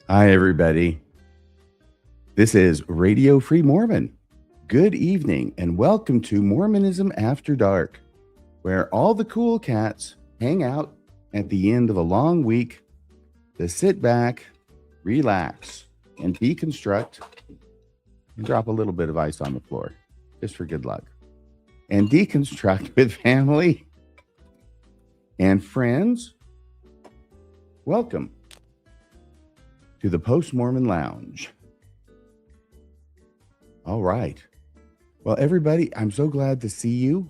Hi, everybody. This is Radio Free Mormon. Good evening, and welcome to Mormonism After Dark, where all the cool cats hang out at the end of a long week to sit back, relax, and deconstruct, and drop a little bit of ice on the floor, just for good luck, and deconstruct with family and friends. Welcome to the Post-Mormon Lounge. All right. Well, everybody, I'm so glad to see you,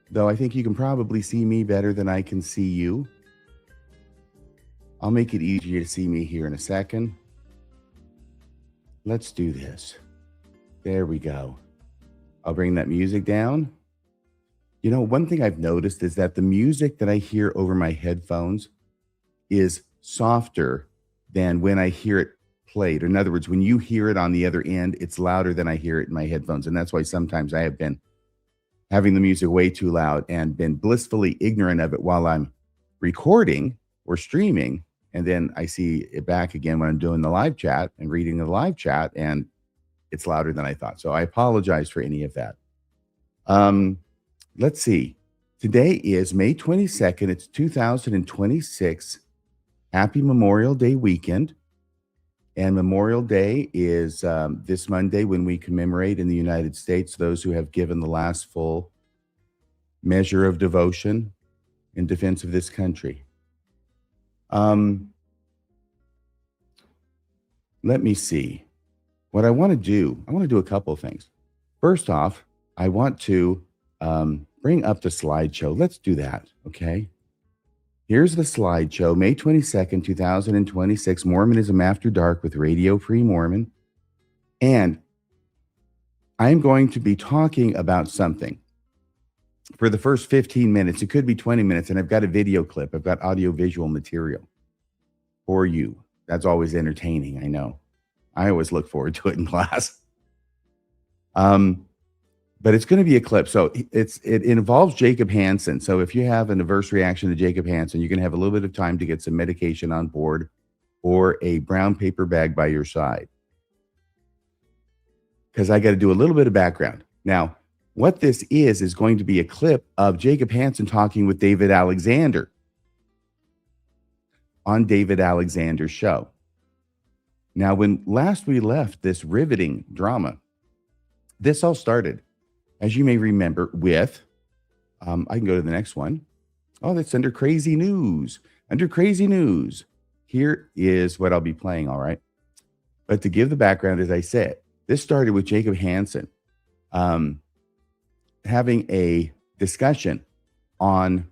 though I think you can probably see me better than I can see you. I'll make it easier to see me here in a second. Let's do this. There we go. I'll bring that music down. You know, one thing I've noticed is that the music that I hear over my headphones is softer than when I hear it played. In other words, when you hear it on the other end, it's louder than I hear it in my headphones. And that's why sometimes I have been having the music way too loud and been blissfully ignorant of it while I'm recording or streaming. And then I see it back again when I'm doing the live chat and reading the live chat, and it's louder than I thought. So I apologize for any of that. Let's see. Today is May 22nd. It's 2026. Happy Memorial Day weekend. And Memorial Day is this Monday, when we commemorate in the United States those who have given the last full measure of devotion in defense of this country. Let me see. What I want to do a couple of things. First off, I want to bring up the slideshow. Let's do that, okay? Here's the slideshow, May 22nd, 2026, Mormonism After Dark with Radio Free Mormon. And I'm going to be talking about something for the first 15 minutes. It could be 20 minutes, and I've got a video clip. I've got audio-visual material for you. That's always entertaining, I know. I always look forward to it in class. But it's going to be a clip. So it involves Jacob Hansen. So if you have an adverse reaction to Jacob Hansen, you're going to have a little bit of time to get some medication on board or a brown paper bag by your side. Because I got to do a little bit of background. Now, what this is going to be a clip of Jacob Hansen talking with David Alexander on David Alexander's show. Now, when last we left this riveting drama, this all started, as you may remember, with, I can go to the next one. Oh, that's under crazy news. Under crazy news, here is what I'll be playing, all right? But to give the background, as I said, this started with Jacob Hansen having a discussion on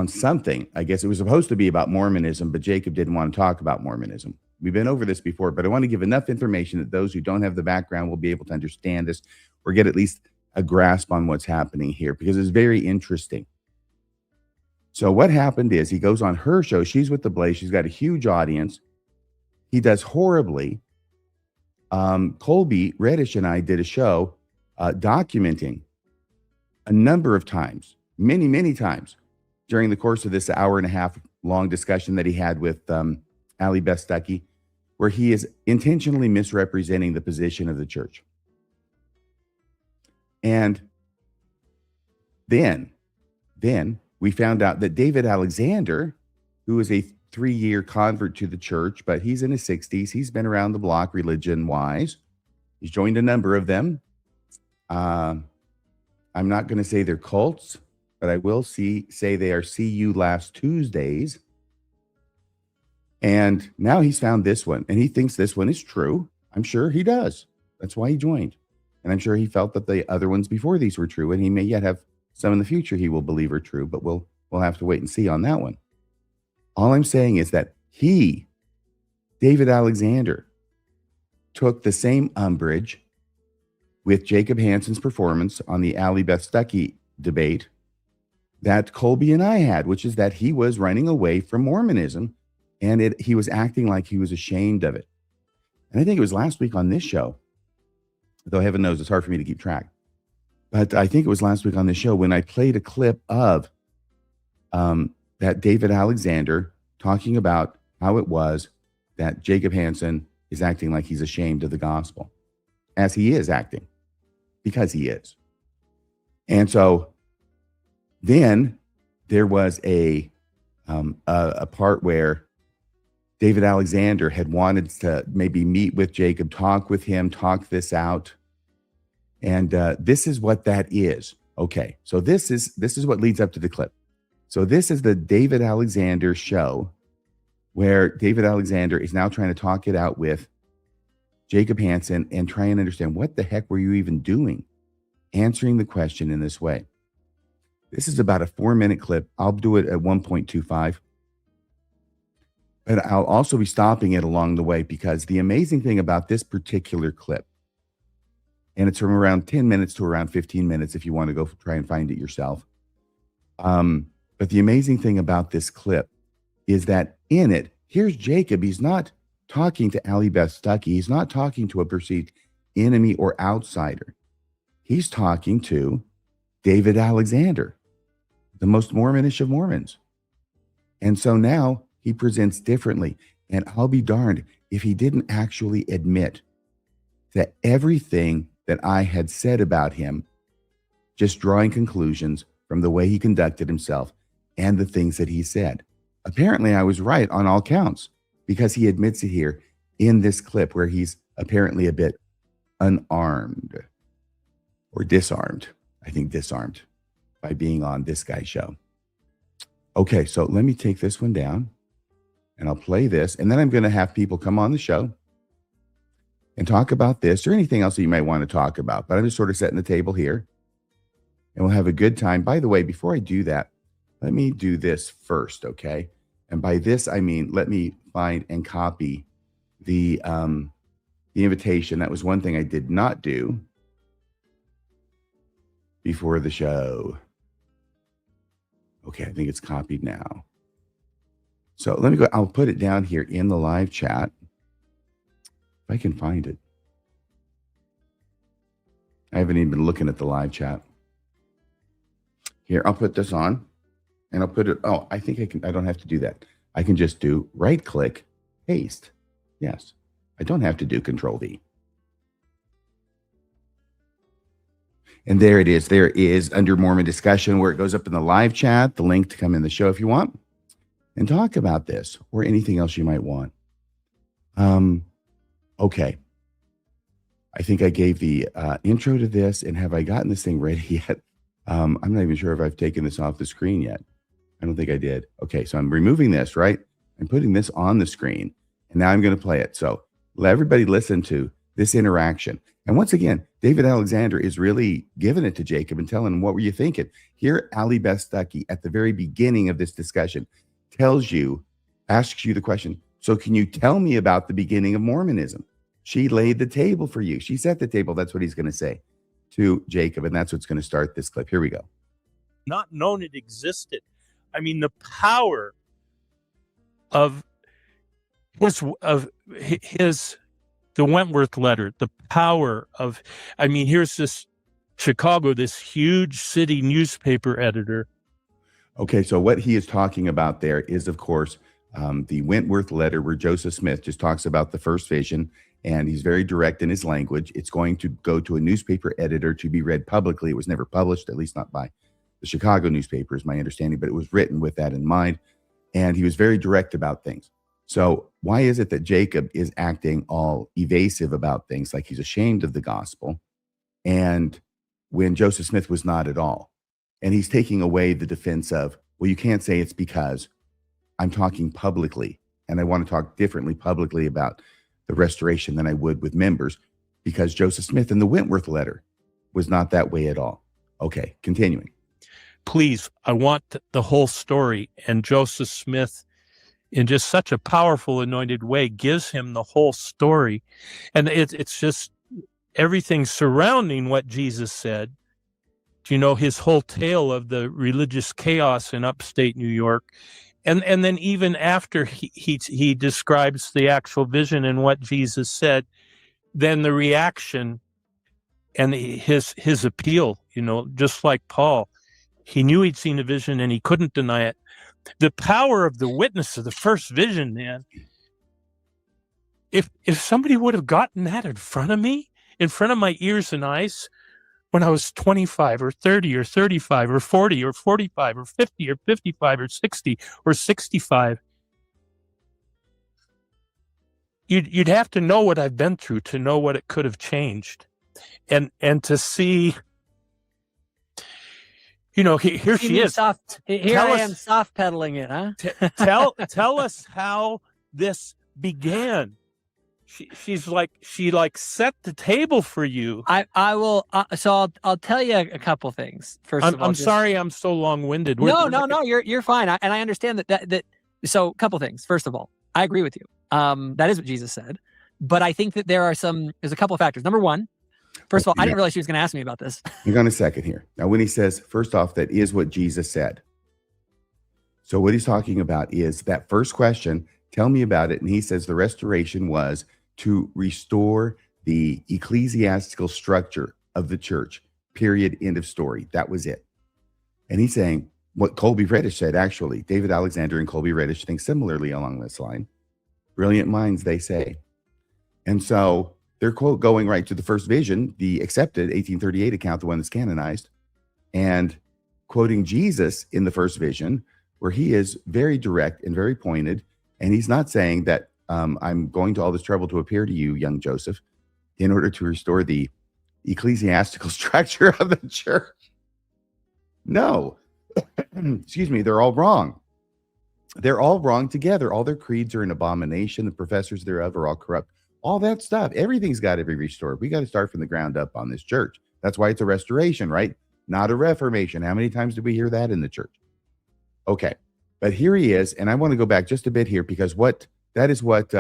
something. I guess it was supposed to be about Mormonism, but Jacob didn't want to talk about Mormonism. We've been over this before, but I want to give enough information that those who don't have the background will be able to understand this or get at least a grasp on what's happening here, because it's very interesting. So what happened is he goes on her show. She's with the Blaze. She's got a huge audience. He does horribly. Colby Reddish and I did a show documenting a number of times, many, many times during the course of this hour and a half long discussion that he had with Ali Beth Stuckey, where he is intentionally misrepresenting the position of the church. And then we found out that David Alexander, who is a 3-year convert to the church, but he's in his 60s. He's been around the block religion-wise. He's joined a number of them. I'm not going to say they're cults, but I will say they are CU Last Tuesdays. And now he's found this one, and he thinks this one is true. I'm sure he does. That's why he joined. And I'm sure he felt that the other ones before these were true, and he may yet have some in the future he will believe are true, but we'll have to wait and see on that one. All I'm saying is that David Alexander, took the same umbrage with Jacob Hansen's performance on the Ali Beth Stuckey debate that Colby and I had, which is that he was running away from Mormonism, and he was acting like he was ashamed of it. And I think it was last week on this show, though heaven knows it's hard for me to keep track. But I think it was last week on this show when I played a clip of that David Alexander talking about how it was that Jacob Hansen is acting like he's ashamed of the gospel, as he is acting, because he is. And so then there was a part where David Alexander had wanted to maybe meet with Jacob, talk with him, talk this out. And this is what that is. Okay, so this is what leads up to the clip. So this is the David Alexander show where David Alexander is now trying to talk it out with Jacob Hansen and try and understand, what the heck were you even doing answering the question in this way? This is about a 4-minute clip. I'll do it at 1.25. But I'll also be stopping it along the way, because the amazing thing about this particular clip, and it's from around 10 minutes to around 15 minutes if you want to go try and find it yourself. But the amazing thing about this clip is that in it, here's Jacob. He's not talking to Allie Beth Stuckey. He's not talking to a perceived enemy or outsider. He's talking to David Alexander, the most Mormonish of Mormons. And so now he presents differently. And I'll be darned if he didn't actually admit that everything that I had said about him, just drawing conclusions from the way he conducted himself and the things that he said. Apparently, I was right on all counts, because he admits it here in this clip where he's apparently a bit unarmed or disarmed. I think disarmed by being on this guy's show. Okay, so let me take this one down and I'll play this. And then I'm going to have people come on the show and talk about this or anything else that you might want to talk about. But I'm just sort of setting the table here and we'll have a good time. By the way, before I do that, let me do this first, okay? And by this, I mean, let me find and copy the invitation. That was one thing I did not do before the show. Okay, I think it's copied now. So let me go. I'll put it down here in the live chat. If I can find it. I haven't even been looking at the live chat. Here, I'll put this on and I'll put it. Oh, I think I can. I don't have to do that. I can just do right click, paste. Yes, I don't have to do Control V. And there it is. There is under Mormon discussion where it goes up in the live chat, the link to come in the show if you want and talk about this or anything else you might want. Okay. I think I gave the intro to this, and have I gotten this thing ready yet? I'm not even sure if I've taken this off the screen yet. I don't think I did. Okay, so I'm removing this, right? I'm putting this on the screen, and now I'm going to play it. So let everybody listen to this interaction. And once again, David Alexander is really giving it to Jacob and telling him, what were you thinking? Here, Allie Beth Stuckey, at the very beginning of this discussion, asks you the question, so can you tell me about the beginning of Mormonism? She laid the table for you. She set the table. That's what he's going to say to Jacob. And that's what's going to start this clip. Here we go. Not known it existed. I mean, the power of the Wentworth letter, the power of, I mean, here's this Chicago, this huge city newspaper editor. Okay, so what he is talking about there is, of course, the Wentworth letter where Joseph Smith just talks about the first vision, and he's very direct in his language. It's going to go to a newspaper editor to be read publicly. It was never published, at least not by the Chicago newspaper, is my understanding, but it was written with that in mind, and he was very direct about things. So why is it that Jacob is acting all evasive about things, like he's ashamed of the gospel, and when Joseph Smith was not at all? And he's taking away the defense of, well, you can't say it's because I'm talking publicly, and I want to talk differently publicly about the restoration than I would with members, because Joseph Smith in the Wentworth letter was not that way at all. Okay, continuing. Please, I want the whole story. And Joseph Smith, in just such a powerful, anointed way, gives him the whole story. And it's just everything surrounding what Jesus said. You know, his whole tale of the religious chaos in upstate New York. And then even after he describes the actual vision and what Jesus said, then the reaction and his appeal, you know, just like Paul, he knew he'd seen a vision and he couldn't deny it. The power of the witness of the first vision, man, if somebody would have gotten that in front of me, in front of my ears and eyes, when I was 25 or 30 or 35 or 40 or 45 or 50 or 55 or 60 or 65, you'd have to know what I've been through to know what it could have changed. And to see, here she is. Here I am soft pedaling it, huh? Tell us how this began. She set the table for you. I will. So I'll tell you a couple things. First of all, I'm sorry I'm so long-winded. No, you're fine. And I understand that. So a couple things. First of all, I agree with you. That is what Jesus said. But I think that there's a couple of factors. Number one, first of all, I didn't realize she was going to ask me about this. Hang on a second here. Now, when he says, first off, that is what Jesus said. So what he's talking about is that first question, tell me about it. And he says the restoration was to restore the ecclesiastical structure of the church, period, end of story. That was it. And he's saying what Colby Reddish said, actually. David Alexander and Colby Reddish think similarly along this line. Brilliant minds, they say. And so they're, quote, going right to the first vision, the accepted 1838 account, the one that's canonized, and quoting Jesus in the first vision, where he is very direct and very pointed. And he's not saying that I'm going to all this trouble to appear to you, young Joseph, in order to restore the ecclesiastical structure of the church. No, excuse me, they're all wrong. They're all wrong together. All their creeds are an abomination. The professors thereof are all corrupt. All that stuff, everything's got to be restored. We got to start from the ground up on this church. That's why it's a restoration, right? Not a reformation. How many times did we hear that in the church? Okay, but here he is, and I want to go back just a bit here because that is what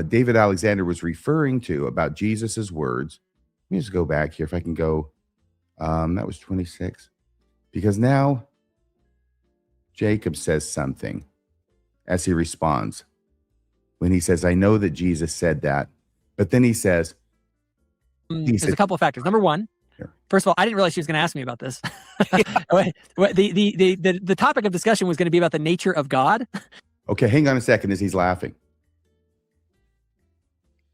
David Alexander was referring to about Jesus's words. Let me just go back here if I can go. That was 26. Because now Jacob says something as he responds. When he says, I know that Jesus said that. But then he says, there's a couple of factors. Number one, first of all, I didn't realize she was going to ask me about this. The topic of discussion was going to be about the nature of God. Okay, hang on a second as he's laughing.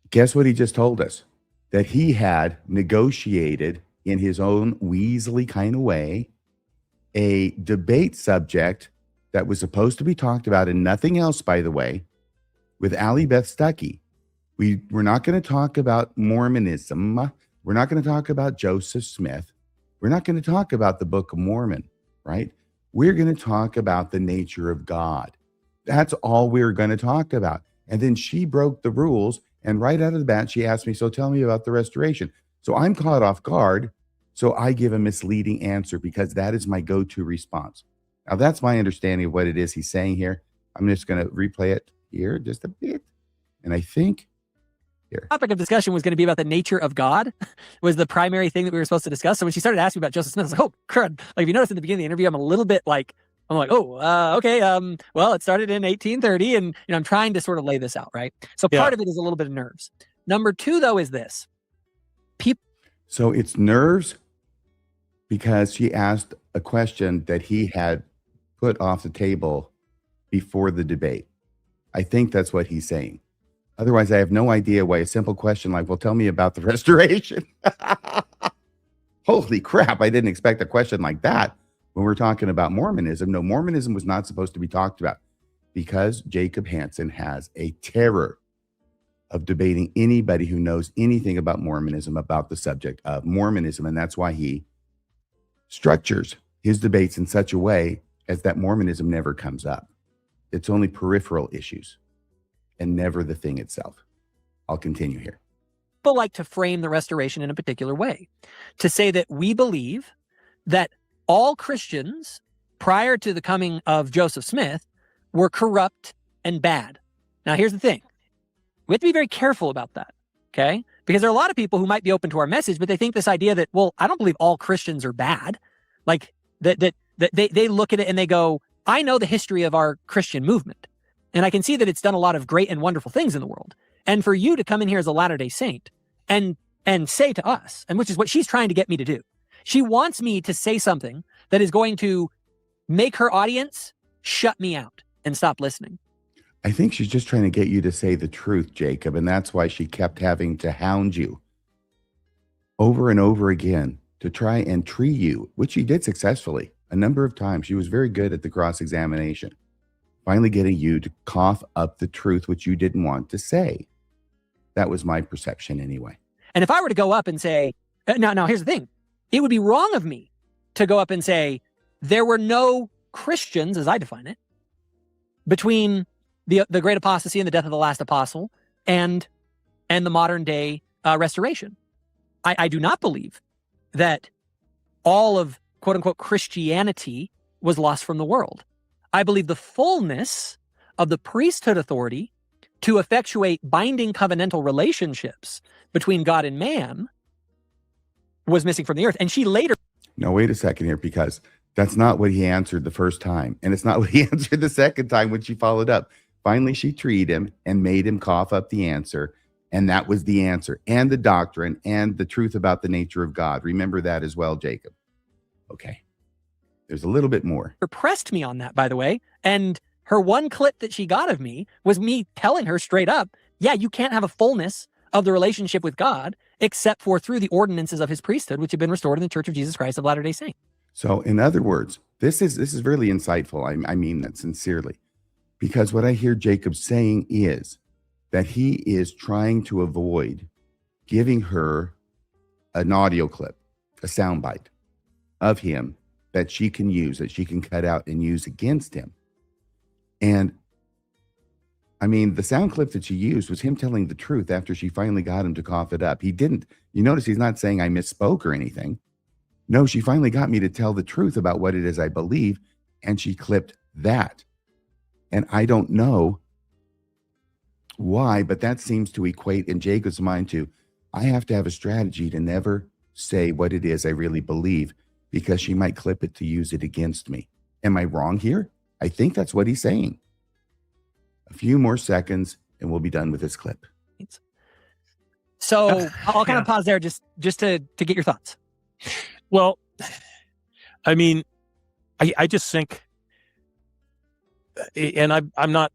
Guess what he just told us? That he had negotiated in his own Weasley kind of way a debate subject that was supposed to be talked about and nothing else, by the way, with Allie Beth Stuckey. We're not going to talk about Mormonism. We're not going to talk about Joseph Smith. We're not going to talk about the Book of Mormon, right? We're going to talk about the nature of God. That's all we're going to talk about. And then she broke the rules. And right out of the bat, she asked me, so tell me about the restoration. So I'm caught off guard. So I give a misleading answer because that is my go-to response. Now, that's my understanding of what it is he's saying here. I'm just going to replay it here just a bit. And I think here. The topic of discussion was going to be about the nature of God was the primary thing that we were supposed to discuss. So when she started asking me about Joseph Smith, I was like, oh, crud. Like, if you notice at the beginning of the interview, I'm okay. Well, it started in 1830 and, I'm trying to sort of lay this out, right? So part of it is a little bit of nerves. Number two, though, is this. So it's nerves because she asked a question that he had put off the table before the debate. I think that's what he's saying. Otherwise, I have no idea why a simple question like, well, tell me about the restoration. Holy crap. I didn't expect a question like that when we're talking about Mormonism. No, Mormonism was not supposed to be talked about because Jacob Hansen has a terror of debating anybody who knows anything about Mormonism, about the subject of Mormonism. And that's why he structures his debates in such a way as that Mormonism never comes up. It's only peripheral issues and never the thing itself. I'll continue here. People like to frame the restoration in a particular way, to say that we believe that all Christians prior to the coming of Joseph Smith were corrupt and bad. Now, here's the thing. We have to be very careful about that, okay? Because there are a lot of people who might be open to our message, but they think this idea that, well, I don't believe all Christians are bad. Like, that they look at it and they go, I know the history of our Christian movement, and I can see that it's done a lot of great and wonderful things in the world. And for you to come in here as a Latter-day Saint and say to us, and which is what she's trying to get me to do, she wants me to say something that is going to make her audience shut me out and stop listening. I think she's just trying to get you to say the truth, Jacob, and that's why she kept having to hound you over and over again to try and tree you, which she did successfully a number of times. She was very good at the cross-examination, finally getting you to cough up the truth, which you didn't want to say. That was my perception anyway. And if I were to go up and say, now here's the thing, it would be wrong of me to go up and say there were no Christians, as I define it, between the great apostasy and the death of the last apostle and the modern day restoration. I do not believe that all of quote unquote Christianity was lost from the world. I believe the fullness of the priesthood authority to effectuate binding covenantal relationships between God and man was missing from the earth. And she later... No, wait a second here, because that's not what he answered the first time. And it's not what he answered the second time when she followed up. Finally, she treated him and made him cough up the answer. And that was the answer, and the doctrine, and the truth about the nature of God. Remember that as well, Jacob. Okay. There's a little bit more. Pressed me on that, by the way. And her one clip that she got of me was me telling her straight up, yeah, you can't have a fullness of the relationship with God except for through the ordinances of his priesthood, which have been restored in the Church of Jesus Christ of Latter-day Saints. So in other words, this is really insightful. I mean that sincerely, because what I hear Jacob saying is that he is trying to avoid giving her an audio clip, a soundbite of him that she can use, that she can cut out and use against him. And I mean, the sound clip that she used was him telling the truth after she finally got him to cough it up. He didn't, you notice he's not saying I misspoke or anything. No, she finally got me to tell the truth about what it is I believe, and she clipped that. And I don't know why, but that seems to equate in Jacob's mind to, I have to have a strategy to never say what it is I really believe, because she might clip it to use it against me. Am I wrong here? I think that's what he's saying. A few more seconds and we'll be done with this clip. So I'll kind of pause there just to get your thoughts. Well, I mean, I just think, and I'm not,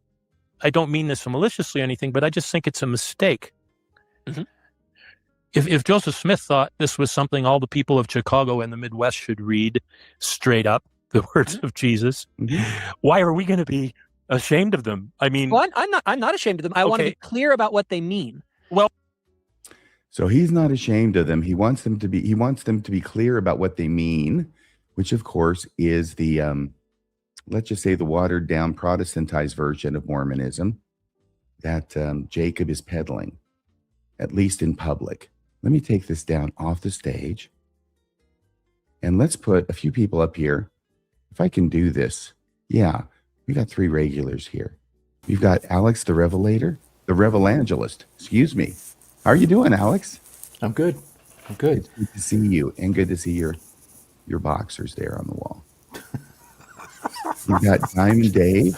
I don't mean this maliciously or anything, but I just think it's a mistake. Mm-hmm. If Joseph Smith thought this was something all the people of Chicago and the Midwest should read straight up, the words of Jesus, why are we going to be ashamed of them? I mean, well, I'm not ashamed of them. I want to be clear about what they mean. Well, so he's not ashamed of them. He wants them to be clear about what they mean, which of course is the let's just say the watered down Protestantized version of Mormonism that Jacob is peddling, at least in public. Let me take this down off the stage and let's put a few people up here. If I can do this. Yeah, we got 3 regulars here. We've got Alex, the Revelangelist. Excuse me. How are you doing, Alex? I'm good. I'm good. It's good to see you, and good to see your boxers there on the wall. We've got Diamond Dave.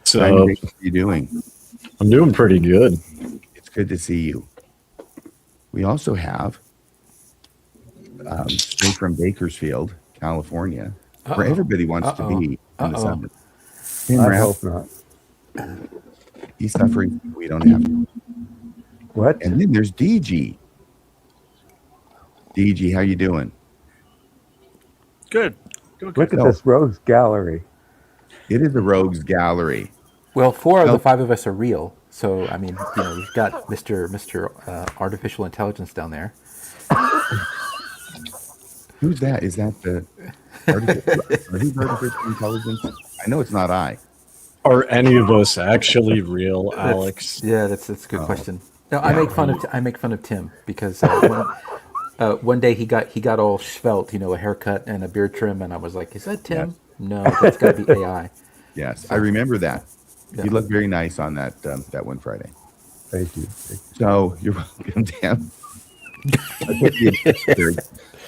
So, Diamond Dave, how are you doing? I'm doing pretty good. It's good to see you. We also have, straight from Bakersfield, California, where everybody wants to be in the summit. I hope not. He's suffering. We don't have to. What? And then there's DG. DG, how you doing? Good. Look at this rogues gallery. It is a rogues gallery. Well, 4 of the 5 of us are real. So, I mean, you've got Mr. Artificial Intelligence down there. Who's that? Is that the artificial intelligence? I know it's not I. Are any of us actually real, Alex? That's a good question. No, I make fun of Tim because one day he got all svelte, a haircut and a beard trim, and I was like, "Is that Tim?" Yes. No, that's got to be AI. Yes, I remember that. Yeah. You look very nice on that one Friday. Thank you. So you're welcome, Tim.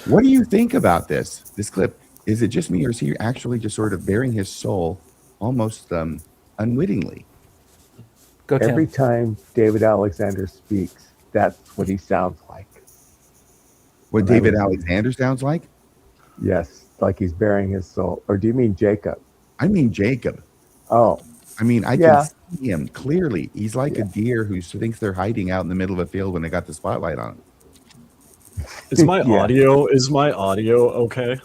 What do you think about this clip? Is it just me, or is he actually just sort of bearing his soul almost unwittingly? Go, Tim. Every time David Alexander speaks, that's what he sounds like. What David Alexander sounds like? Yes, like he's bearing his soul. Or do you mean Jacob? I mean Jacob. Oh. I mean, I Yeah. can see him clearly. He's like a deer who thinks they're hiding out in the middle of a field when they got the spotlight on him. Is my Yeah. audio okay?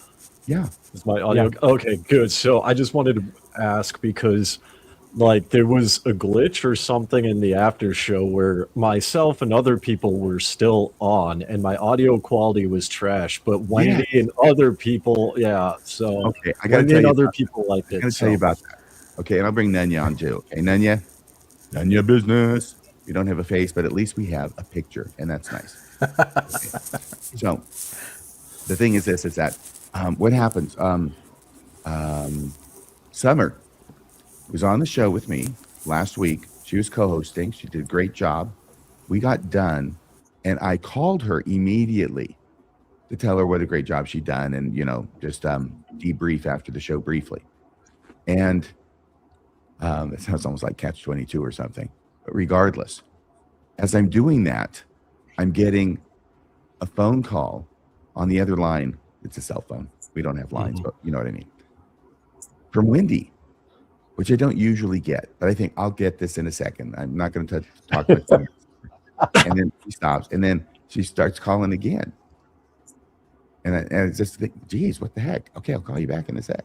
Yeah. Is my audio okay? Good. So I just wanted to ask because like there was a glitch or something in the after show where myself and other people were still on and my audio quality was trash, but Wendy and other people, so Okay, I gotta Wendy tell and you other about people liked I it. gotta tell you about that. Okay, and I'll bring Nanya on too. Okay, Nanya business. We don't have a face, but at least we have a picture, and that's nice. Okay. So the thing is this: is that what happens? Summer was on the show with me last week. She was co-hosting. She did a great job. We got done, and I called her immediately to tell her what a great job she'd done, and just debrief after the show briefly. And it sounds almost like Catch-22 or something. But regardless, as I'm doing that, I'm getting a phone call on the other line. It's a cell phone. We don't have lines, but you know what I mean. From Wendy, which I don't usually get, but I think I'll get this in a second. I'm not going to talk much more. And then she stops, and then she starts calling again. And I just think, geez, what the heck? Okay, I'll call you back in a sec.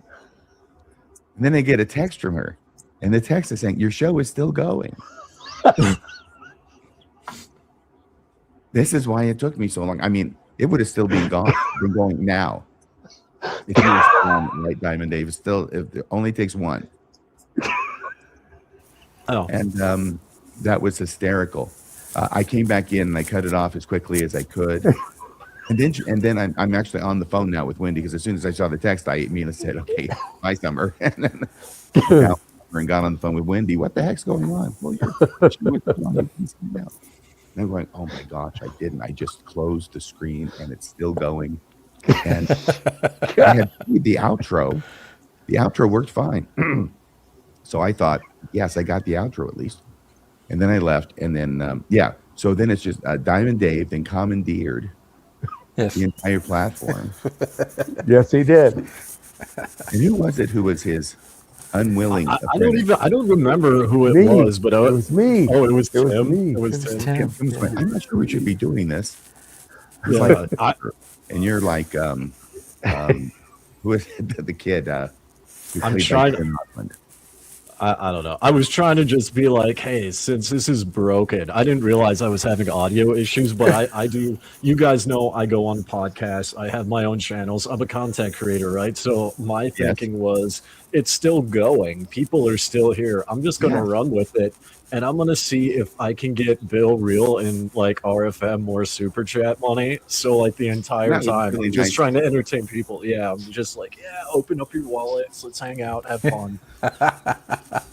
And then I get a text from her, and the text is saying, your show is still going. This is why it took me so long. I mean, it would have still been going now. If you were still on White Diamond Dave, it only takes one. Oh. And that was hysterical. I came back in and I cut it off as quickly as I could. And then I'm actually on the phone now with Wendy because as soon as I saw the text, I immediately said, "Okay, bye, Summer," and then and got on the phone with Wendy. What the heck's going on? Well, and I'm going, "Oh my gosh, I didn't. I just closed the screen and it's still going." And I had the outro. The outro worked fine. So I thought, yes, I got the outro at least. And then I left. And then, so then it's just Diamond Dave, then commandeered the entire platform. Yes, he did. And who was it who was his unwilling I don't remember who it was, but it was me. Oh, it was Tim. me. It was Tim. I'm not sure we should be doing this. Yeah, And you're like, who is the kid? I'm trying. I don't know. I was trying to just be like, hey, since this is broken, I didn't realize I was having audio issues, but I do. You guys know I go on podcasts. I have my own channels. I'm a content creator, right? So my thinking was, it's still going. People are still here. I'm just going to run with it. And I'm going to see if I can get Bill Real and like RFM more super chat money. So like the entire time, I'm just trying to entertain people. Yeah, I'm just like, open up your wallets. Let's hang out, have fun.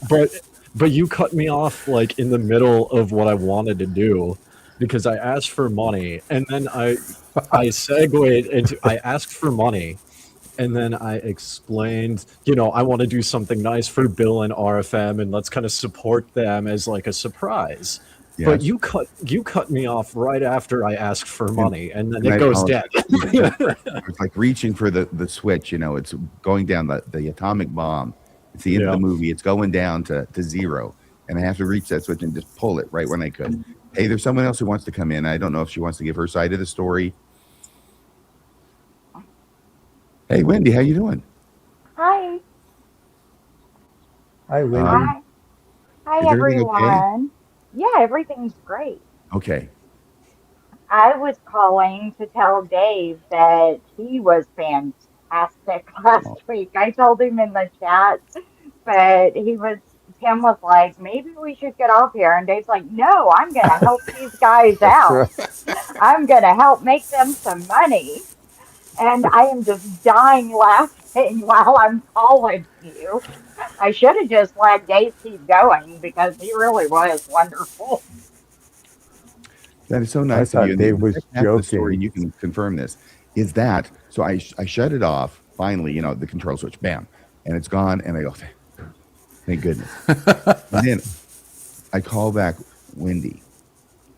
But you cut me off like in the middle of what I wanted to do because I asked for money and then I segued into I asked for money. And then I explained, I want to do something nice for Bill and RFM, and let's kind of support them as like a surprise. Yes. But you cut me off right after I asked for money, and then it goes dead. It's like reaching for the switch. It's going down the atomic bomb. It's the end of the movie. It's going down to zero, and I have to reach that switch and just pull it right when I could. Hey, there's someone else who wants to come in. I don't know if she wants to give her side of the story. Hey, Wendy, how you doing? Hi. Hi, Wendy. Hi, everyone. Okay? Yeah, everything's great. Okay. I was calling to tell Dave that he was fantastic last week. I told him in the chat, but Tim was like, maybe we should get off here. And Dave's like, no, I'm going to help these guys out. I'm going to help make them some money. And I am just dying laughing while I'm calling you. I should have just let Dave keep going because he really was wonderful. That is so nice of you. Dave was joking. The story, you can confirm this. Is that so? I shut it off finally. The control switch, bam, and it's gone. And I go, thank goodness. And then I call back Wendy,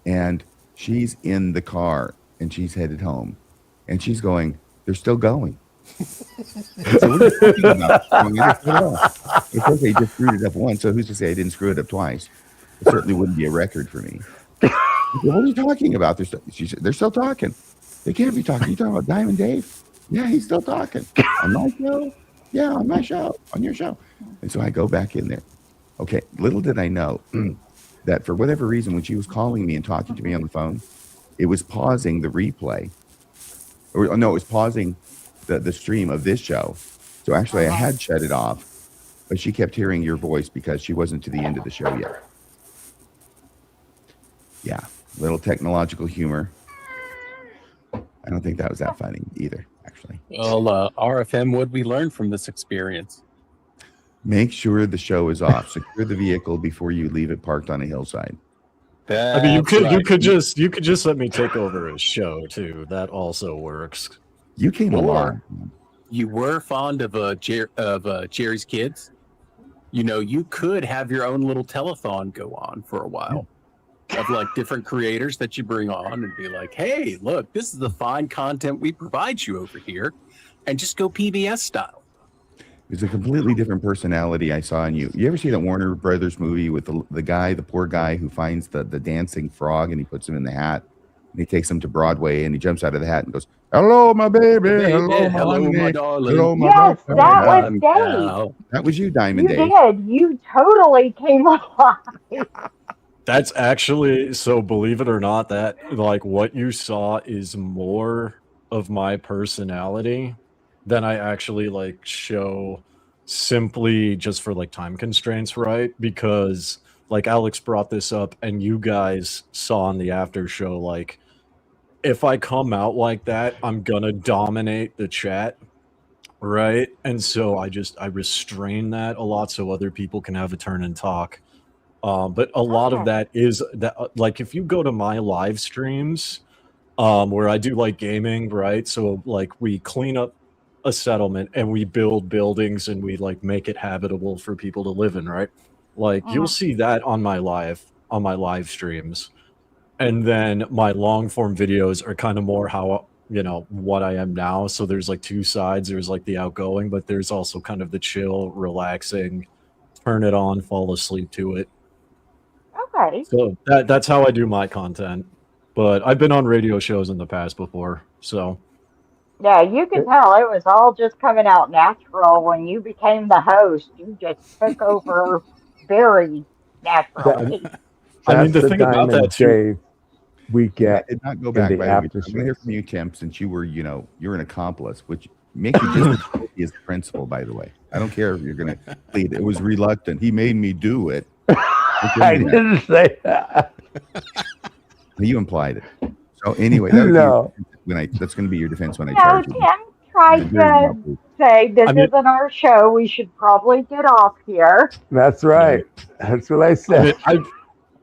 and she's in the car and she's headed home, and she's going, they're still going. So what are you talking about? It's okay, just screwed it up once, so who's to say I didn't screw it up twice? It certainly wouldn't be a record for me. I said, what are you talking about? She said, they're still talking. They can't be talking. You talking about Diamond Dave? Yeah, he's still talking. On my show? Yeah, on my show. On your show. And so I go back in there. Okay, little did I know that for whatever reason, when she was calling me and talking to me on the phone, it was pausing the replay. Or no, it was pausing the stream of this show. So actually I had shut it off, but she kept hearing your voice because she wasn't to the end of the show yet. Yeah, little technological humor. I don't think that was that funny either, actually. Well, RFM, what we learn from this experience? Make sure the show is off. Secure the vehicle before you leave it parked on a hillside. I mean, you could just let me take over a show too. That also works. You came along. You were fond of Jerry's Kids. You know, you could have your own little telethon go on for a while of like different creators that you bring on and be like, hey, look, this is the fine content we provide you over here, and just go PBS style. It's a completely different personality I saw in you. You ever see that Warner Brothers movie with the poor guy who finds the dancing frog and he puts him in the hat and he takes him to Broadway and he jumps out of the hat and goes, hello, my baby. Hello, my darling. Hello, my Yes, darling. that was Dave. That was you, Diamond You Dave. did. You totally came alive. That's actually, so believe it or not, that like what you saw is more of my personality than I actually like show, simply just for like time constraints, right? Because like Alex brought this up and you guys saw on the after show, like if I come out like that, I'm gonna dominate the chat, right? And so I restrain that a lot so other people can have a turn and talk. But a lot of that is that, like, if you go to my live streams, where I do like gaming, right? So like we clean up a settlement and we build buildings and we like make it habitable for people to live in, right? Like you'll see that on my live streams. And then my long form videos are kind of more how, you know, what I am now. So there's like two sides. There's like the outgoing, but there's also kind of the chill, relaxing, turn it on, fall asleep to it. Okay. So that's how I do my content. But I've been on radio shows in the past before, so. Yeah, you could tell it was all just coming out natural when you became the host. You just took over very naturally. I mean, the thing about that too, Dave, we get I did not go back. in By the the way. after I'm going to hear from you, Tim, since you were, you know, you're an accomplice, which makes you just as guilty as the principal, by the way. I don't care if you're going to plead. It was reluctant. He made me do it. I didn't say that. You implied it. So anyway, that was No. that's going to be your defense when I No, charge you. Tim tried to say this isn't our show. We should probably get off here. That's right. That's what I said.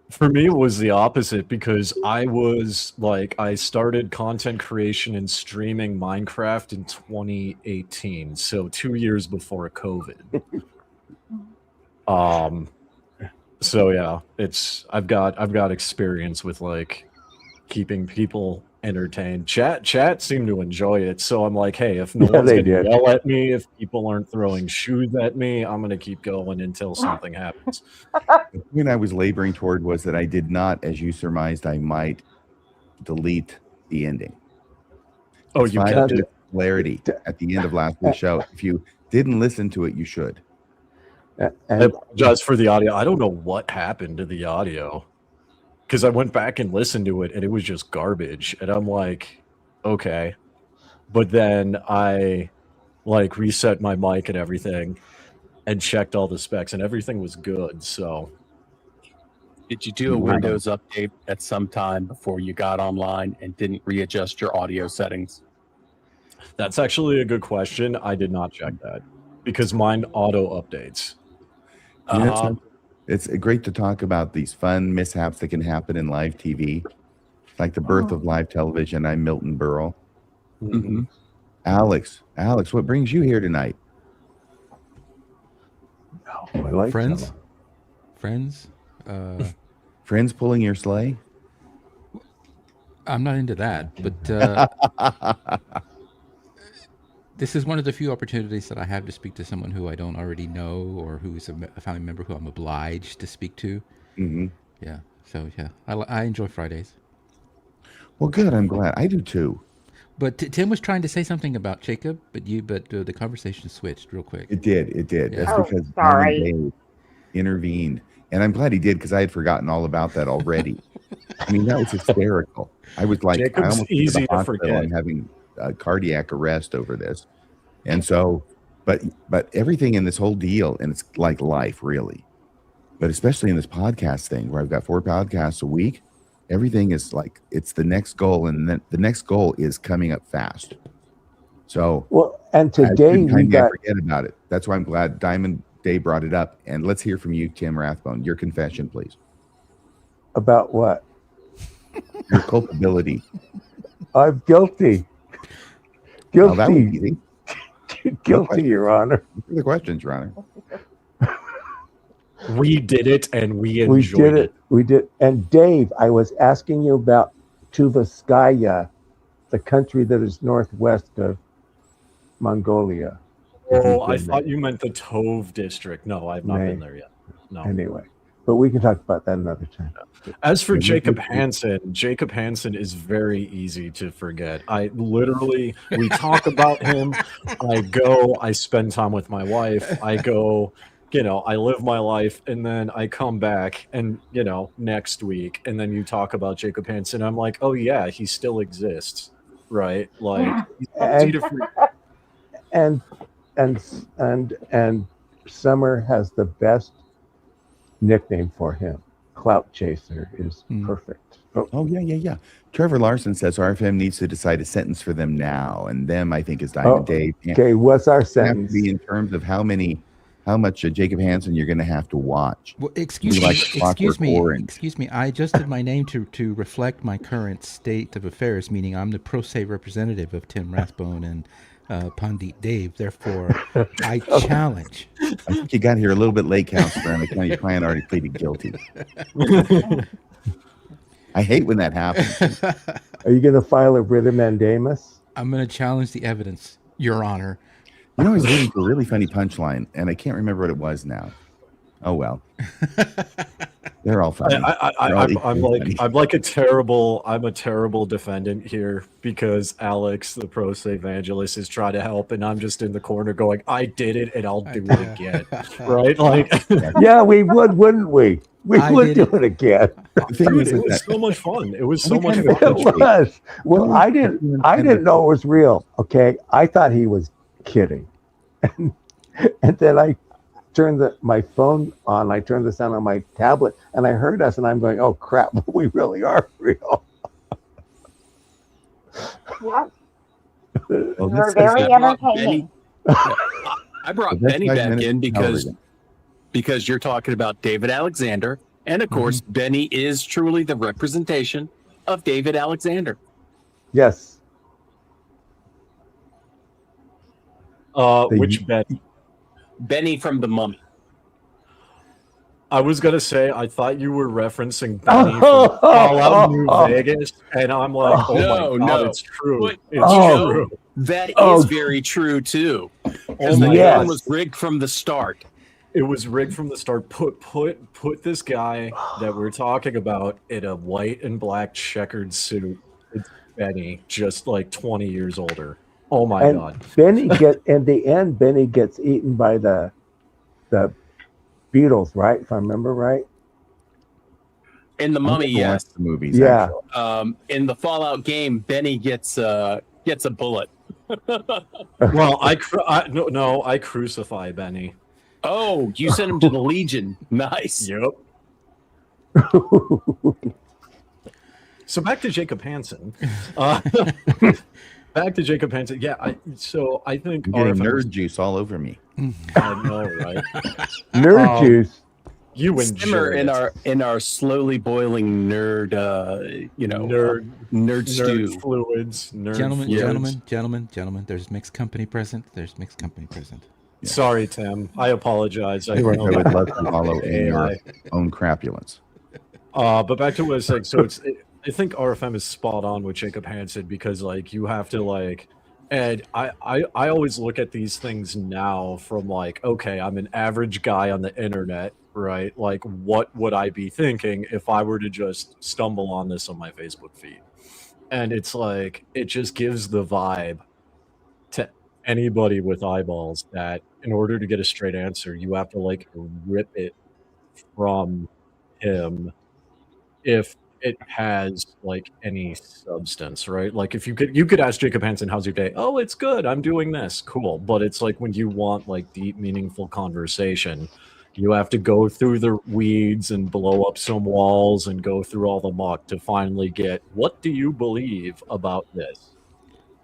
For me, it was the opposite because I was like, I started content creation and streaming Minecraft in 2018, so 2 years before COVID. So yeah, I've got experience with like keeping people entertained. Chat seemed to enjoy it, so I'm like, hey, if no one's gonna yell at me, if people aren't throwing shoes at me, I'm gonna keep going until something happens. The thing I was laboring toward was that I did not, as you surmised, I might delete the ending. Oh, you kept it. Clarity at the end of last week's show. If you didn't listen to it, you should. I apologize for the audio. I don't know what happened to the audio because I went back and listened to it and it was just garbage. And I'm like, okay. But then I like reset my mic and everything and checked all the specs and everything was good. So did you do a Windows update at some time before you got online and didn't readjust your audio settings? That's actually a good question. I did not check that because mine auto updates. It's great to talk about these fun mishaps that can happen in live TV, like the birth of live television. I'm Milton Berle. Mm-hmm. Alex, what brings you here tonight? I like friends. Friends pulling your sleigh? I'm not into that, but This is one of the few opportunities that I have to speak to someone who I don't already know or who is a family member who I'm obliged to speak to. Mm-hmm. Yeah. So yeah, I enjoy Fridays. Well, good. I'm glad. I do too. But Tim was trying to say something about Jacob, but the conversation switched real quick. It did. It did. Yeah. That's Oh, because sorry. Diamond Dave intervened, and I'm glad he did because I had forgotten all about that already. I mean, that was hysterical. I was like, I Jacob's almost went to easy the to hospital forget. and having a cardiac arrest over this, and so, but everything in this whole deal, and it's like life, really, but especially in this podcast thing where I've got 4 podcasts a week. Everything is like it's the next goal, and then the next goal is coming up fast. So, Well, and I today couldn't we kindly got forget about it. That's why I'm glad Diamond Day brought it up. And let's hear from you, Tim Rathbone. Your confession, please. about what? Your culpability. I'm guilty. Well, that was Guilty. easy. Guilty, Your Honor. What are the questions, Your Honor? We did it, and we We enjoyed did it. it. We did. And Dave, I was asking you about Tuvskaya, the country that is northwest of Mongolia. Oh, I been thought there? you meant the Tove district. No, I've not Nay. been there yet. No. Anyway, but we can talk about that another time. As for Yeah, Jacob we- Hansen is very easy to forget. We talk about him. I spend time with my wife. I go, I live my life, and then I come back and, next week, and then you talk about Jacob Hansen. I'm like, oh yeah, he still exists, right? Like, he's easy to forget. And Summer has the best nickname for him. Clout Chaser is perfect. Oh, yeah. Trevor Larson says RFM needs to decide a sentence for them now. And them, I think, is Diamond Dave. Okay, what's our Have to sentence? be in terms of how much Jacob Hansen you're going to have to watch. Well, Be excuse like me. Clockwork Orange. Excuse me. I adjusted my name to reflect my current state of affairs, meaning I'm the pro se representative of Tim Rathbone and Pandit Dave. Therefore, I challenge. I think you got here a little bit late, Counselor, and I know your client already pleaded guilty. I hate when that happens. Are you going to file a writ of mandamus? I'm going to challenge the evidence, Your Honor. You know, I was waiting for a really funny punchline, and I can't remember what it was now. Oh well, they're all funny. I'm a terrible defendant here because Alex, the pro se evangelist, is trying to help, and I'm just in the corner going, "I did it, and I'll do it again." Right? Like, Yeah, we would, wouldn't we? We I would did do it again. The thing dude, is it that was so much fun. It was We so much kind of fun. It was. Well, I didn't know it was real. Okay, I thought he was kidding, and then I turned my phone on. I turned the sound on my tablet, and I heard us, and I'm going, "Oh crap, we really are real." Yep. well, We're this very says- entertaining. I brought That's Benny 5 back minutes in of because television. you're talking about David Alexander, and of course, Benny is truly the representation of David Alexander. Yes. Which bet? Benny from the Mummy. I was gonna say I thought you were referencing Benny from Fallout New Vegas, and I'm like, oh No, my god, no. it's true. But, It's Oh. true. That is Oh. very true too. Oh Because the my game Yes. was rigged from the start. It was rigged from the start. Put this guy that we're talking about in a white and black checkered suit. It's Benny, just like 20 years older. Oh my And god. Benny in the end, Benny gets eaten by the beetles, right? If I remember right. In the I'm Mummy, gonna watch yes. the movies. Yeah. actually. In the Fallout game, Benny gets a bullet. Well, I crucify Benny. Oh, you sent him to the Legion. Nice. Yep. So back to Jacob Hansen. Back to Jacob Hansen. Yeah, I think I'm getting RFM was- nerd juice all over me. I know, right? Nerd juice. You Simmer enjoy in our slowly boiling nerd, nerd stew. fluids. Nerd Gentlemen, fluids. gentlemen. There's mixed company present. Sorry, Tim. I apologize. I I would know love to follow in your AI. own crapulence. But back to what I was saying. So I think RFM is spot on with Jacob Hansen because like you have to like And I always look at these things now from like, okay, I'm an average guy on the internet, right? Like, what would I be thinking if I were to just stumble on this on my Facebook feed? And it's like, it just gives the vibe to anybody with eyeballs that in order to get a straight answer, you have to like rip it from him if it has like any substance, right? Like if you could ask Jacob Hansen, how's your day? Oh, it's good. I'm doing this. Cool. But it's like when you want like deep, meaningful conversation, you have to go through the weeds and blow up some walls and go through all the muck to finally get, what do you believe about this?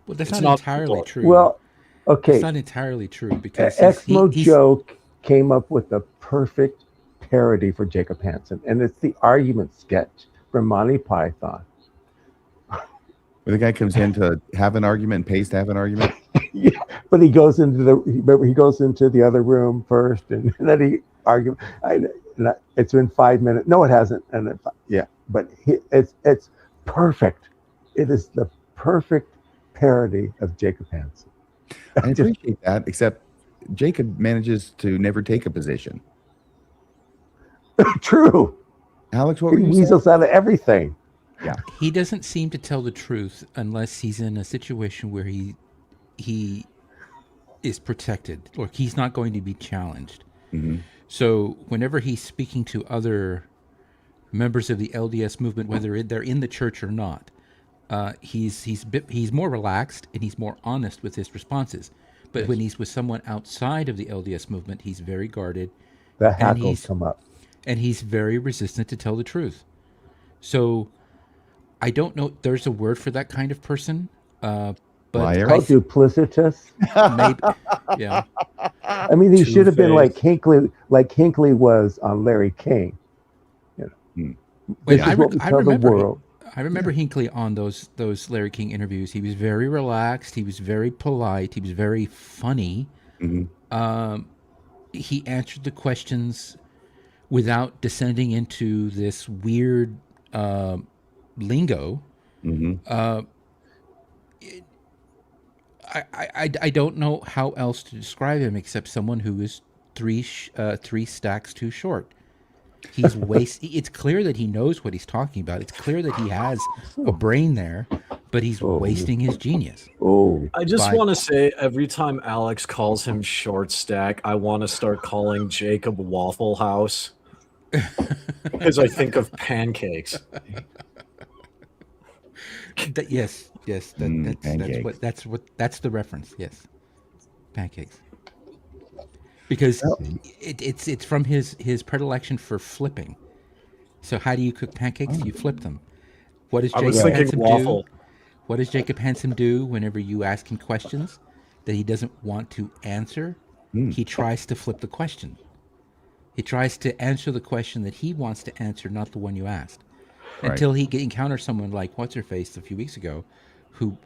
Well, that's It's not not entirely people. true. Well, It's okay. not entirely true because Exmo he's Joe came up with the perfect parody for Jacob Hansen, and it's the argument sketch from Monty Python. Where the guy comes in to have an argument and pays to have an argument. Yeah, but he goes into the other room first, and then he argues. It's been 5 minutes. No, it hasn't. And yeah, but it's perfect. It is the perfect parody of Jacob Hansen. I appreciate that, except Jacob manages to never take a position. True. Alex, what He were you saying? weasels out of everything. Yeah. he doesn't seem to tell the truth unless he's in a situation where he is protected or he's not going to be challenged. Mm-hmm. So whenever he's speaking to other members of the LDS movement, whether they're in the church or not, he's more relaxed and he's more honest with his responses. But when he's with someone outside of the LDS movement, he's very guarded. The hackles come up. And he's very resistant to tell the truth. So I don't know. There's a word for that kind of person. But Liar? Called duplicitous. Maybe, yeah. I mean, he should have been like Hinckley was on Larry King. You know, this is what we tell the world. I remember Hinckley on those Larry King interviews. He was very relaxed. He was very polite. He was very funny. Mm-hmm. He answered the questions without descending into this weird lingo. Mm-hmm. I don't know how else to describe him except someone who is three stacks too short. He's It's clear that he knows what he's talking about. It's clear that he has a brain there, but he's wasting his genius. I just want to say, every time Alex calls him short stack, I want to start calling Jacob Waffle House because I think of pancakes. Yes, that's the reference. Yes, pancakes. Because it's from his predilection for flipping. So how do you cook pancakes? You flip them. What does Jacob Hansen do? What does Jacob Hansen do whenever you ask him questions that he doesn't want to answer? He tries to flip the question. He tries to answer the question that he wants to answer, not the one you asked. Right. Until he encounters someone like What's-Her-Face a few weeks ago, who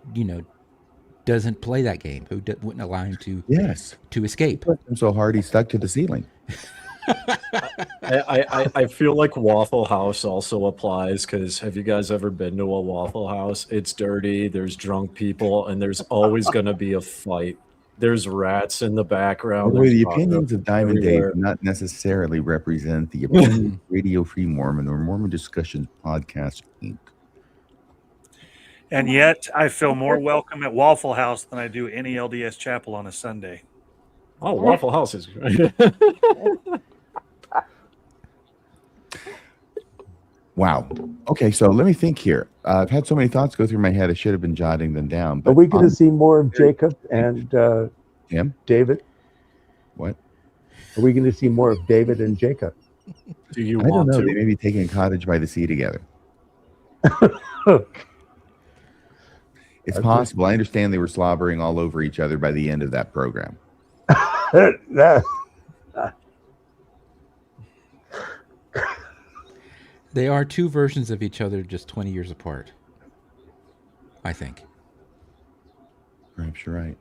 doesn't play that game, who wouldn't allow him to escape. Him so hard he stuck to the ceiling. I feel like Waffle House also applies because have you guys ever been to a Waffle House? It's dirty, there's drunk people, and there's always going to be a fight. There's rats in the background. Well, the opinions of Diamond Dave do not necessarily represent the opinions of Radio Free Mormon or Mormon Discussions Podcast, Inc. And yet, I feel more welcome at Waffle House than I do any LDS chapel on a Sunday. Oh, Waffle House is great. Wow. Okay, so let me think here. I've had so many thoughts go through my head. I should have been jotting them down. But are we going to see more of Jacob and David? What? Are we going to see more of David and Jacob? Do you I want don't know. to? They may be taking a cottage by the sea together. It's possible. I understand they were slobbering all over each other by the end of that program. They are two versions of each other, just 20 years apart. I think. Perhaps you're right.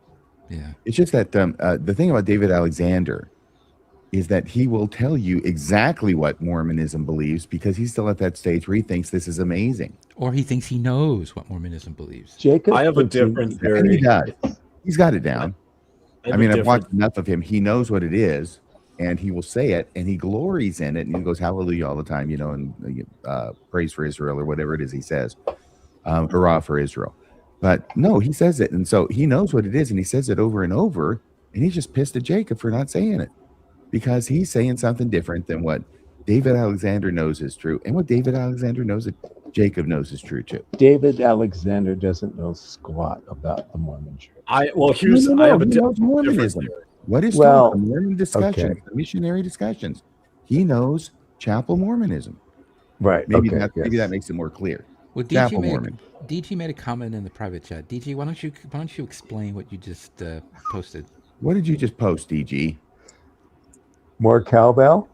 Yeah. It's just that the thing about David Alexander is that he will tell you exactly what Mormonism believes because he's still at that stage where he thinks this is amazing. Or he thinks he knows what Mormonism believes. Jacob, I have a thinks he- different And he theory. does. He's got it down. have I a mean, I've different- watched enough of him. He knows what it is, and he will say it, and he glories in it, and he goes hallelujah all the time, you know, and praise for Israel or whatever it is he says. Hurrah for Israel. But no, he says it, and so he knows what it is, and he says it over and over, and he's just pissed at Jacob for not saying it because he's saying something different than what David Alexander knows is true, and what David Alexander knows that Jacob knows is true too. David Alexander doesn't know squat about the Mormon Church. I have a He knows different Mormonism. theory. What is Well, the Mormon discussions, okay. the missionary discussions? He knows chapel Mormonism. Right. Maybe okay. maybe yes. that makes it more clear. Well, Chapel Mormon. DG made a comment in the private chat. DG, why don't you explain what you just posted? What did you just post, DG? More cowbell?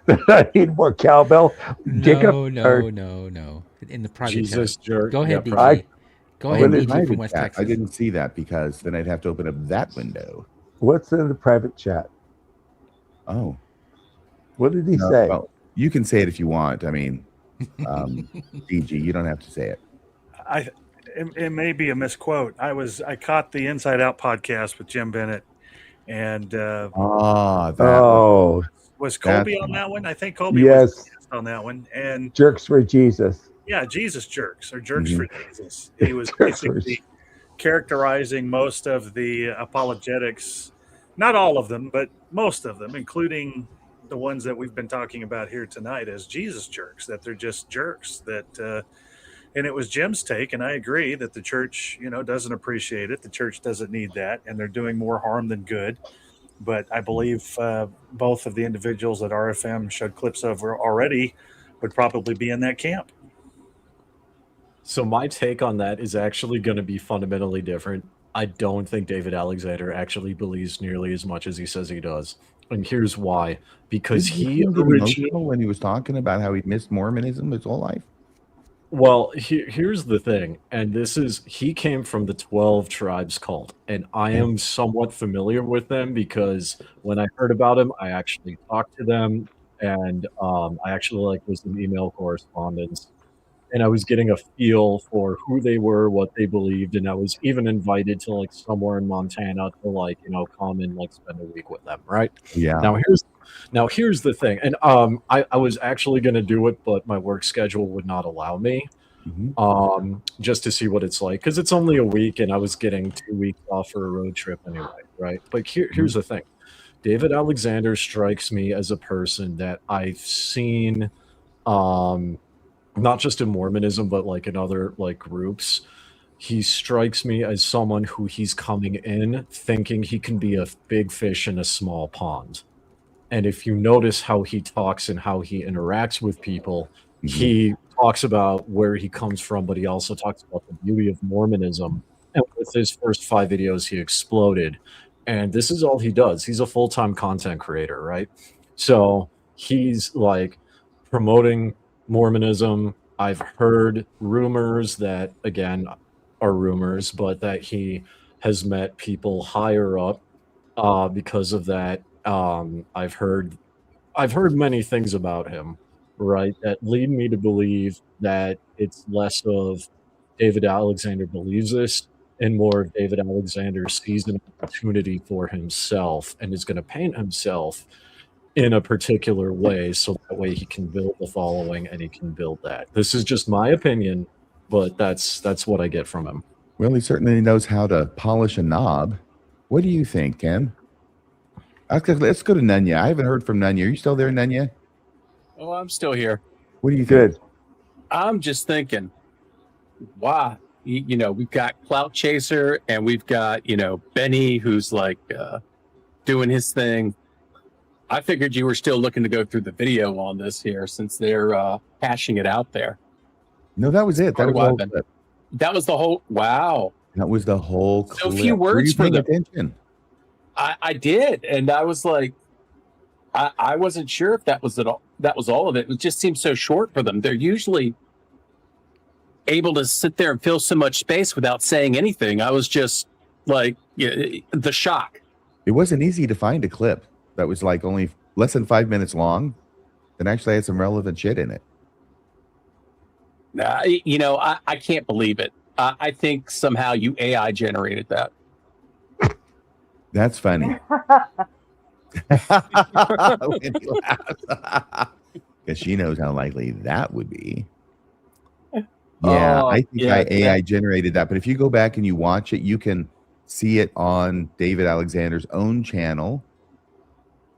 I need more cowbell. Jacob, No. In the private Jesus chat. jerk. Go ahead, Yeah, DG. Go ahead, in the DG from private West chat, Texas. I didn't see that because then I'd have to open up that window. what's in the private chat? Oh, What did he no, say? well, you can say it if you want. I mean, DG, you don't have to say it. It may be a misquote. I caught the Inside Out podcast with Jim Bennett, and was Colby that's on that one? I think Colby Yes. was on that one, and Jerks for Jesus. yeah, Jesus jerks or jerks Mhm. for Jesus. He was Jerks for- basically characterizing most of the apologetics, not all of them, but most of them, including the ones that we've been talking about here tonight, as Jesus jerks. That they're just jerks. And it was Jim's take, and I agree that the church, doesn't appreciate it. The church doesn't need that, and they're doing more harm than good. But I believe both of the individuals that RFM showed clips of already would probably be in that camp. So my take on that is actually going to be fundamentally different. I don't think David Alexander actually believes nearly as much as he says he does. And here's why. Because Didn't he get originally... emotional when he was talking about how he missed Mormonism his whole life. Well, here's the thing, and he came from the 12 Tribes cult, and I am somewhat familiar with them because when I heard about him, I actually talked to them, and I actually was in email correspondence, and I was getting a feel for who they were, what they believed, and I was even invited to somewhere in Montana to come and spend a week with them, right? Yeah. Now here's the thing, and I was actually going to do it, but my work schedule would not allow me, just to see what it's like, because it's only a week, and I was getting 2 weeks off for a road trip anyway, right? But here's the thing, David Alexander strikes me as a person that I've seen, not just in Mormonism, but in other groups. He strikes me as someone who he's coming in thinking he can be a big fish in a small pond. And if you notice how he talks and how he interacts with people, he talks about where he comes from, but he also talks about the beauty of Mormonism. And with his first 5 videos, he exploded. And this is all he does. He's a full-time content creator, right? So he's promoting Mormonism. I've heard rumors that, again, are rumors, but that he has met people higher up because of that. I've heard many things about him, right, that lead me to believe that it's less of David Alexander believes this and more of David Alexander sees an opportunity for himself and is going to paint himself in a particular way so that way he can build the following and he can build that. This is just my opinion, but that's what I get from him. Well, he certainly knows how to polish a knob. What do you think, Ken? Let's go to Nunya. I haven't heard from Nunya. Are you still there, Nunya? Oh, I'm still here. What do you think? Good. I'm just thinking, wow, we've got Clout Chaser and we've got, Benny, who's doing his thing. I figured you were still looking to go through the video on this here since they're hashing it out there. No, that was it. That was the whole clip. That was the whole, wow. That was the whole clip. So few words for the attention. I did, and I was like, I wasn't sure if that was it all. That was all of it. It just seems so short for them. They're usually able to sit there and fill so much space without saying anything. I was just the shock. It wasn't easy to find a clip that was like only less than 5 minutes long that actually had some relevant shit in it. I can't believe it. I think somehow you AI generated that. That's funny. Because she knows how likely that would be. Yeah, I think AI generated that. But if you go back and you watch it, you can see it on David Alexander's own channel.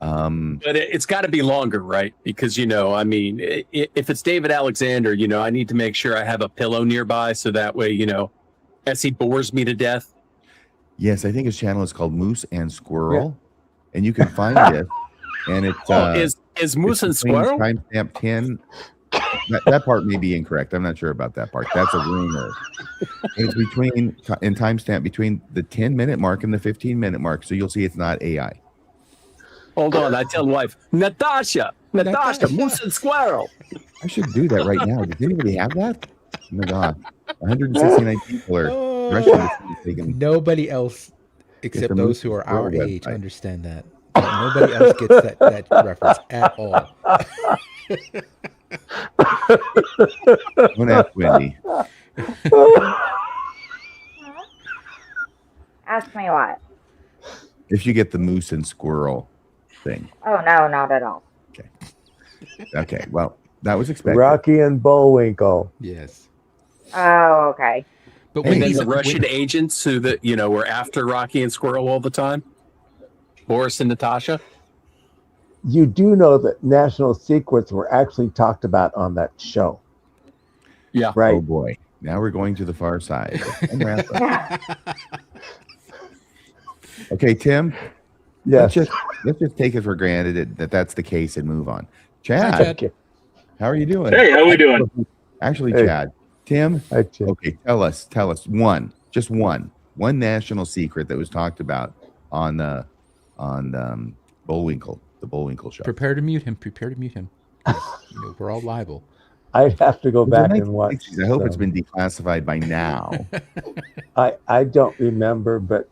But it's got to be longer, right? Because, if it's David Alexander, I need to make sure I have a pillow nearby so that way, as he bores me to death. Yes, I think his channel is called Moose and Squirrel. Yeah. And you can find it. And it's is Moose and Squirrel? Timestamp 10. That part may be incorrect. I'm not sure about that part. That's a rumor. It's in timestamp between the 10-minute mark and the 15-minute mark. So you'll see it's not AI. Hold on, I tell wife, Natasha, Moose and Squirrel. I should do that right now. Does anybody have that? Oh my God, 169 people are rushing to see if Nobody else except those who are our age understand that. Nobody else gets that reference at all. Don't ask Wendy. Ask me what? If you get the Moose and Squirrel thing. Oh, no, not at all. Okay. Well, that was expected. Rocky and Bullwinkle. Yes. Oh, okay. But when the Russian agents who were after Rocky and Squirrel all the time, Boris and Natasha. You do know that national secrets were actually talked about on that show. Yeah. Right. Oh boy. Now we're going to the far side. Okay, Tim. Yes. Let's just take it for granted that that's the case and move on. Chad, Hi, Chad. How are you doing? Hey, how we doing? Actually, Hey. Chad, Tim. Hi, Tim. Okay, tell us just one national secret that was talked about on Bullwinkle, the Bullwinkle show. Prepare to mute him. We're all liable. I'd have to go back and watch. I hope it's been declassified by now. I don't remember, but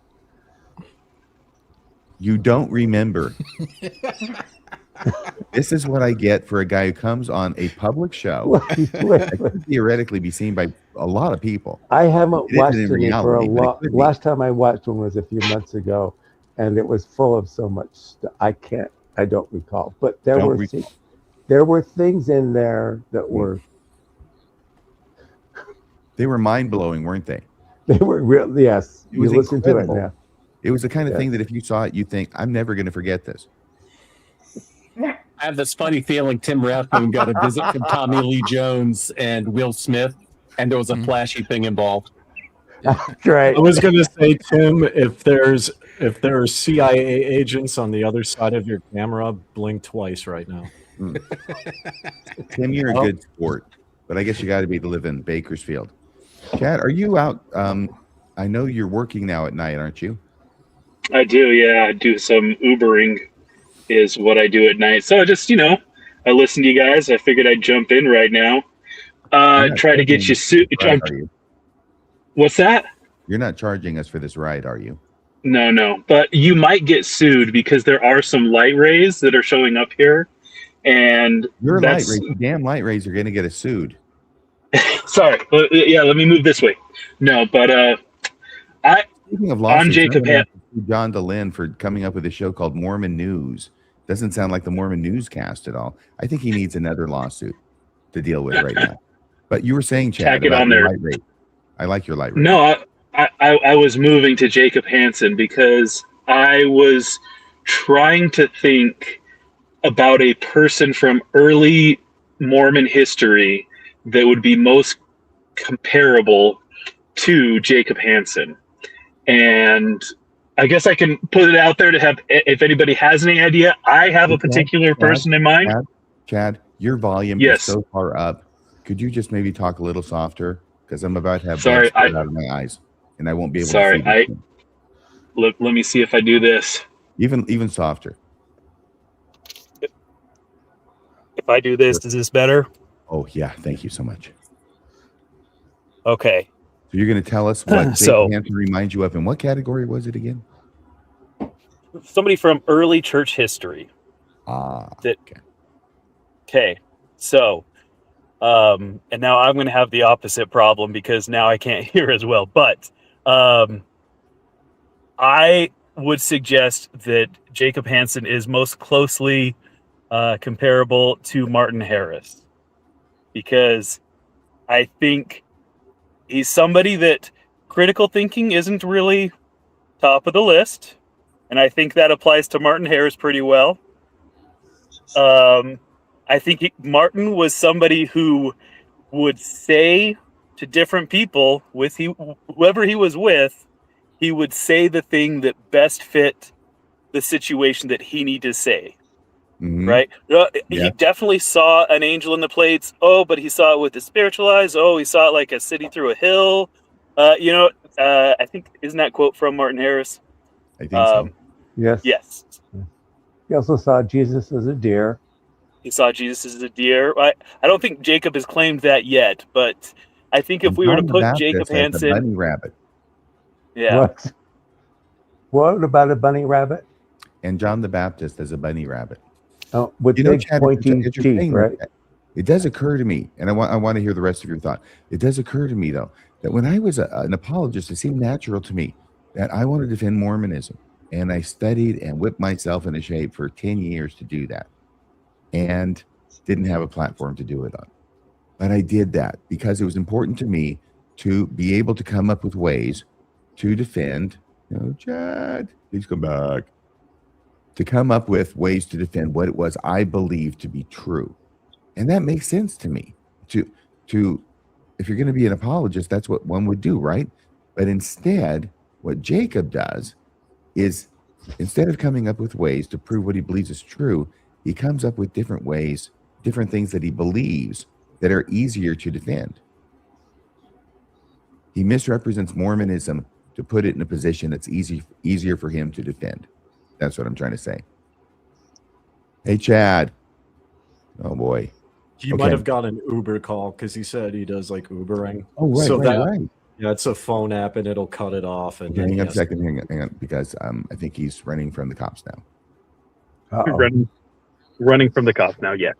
You don't remember. This is what I get for a guy who comes on a public show. That could theoretically be seen by a lot of people. I haven't watched in it for a reality, but it lot. could be. Last time I watched one was a few months ago, and it was full of so much stuff. I don't recall. But there were things in there that were. They were mind blowing, weren't they? They were real. Yes, It was you listen to it incredible. now. It was the kind of thing that if you saw it, you think, I'm never going to forget this. I have this funny feeling Tim Rathbone got a visit from Tommy Lee Jones and Will Smith, and there was a flashy thing involved. Right. I was going to say, Tim, if there are CIA agents on the other side of your camera, blink twice right now. Tim, you're a good sport, but I guess you got to be to live in Bakersfield. Chad, are you out? I know you're working now at night, aren't you? I do, yeah. I do some Ubering is what I do at night. So I just, I listen to you guys. I figured I'd jump in right now. Try to get you suit. What's that? You're not charging us for this ride, are you? No. But you might get sued because there are some light rays that are showing up here. And Your light rays, damn light rays are going to get us sued. Sorry. Yeah, let me move this way. No, but Speaking of lawsuits, I'm Jacob John DeLynn for coming up with a show called Mormon News. Doesn't sound like the Mormon newscast at all. I think he needs another lawsuit to deal with right now. But you were saying, Chad, about your light rate. I like your light rate. No, I was moving to Jacob Hansen because I was trying to think about a person from early Mormon history that would be most comparable to Jacob Hansen. And I guess I can put it out there to have, if anybody has any idea, I have a particular person in mind. Chad, your volume is so far up. Could you just maybe talk a little softer? Because I'm about to have blood out of my eyes, and I won't be able to see. Let me see if I do this. Even softer. If I do this, is this better? Oh, yeah. Thank you so much. Okay. So you're going to tell us what Jacob Hansen reminds you of, and what category was it again? somebody from early church history. Okay. Okay, so and now I'm going to have the opposite problem because now I can't hear as well. But I would suggest that Jacob Hansen is most closely comparable to Martin Harris, because I think he's somebody that critical thinking isn't really top of the list, and I think that applies to Martin Harris pretty well. I think Martin was somebody who would say to different people, whoever he was with, he would say the thing that best fit the situation that he needed to say. Mhm. Right? Yeah. He definitely saw an angel in the plates. Oh, but he saw it with the spiritual eyes. Oh, he saw it like a city through a hill. I think, isn't that quote from Martin Harris? I think so. Yes. Yes. He also saw Jesus as a deer. He saw Jesus as a deer. I don't think Jacob has claimed that yet, but I think if we were to John the put Baptist Jacob as the Hansen, bunny rabbit, yeah, What about a bunny rabbit? and John the Baptist as a bunny rabbit. Oh, with You know, big Chad, pointy as you're teeth, saying right? that, it does occur to me, and I want to hear the rest of your thought. It does occur to me, though, that when I was an apologist, it seemed natural to me that I wanted to defend Mormonism. And I studied and whipped myself into shape for 10 years to do that, and didn't have a platform to do it on. But I did that because it was important to me to be able to come up with ways to defend, Chad, please come back, to come up with ways to defend what it was I believed to be true. And that makes sense to me. To if you're going to be an apologist, that's what one would do, right? But instead, what Jacob does is, instead of coming up with ways to prove what he believes is true, he comes up with different ways, different things that he believes that are easier to defend. He misrepresents Mormonism to put it in a position that's easier for him to defend. That's what I'm trying to say. Hey, Chad. Oh, boy. He might have got an Uber call because he said he does like Ubering. Oh, right, so right. Yeah, it's a phone app and it'll cut it off. And Okay, hang on a second, hang on, because I think he's running from the cops now. running from the cops now. Yeah.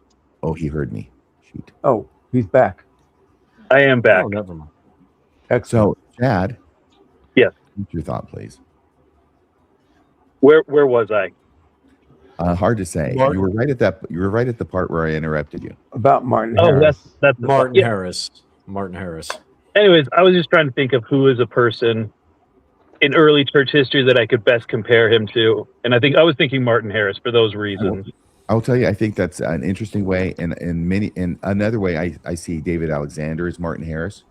Oh, he heard me. Shoot. Oh, he's back. I am back. Oh, never mind. So, Chad. Yes. What's your thought, please? Where was I? Hard to say. Martin. You were right at that. You were right at the part where I interrupted you. About Martin Oh, Harris. that's Martin yeah. Harris. Martin Harris. Anyways, I was just trying to think of who is a person in early church history that I could best compare him to, and I was thinking Martin Harris for those reasons. I'll tell you, I think that's an interesting way, and another way I see David Alexander as Martin Harris,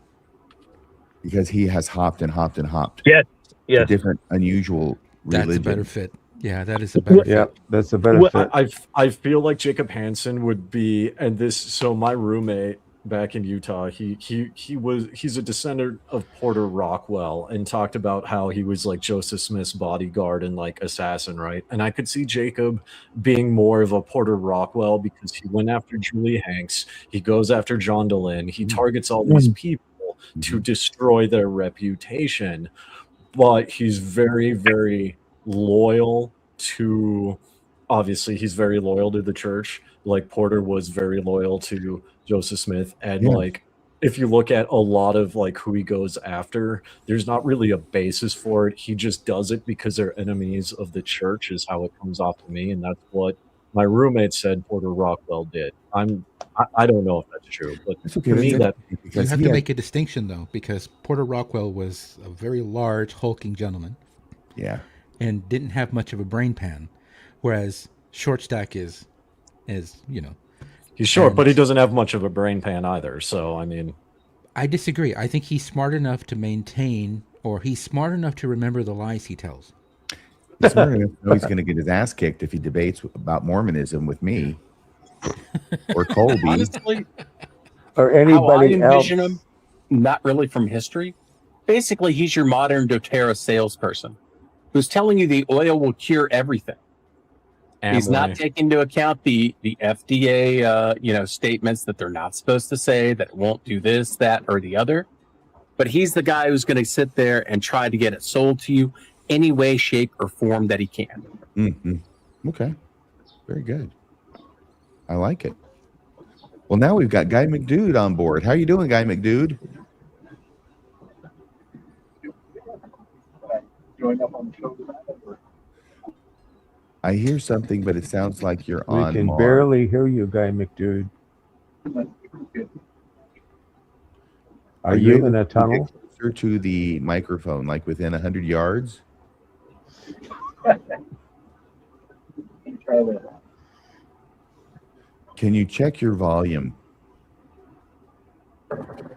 because he has hopped and hopped and hopped. Yes. To different, unusual religions. That's a better fit. Yeah, that is a better fit. Yeah, that's a better fit. I feel like Jacob Hansen would be, and this. So my roommate back in Utah, he's a descendant of Porter Rockwell, and talked about how he was like Joseph Smith's bodyguard and like assassin, right? And I could see Jacob being more of a Porter Rockwell because he went after Julie Hanks, he goes after John Dehlin, he targets all these people to destroy their reputation, but he's very, very loyal to, obviously he's very loyal to the church, like Porter was very loyal to Joseph Smith. And like, if you look at a lot of like who he goes after, there's not really a basis for it. He just does it because they're enemies of the church, is how it comes off to me. And that's what my roommate said Porter Rockwell did. I don't know if that's true, but okay. To me, that you have to make a distinction though, because Porter Rockwell was a very large, hulking gentleman. Yeah. And didn't have much of a brain pan, whereas Shortstack is he's short, but he doesn't have much of a brain pan either. So I mean, I disagree. I think he's smart enough to maintain, or he's smart enough to remember the lies he tells. He's smart enough to know he's going to get his ass kicked if he debates about Mormonism with me or Colby. Honestly, or how I anybody else. envision him, not really from history. Basically, he's your modern doTERRA salesperson who's telling you the oil will cure everything. He's not taking into account the FDA, statements that they're not supposed to say, that it won't do this, that, or the other. But he's the guy who's going to sit there and try to get it sold to you any way, shape, or form that he can. Mm-hmm. Okay. Very good. I like it. Well, now we've got Guy McDude on board. How you doing, Guy McDude? I hear something, but it sounds like you're We on can Mars. barely hear you, Guy McDude. Are you able in a to get tunnel? closer to the microphone, like within 100 yards? Can you check your volume?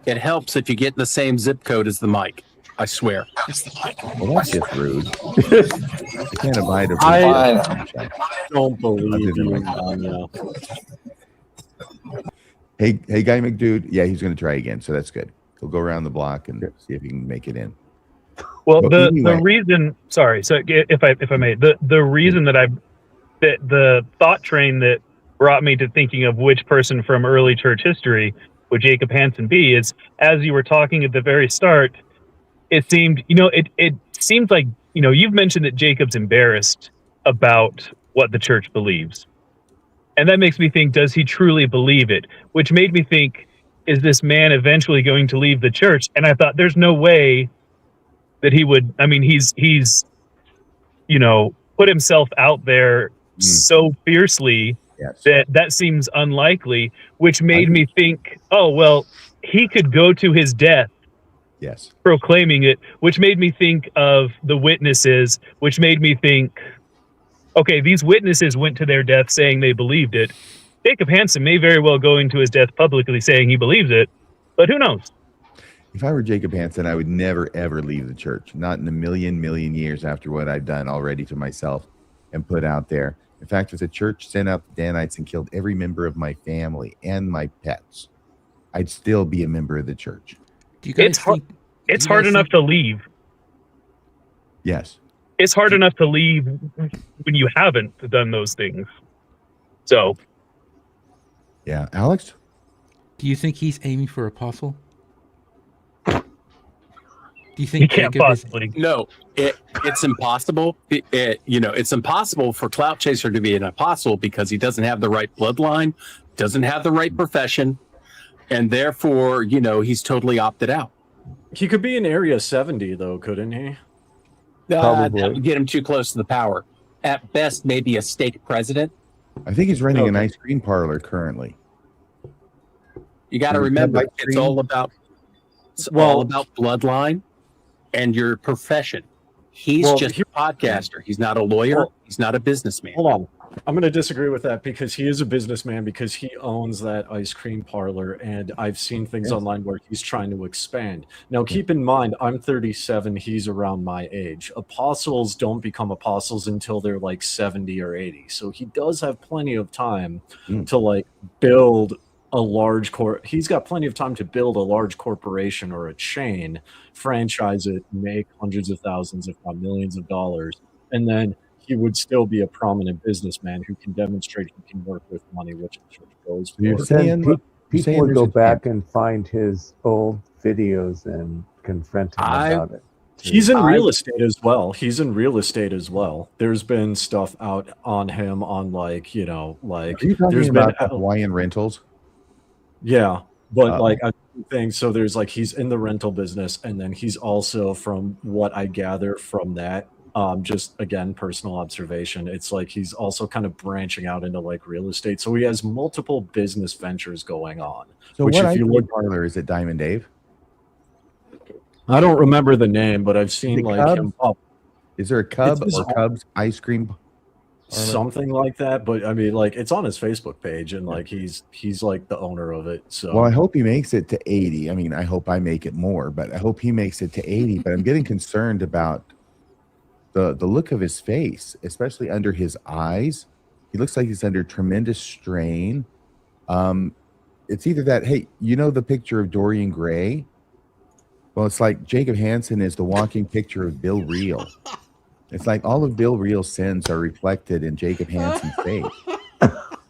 It helps if you get in the same zip code as the mic. I swear. Well, that's just rude. I can't abide a I don't believe you, Anya. Hey, Guy McDude. Yeah, he's going to try again, so that's good. He'll go around the block and see if he can make it in. Well, But the anyway. reason, sorry, so if I may, the reason that the thought train that brought me to thinking of which person from early church history would Jacob Hansen be is, as you were talking at the very start, it seemed, it seems like, you've mentioned that Jacob's embarrassed about what the church believes. And that makes me think, does he truly believe it? Which made me think, is this man eventually going to leave the church? And I thought, there's no way that he would. I mean, he's put himself out there so fiercely that seems unlikely, which made me think, oh, well, he could go to his death proclaiming it, which made me think of the witnesses, which made me think, okay, these witnesses went to their death saying they believed it. Jacob Hansen may very well go into his death publicly saying he believes it, but who knows? If I were Jacob Hansen, I would never, ever leave the church. Not in a million years after what I've done already to myself and put out there. In fact, if the church sent out the Danites and killed every member of my family and my pets, I'd still be a member of the church. Do you guys it's hard enough to leave. Yes. It's hard enough to leave when you haven't done those things. So. Yeah. Alex? Do you think he's aiming for apostle? Do you He think can't Jacob possibly. No, it's impossible. It's impossible for Clout Chaser to be an apostle because he doesn't have the right bloodline, doesn't have the right profession, and therefore, he's totally opted out. He could be in Area 70, though, couldn't he? That would get him too close to the power. At best, maybe a stake president. I think he's running an ice cream parlor currently. You got to remember, it's all about bloodline and your profession. He's just a podcaster. He's not a lawyer. He's not a businessman. Hold on. I'm going to disagree with that because he is a businessman, because he owns that ice cream parlor, and I've seen things online where he's trying to expand. Now, keep in mind, I'm 37. He's around my age. Apostles don't become apostles until they're like 70 or 80. So he does have plenty of time to build a large he's got plenty of time to build a large corporation or a chain, franchise it, make hundreds of thousands, if not millions of dollars, and then he would still be a prominent businessman who can demonstrate he can work with money, which the church goes for. People would go back and find his old videos and confront him about it. He's in real estate as well. There's been stuff out on him on Are you talking about Hawaiian rentals? Yeah, but I think so. There's he's in the rental business, and then he's also, from what I gather from that, just again personal observation, it's he's also kind of branching out into real estate. So he has multiple business ventures going on. So which, what if you look, parlor is it? Diamond Dave? I don't remember the name, but I've seen him up. Is there a Cub or Cubs ice cream parlor? Something like that, but I mean, it's on his Facebook page, and he's the owner of it. So, well, I hope he makes it to 80. I mean, I hope I make it more, but I hope he makes it to 80. But I'm getting concerned about the look of his face, especially under his eyes. He looks like he's under tremendous strain. It's either that, hey, the picture of Dorian Gray? Well, it's like Jacob Hansen is the walking picture of Bill Reel. It's like all of Bill Reel's sins are reflected in Jacob Hansen's face.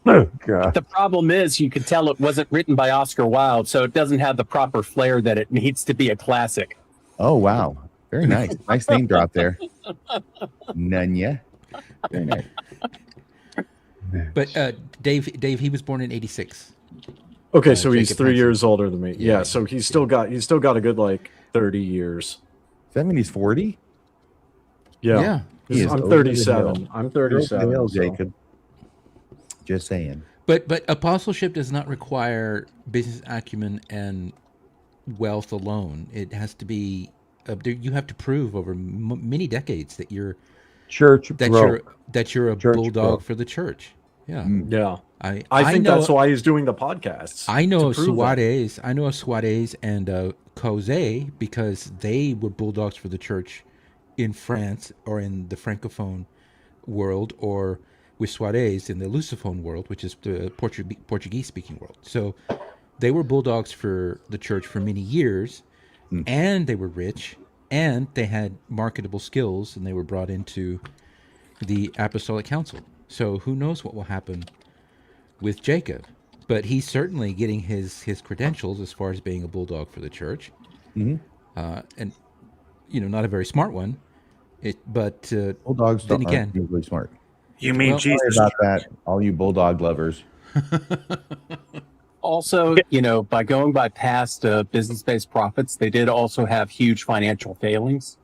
Oh, God. The problem is, you can tell it wasn't written by Oscar Wilde, so it doesn't have the proper flair that it needs to be a classic. Oh, wow. Very nice. Nice name drop there. None ya. Very nice. But Dave, he was born in '86. Okay, so he's Jacob 3 Hansen. years older than me. Yeah. Yeah, so he's still got a good like 30 years. Does that mean he's 40? Yeah. He is I'm over the 37. hill. I'm You're over the 37. hill, so- Jacob. Just saying. But apostleship does not require business acumen and wealth alone. It has to be you have to prove over many decades that you're Church growth. you're a Church bulldog growth. for the church. Yeah. Yeah. I think know, that's why he's doing the podcasts. I know to of prove that. Suarez. I know of Suarez and Causet because they were bulldogs for the church in France or in the Francophone world, or with Suarez in the Lusophone world, which is the Portuguese-speaking world. So they were bulldogs for the church for many years, and they were rich, and they had marketable skills, and they were brought into the Apostolic Council. So who knows what will happen with Jacob? But he's certainly getting his credentials as far as being a bulldog for the church, and not a very smart one. But Bulldogs then aren't again, usually smart. You mean Well, Sorry Jesus? about that, all you bulldog lovers. Also, by going by past business-based profits, they did also have huge financial failings.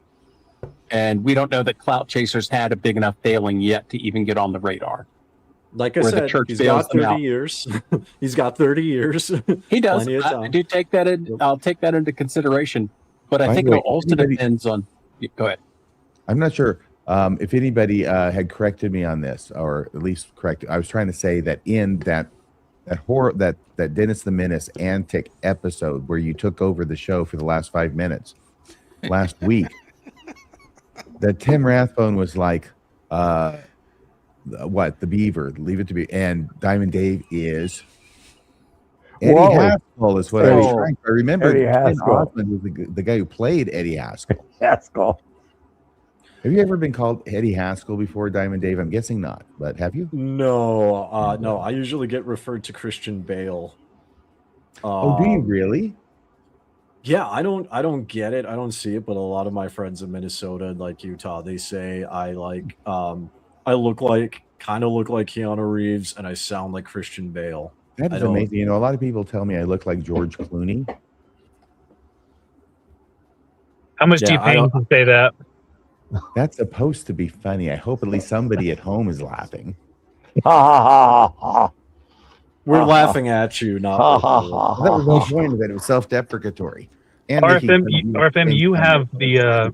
And we don't know that Clout Chasers had a big enough failing yet to even get on the radar. Like I Where the said, church he's bails got them 30 out. years. He's got 30 years. He does. Plenty of I time. do take that in. I'll take that into consideration. But I By think the it way, also anybody- depends on. Go ahead. I'm not sure if anybody had corrected me on this, or at least corrected. I was trying to say that in that Dennis the Menace antic episode where you took over the show for the last 5 minutes last week, that Tim Rathbone was like, what, the beaver, leave it to be, and Diamond Dave is Eddie Wally. Haskell is what I was Eddie- trying to remember. Eddie Ken Haskell. Osmond was the guy who played Eddie Haskell. Haskell. Have you ever been called Eddie Haskell before, Diamond Dave? I'm guessing not, but have you? No, no. I usually get referred to Christian Bale. Oh, do you really? Yeah, I don't get it. I don't see it, but a lot of my friends in Minnesota, like Utah, they say I look like Keanu Reeves and I sound like Christian Bale. That I is don't- amazing. A lot of people tell me I look like George Clooney. How much do Yeah, you I pay don't- to say that? That's supposed to be funny. I hope at least somebody at home is laughing. Ha ha ha ha. We're Ha, ha. laughing at you, not Ha with ha you. ha. Well, that was the whole point of it. It was self-deprecatory. And RFM, making fun of RFM, things you from have the-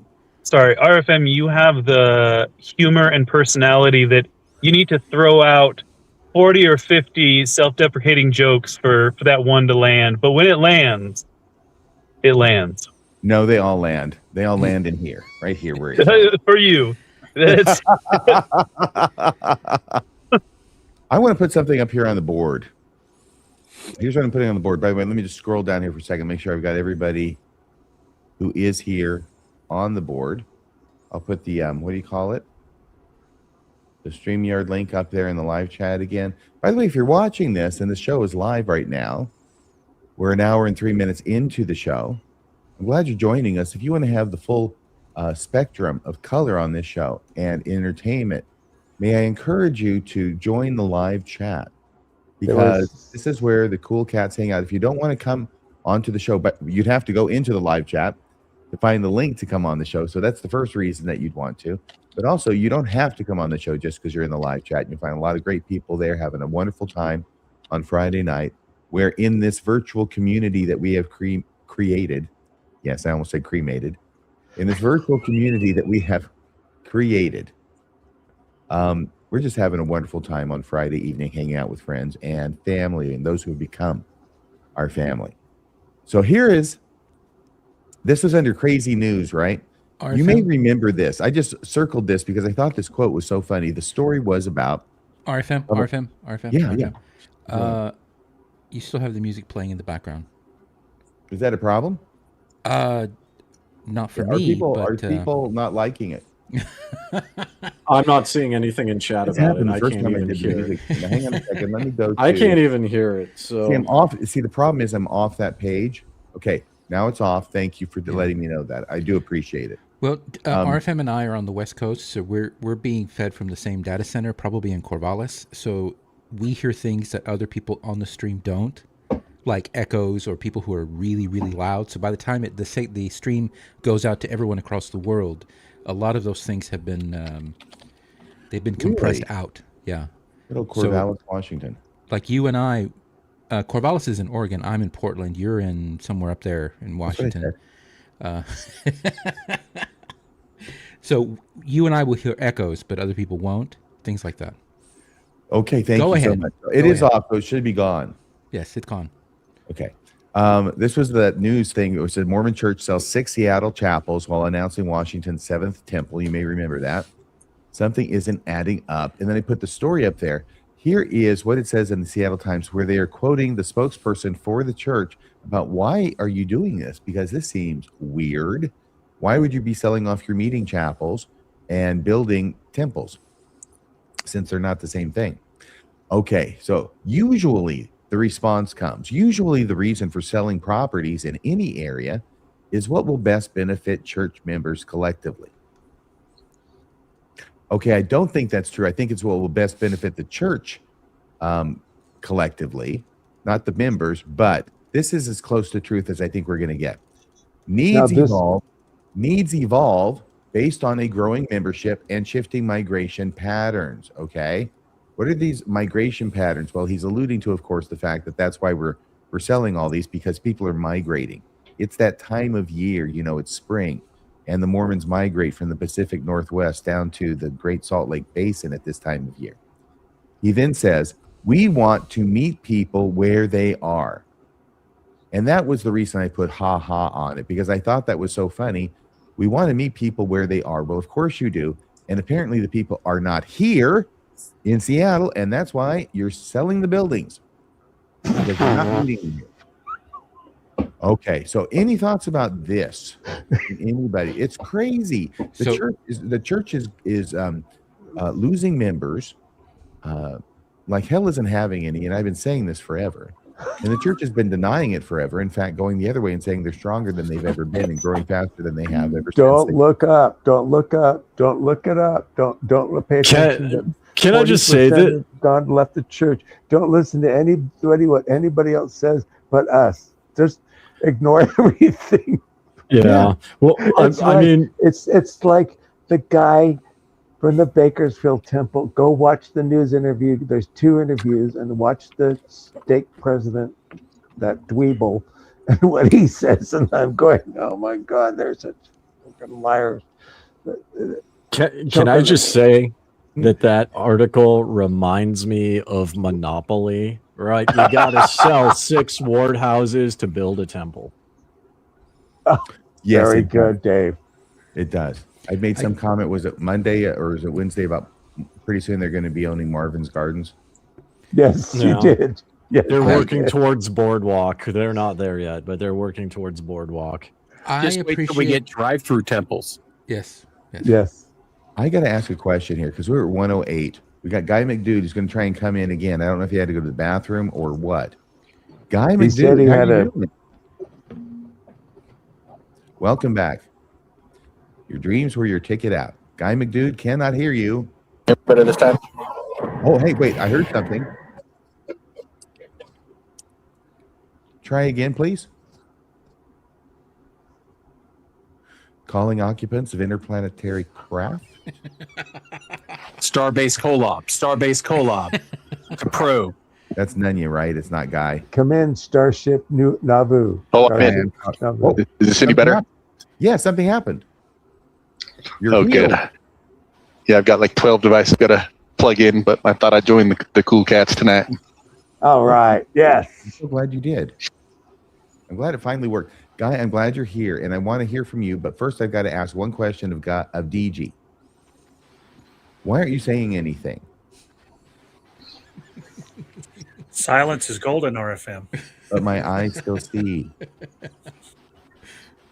the RFM, you have the humor and personality that you need to throw out 40 or 50 self-deprecating jokes for that one to land. But when it lands, it lands. No, they all land. They all land in here, right here where it's For you. It's, I want to put something up here on the board. Here's what I'm putting on the board. By the way, let me just scroll down here for a second, make sure I've got everybody who is here on the board. I'll put the what do you call it? The StreamYard link up there in the live chat again. By the way, if you're watching this and the show is live right now, we're an hour and 3 minutes into the show. I'm glad you're joining us. If you want to have the full spectrum of color on this show and entertainment, may I encourage you to join the live chat, because this is where the cool cats hang out. If you don't want to come onto the show, but you'd have to go into the live chat to find the link to come on the show. So that's the first reason that you'd want to. But also, you don't have to come on the show just because you're in the live chat. You'll find a lot of great people there having a wonderful time on Friday night. Where in this virtual community that we have created, yes, I almost said cremated. In this virtual community that we have created, we're just having a wonderful time on Friday evening, hanging out with friends and family and those who have become our family. So this was under crazy news, right? You may remember this. I just circled this because I thought this quote was so funny. The story was about RFM. Yeah. You still have the music playing in the background. Is that a problem? Not for Are me. are people not liking it? I'm not seeing anything in chat This about it. happened the I first can't time I even did the hear it. music. Now, hang on a second. Let me go. I to- can't even hear it. So See, I'm off. See, the problem is I'm off that page. Okay, now it's off. Thank you for letting me know that. I do appreciate it. Well, RFM and I are on the West Coast, so we're being fed from the same data center, probably in Corvallis. So we hear things that other people on the stream don't, like echoes or people who are really, really loud. So by the time the stream goes out to everyone across the world, a lot of those things have been they've been compressed out. Yeah. Little Corvallis, Washington. Like you and I, Corvallis is in Oregon. I'm in Portland. You're in somewhere up there in Washington. So you and I will hear echoes, but other people won't. Things like that. Okay, thank you so much. It is off, so it should be gone. Yes, it's gone. Okay. This was the news thing. It said Mormon Church sells 6 Seattle chapels while announcing Washington's 7th temple. You may remember that. Something isn't adding up. And then I put the story up there. Here is what it says in the Seattle Times, where they are quoting the spokesperson for the church about why are you doing this? Because this seems weird. Why would you be selling off your meeting chapels and building temples since they're not the same thing? Okay, so usually the response comes. Usually the reason for selling properties in any area is what will best benefit church members collectively. Okay, I don't think that's true. I think it's what will best benefit the church collectively, not the members, but this is as close to truth as I think we're going to get. Needs evolve based on a growing membership and shifting migration patterns, okay? What are these migration patterns? Well, he's alluding to, of course, the fact that that's why we're selling all these, because people are migrating. It's that time of year, you know, it's spring, and the Mormons migrate from the Pacific Northwest down to the Great Salt Lake Basin at this time of year. He then says, we want to meet people where they are. And that was the reason I put ha ha on it, because I thought that was so funny. We want to meet people where they are. Well, of course you do. And apparently the people are not here in Seattle, and that's why you're selling the buildings, because you're not meeting them here. Okay, so any thoughts about this? Anybody? It's crazy. The church is losing members like hell isn't having any, and I've been saying this forever. And the church has been denying it forever. In fact, going the other way and saying they're stronger than they've ever been and growing faster than they have ever since. Don't look up. Don't look up. Don't look it up. Don't pay attention. Can I just say that God left the church? Don't listen to anybody, what anybody else says but us. Just ignore everything. Yeah. Well, I mean, it's like the guy from the Bakersfield Temple. Go watch the news interview. There's 2 interviews, and watch the stake president, that dweeble, and what he says. And I'm going, oh my God, they're such fucking liars. Can I just say that article reminds me of Monopoly, right? You got to sell 6 ward houses to build a temple. Oh, yes, very good, Dave. It does. I made some comment. Was it Monday or is it Wednesday about pretty soon they're going to be owning Marvin's Gardens? Yes, you did. Yes, they're working towards Boardwalk. They're not there yet, but they're working towards Boardwalk. Just wait till we get drive-through temples. Yes. I got to ask a question here because we're at 108. We got Guy McDude who's going to try and come in again. I don't know if he had to go to the bathroom or what. Guy McDude, said he had welcome back. Your dreams were your ticket out. Guy McDude cannot hear you. Better this time. Oh, hey, wait. I heard something. Try again, please. Calling occupants of interplanetary craft. Starbase Kolob. Capro. That's Nunya, right? It's not Guy. Come in, Starship Nauvoo. Oh, I'm in. Is this any better? Yeah, something happened. Good. Yeah, I've got like 12 devices I've got to plug in, but I thought I'd join the cool cats tonight. All right. Yes. I'm so glad you did. I'm glad it finally worked. Guy, I'm glad you're here, and I want to hear from you, but first I've got to ask one question of DG. Why aren't you saying anything? Silence is golden, RFM. But my eyes still see.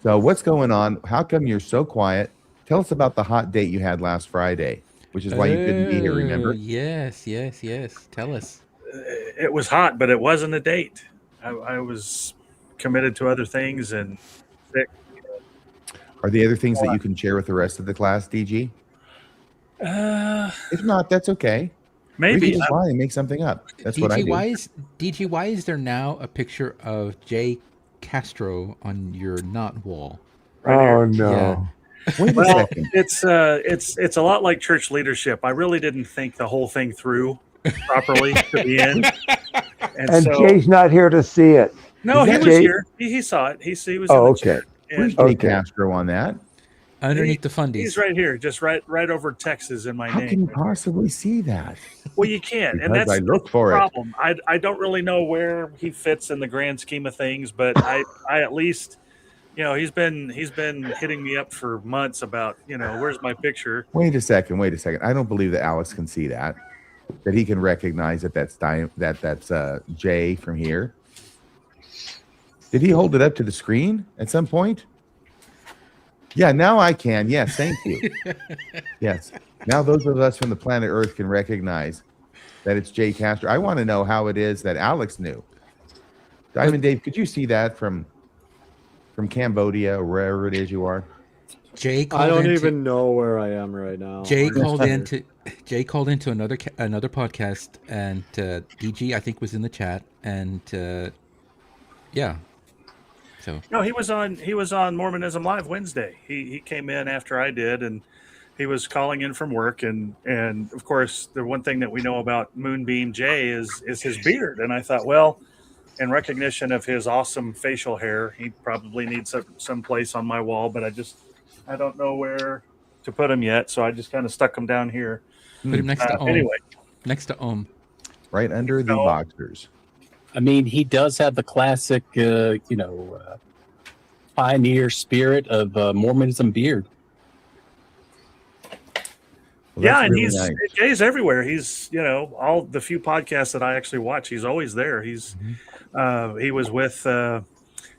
So what's going on? How come you're so quiet? Tell us about the hot date you had last Friday, which is why you couldn't be here, remember? Yes. Tell us. It was hot, but it wasn't a date. I was committed to other things and sick. Are there other things that you can share with the rest of the class, DG? If not, that's okay. Maybe. We can just lie and make something up. That's what I do. DG, why is there now a picture of Jay Castro on your knot wall? Oh no! Yeah. Wait a second. It's a lot like church leadership. I really didn't think the whole thing through properly to the end. And Jay's not here to see it. No, he was here. He saw it. He was in the chat. Where's Jay Castro on that? Underneath the fundies. He's right here, just right over Texas in my How name. can you possibly see that? Well, you can't, and Because that's I looked for the it. problem. I don't really know where he fits in the grand scheme of things, but I at least, he's been hitting me up for months about, where's my picture. Wait a second. I don't believe that Alex can see that he can recognize that's Jay from here. Did he hold it up to the screen at some point? Yeah, now I can. Yes, thank you. Yes. Now those of us from the planet Earth can recognize that it's Jay Castro. I want to know how it is that Alex knew. Diamond Dave, could you see that from Cambodia or wherever it is you are? I don't even know where I am right now. Jay called into another podcast, and DG I think was in the chat, and yeah. So no, he was on Mormonism Live Wednesday. He came in after I did, and he was calling in from work, and of course the one thing that we know about Moonbeam Jay is his beard, and I thought, well, in recognition of his awesome facial hair, he probably needs some place on my wall, but I don't know where to put him yet, so I just kind of stuck him down here. Put him next to Om. Anyway, next to Om, right under the boxers. I mean, he does have the classic, pioneer spirit of Mormonism beard. Well, yeah, and really nice. Jay's everywhere. He's, all the few podcasts that I actually watch, he's always there. He's he was with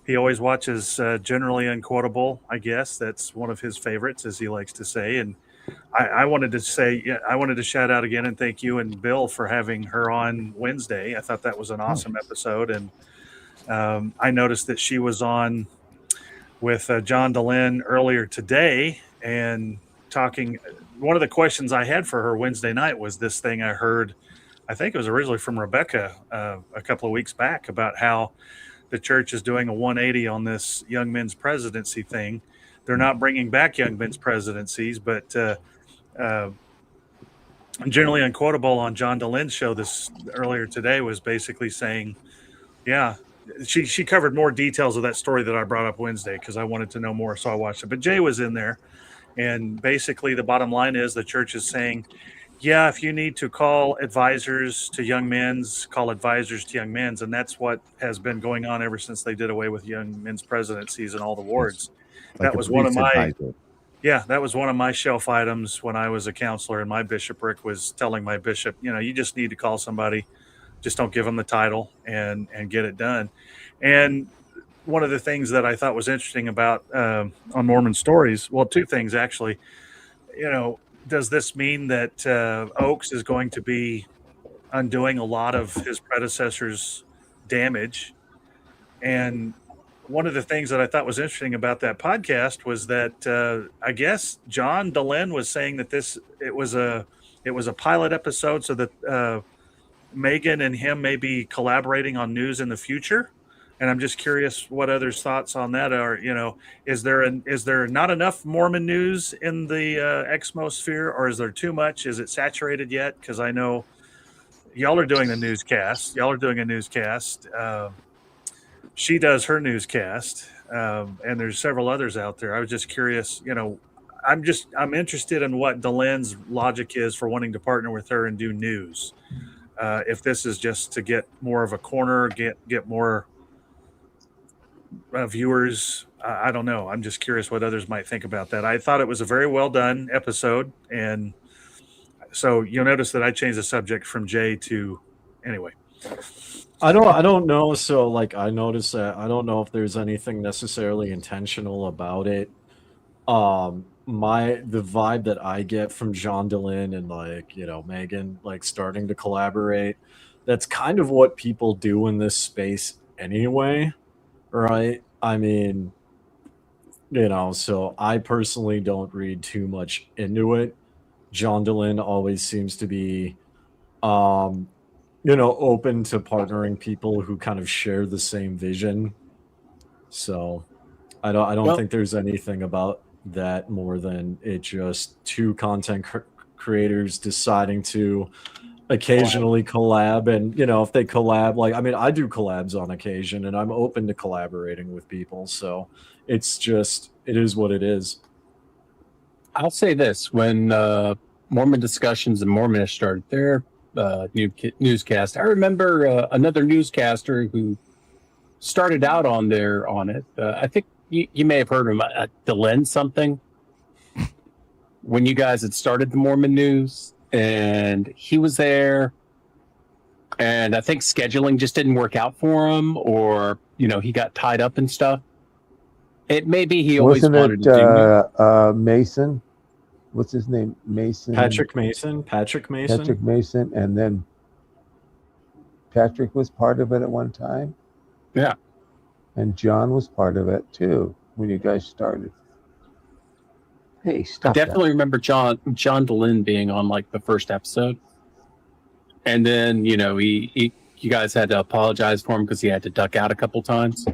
he always watches Generally Unquotable, I guess. That's one of his favorites, as he likes to say. And I wanted to shout out again and thank you and Bill for having her on Wednesday. I thought that was an awesome episode. And I noticed that she was on with John DeLynn earlier today and talking. One of the questions I had for her Wednesday night was this thing I heard, I think it was originally from Rebecca a couple of weeks back, about how the church is doing a 180 on this young men's presidency thing. They're not bringing back young men's presidencies, but Generally Unquotable on John DeLynn's show this earlier today was basically saying, yeah, she covered more details of that story that I brought up Wednesday because I wanted to know more, so I watched it. But Jay was in there, and basically the bottom line is the church is saying, yeah, if you need to call advisors to young men's, call advisors to young men's, and that's what has been going on ever since they did away with young men's presidencies and all the wards. Like that was one of my advisor. Yeah, that was one of my shelf items when I was a counselor in my bishopric, was telling my bishop, you just need to call somebody, just don't give them the title and get it done. And one of the things that I thought was interesting about on Mormon Stories, well, two things actually, does this mean that Oaks is going to be undoing a lot of his predecessor's damage? And one of the things that I thought was interesting about that podcast was that I guess John DeLynn was saying that it was a pilot episode so that Megan and him may be collaborating on news in the future. And I'm just curious what others' thoughts on that are. Is there not enough Mormon news in the ex-Mo sphere, or is there too much? Is it saturated yet? Because I know y'all are doing a newscast. She does her newscast, and there's several others out there. I was just curious. I'm interested in what DeLynn's logic is for wanting to partner with her and do news. If this is just to get more of a corner, get more viewers, I don't know. I'm just curious what others might think about that. I thought it was a very well done episode, and so you'll notice that I changed the subject from Jay to anyway. I don't know. So I noticed that I don't know if there's anything necessarily intentional about it. The vibe that I get from John DeLynn and Megan starting to collaborate, that's kind of what people do in this space anyway. Right. I mean, So I personally don't read too much into it. John Dehlin always seems to be, open to partnering people who kind of share the same vision. So I don't Well, think there's anything about that more than it just two content creators deciding to occasionally collab. And if they collab, I do collabs on occasion, and I'm open to collaborating with people. So it is what it is. I'll say this: when Mormon Discussions and Mormonish started their newscast, I remember another newscaster who started out on it. I think you may have heard of him, Dehlin something. When you guys had started the Mormon News, and he was there, and I think scheduling just didn't work out for him, or he got tied up and stuff. It maybe he always wanted to do Mason. What's his name? Mason. Patrick Mason. Patrick Mason, and then Patrick was part of it at one time. Yeah. And John was part of it too when you guys started. Hey, stop! I definitely remember John Dehlin being on like the first episode, and then you guys had to apologize for him because he had to duck out a couple times,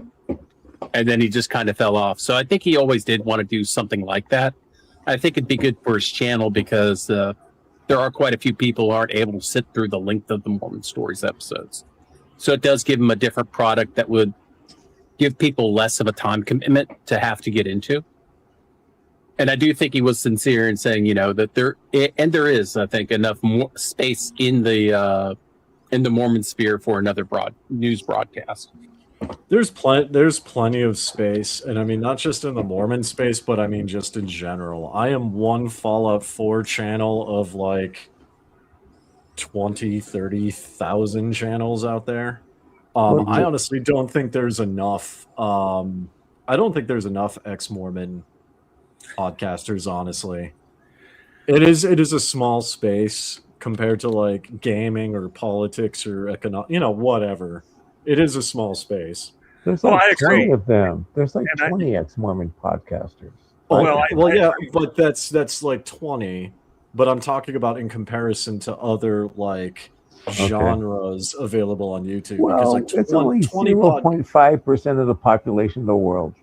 and then he just kind of fell off. So I think he always did want to do something like that. I think it'd be good for his channel because there are quite a few people who aren't able to sit through the length of the Mormon Stories episodes. So it does give him a different product that would give people less of a time commitment to have to get into. And I do think he was sincere in saying, that there is, I think, enough more space in the Mormon sphere for another news broadcast. There's plenty of space, and I mean not just in the Mormon space, but I mean just in general. I am one Fallout 4 channel of like 20,000-30,000 channels out there. I honestly don't think there's enough. I don't think there's enough ex-Mormon podcasters. Honestly, it is a small space compared to like gaming or politics or whatever. It is a small space. There's like 20 of them. There's like 20 ex-Mormon podcasters. But that's like 20. But I'm talking about in comparison to other like genres available on YouTube. Well, because, it's only 0.5% of the population of the world.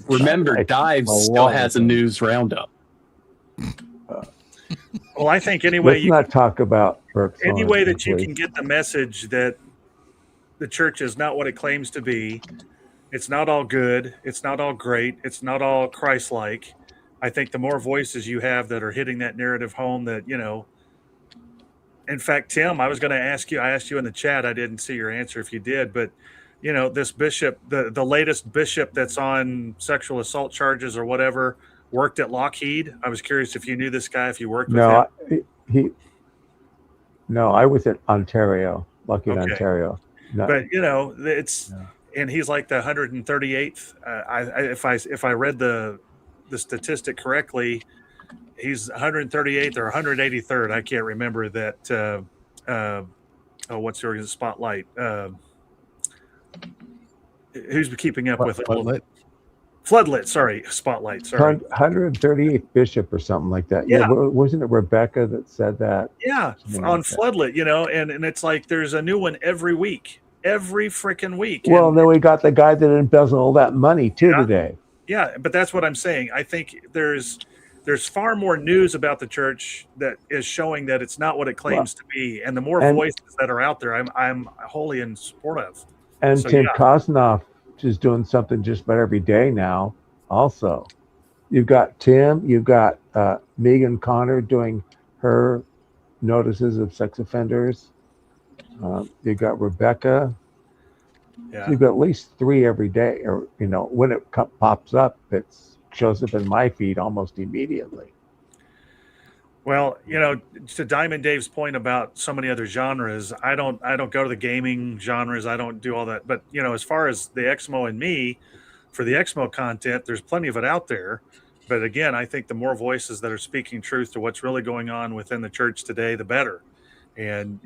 Remember, Dives still has a news roundup. Well, I think anyway let's not talk about any way that you can get the message that the church is not what it claims to be. It's not all good. It's not all great. It's not all Christ-like. I think the more voices you have that are hitting that narrative home that, in fact, Tim, I was going to ask you, I asked you in the chat, I didn't see your answer if you did, but this bishop, the latest bishop that's on sexual assault charges or whatever, worked at Lockheed. I was curious if you knew this guy, if you worked with him. No, I was at Ontario, Lockheed, Ontario. No. But and he's like the 138th. If I read the statistic correctly, he's 138th or 183rd. I can't remember that. What's your Spotlight? Who's keeping up with it? Floodlit. Sorry, Spotlight. Sorry, 138th bishop or something like that. Yeah, wasn't it Rebecca that said that? Yeah, on Floodlit. And it's like there's a new one every week, every freaking week. Well, then we got the guy that embezzled all that money too today. Yeah, but that's what I'm saying. I think there's far more news about the church that is showing that it's not what it claims to be, and the more voices that are out there, I'm wholly in support of. And so, Tim Kosnoff is doing something just about every day now. Also, you've got Tim, you've got Megan Connor doing her notices of sex offenders. You've got Rebecca. Yeah. So you've got at least 3 every day, or when it pops up, it shows up in my feed almost immediately. Well, to Diamond Dave's point about so many other genres, I don't go to the gaming genres. I don't do all that. But, as far as the Exmo and me, for the Exmo content, there's plenty of it out there. But again, I think the more voices that are speaking truth to what's really going on within the church today, the better. And,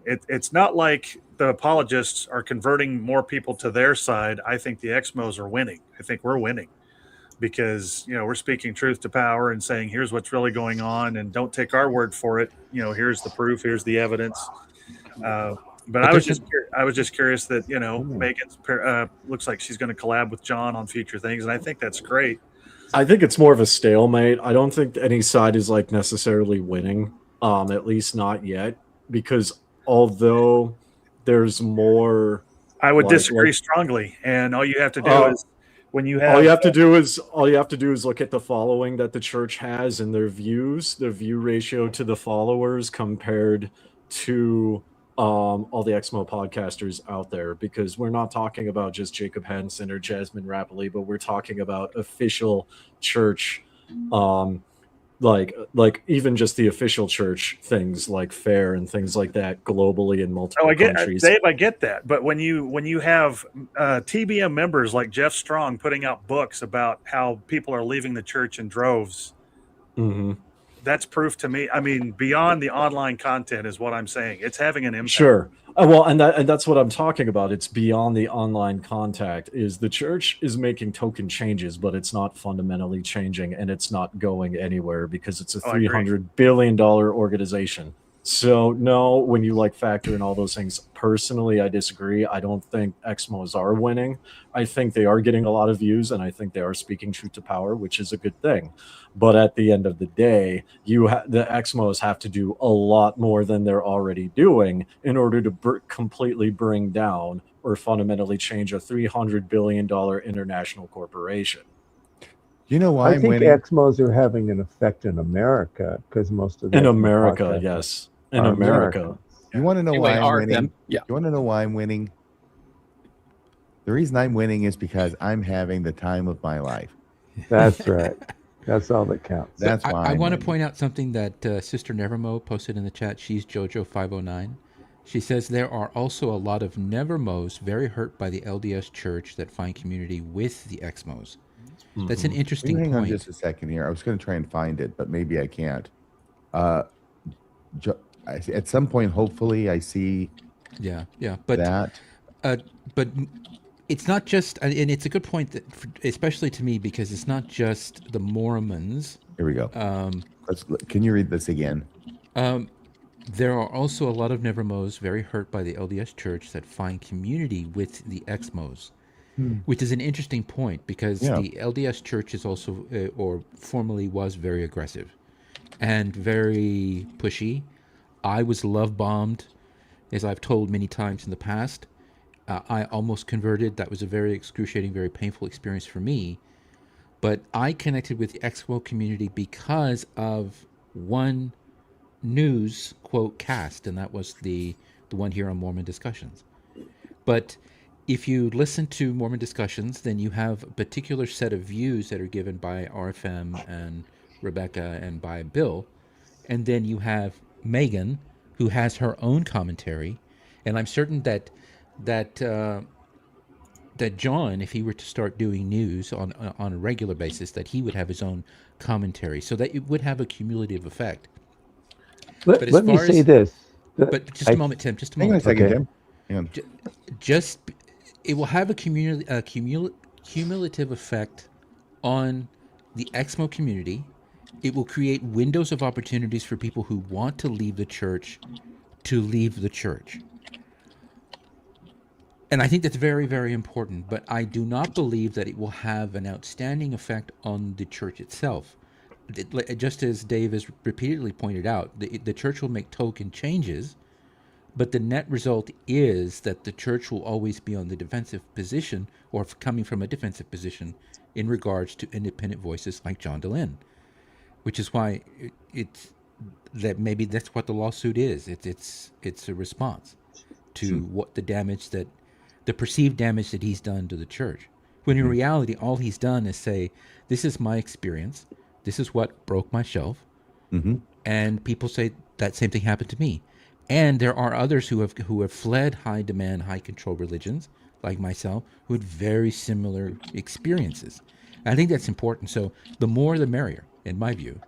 it's not like the apologists are converting more people to their side. I think the Exmos are winning. I think we're winning. because we're speaking truth to power and saying here's what's really going on, and don't take our word for it. Here's the proof, here's the evidence. But I was just curious that Megan's looks like she's going to collab with John on future things, and I think that's great. I think it's more of a stalemate. I don't think any side is like necessarily winning, at least not yet, because although there's more, I would disagree strongly, and all you have to do is when you have all you have to do is look at the following that the church has and their views, the view ratio to the followers compared to all the ex-Mo podcasters out there, because we're not talking about just Jacob Hansen or Jasmine Rappley, but we're talking about official church, like even just the official church things like FAIR and things like that globally in multiple countries. Dave, I get that, but when you have TBM members like Jeff Strong putting out books about how people are leaving the church in droves. Mm-hmm. That's proof to me. I mean, beyond the online content is what I'm saying. It's having an impact. Sure. Well, and that's what I'm talking about. It's beyond the online contact. Is the church is making token changes, but it's not fundamentally changing, and it's not going anywhere because it's a $300 billion organization. So no, when you factor in all those things, personally, I disagree. I don't think ex-Mos are winning. I think they are getting a lot of views, and I think they are speaking truth to power, which is a good thing. But at the end of the day, the ex-Mos have to do a lot more than they're already doing in order to completely bring down or fundamentally change a $300 billion international corporation. You know why I think ex-Mos are having an effect in America because most of in America, yes, in America. You want to know why I'm winning? Yeah. You want to know why I'm winning? The reason I'm winning is because I'm having the time of my life. That's right. That's all that counts. That's why I want to point out something that Sister Nevermo posted in the chat. She's JoJo509. She says there are also a lot of Nevermos very hurt by the LDS Church that find community with the ex-Mos. That's an interesting point. Hang on just a second here. I was going to try and find it, but maybe I can't. At some point, hopefully, I see. Yeah, but that. But it's not just, and it's a good point that, especially to me, because it's not just the Mormons. Here we go. Can you read this again? There are also a lot of Nevermos very hurt by the LDS Church that find community with the ex-Mos. Which is an interesting point because the LDS Church is also, or formerly was, very aggressive and very pushy. I was love bombed, as I've told many times in the past. I almost converted. That was a very excruciating, very painful experience for me. But I connected with the ex-Mo community because of one news quote cast, and that was the one here on Mormon Discussions. But if you listen to Mormon Discussions, then you have a particular set of views that are given by RFM and Rebecca and by Bill. And then you have Megan, who has her own commentary. And I'm certain that John, if he were to start doing news on a regular basis, that he would have his own commentary. So that it would have a cumulative effect. Let me say this. But just a moment, Tim. Just a moment. Hang on a second, Tim. Hang on. It will have a cumulative effect on the ex-Mo community. It will create windows of opportunities for people who want to leave the church to leave the church. And I think that's very, very important. But I do not believe that it will have an outstanding effect on the church itself. Just as Dave has repeatedly pointed out, the church will make token changes, but the net result is that the church will always be on the defensive position or coming from a defensive position in regards to independent voices like John DeLynn, which is why maybe that's what the lawsuit is. It's a response to what the perceived damage that he's done to the church. When in reality, all he's done is say, this is my experience. This is what broke my shelf. Mm-hmm. And people say that same thing happened to me. And there are others who have fled high demand, high control religions, like myself, who had very similar experiences. I think that's important. So the more the merrier, in my view.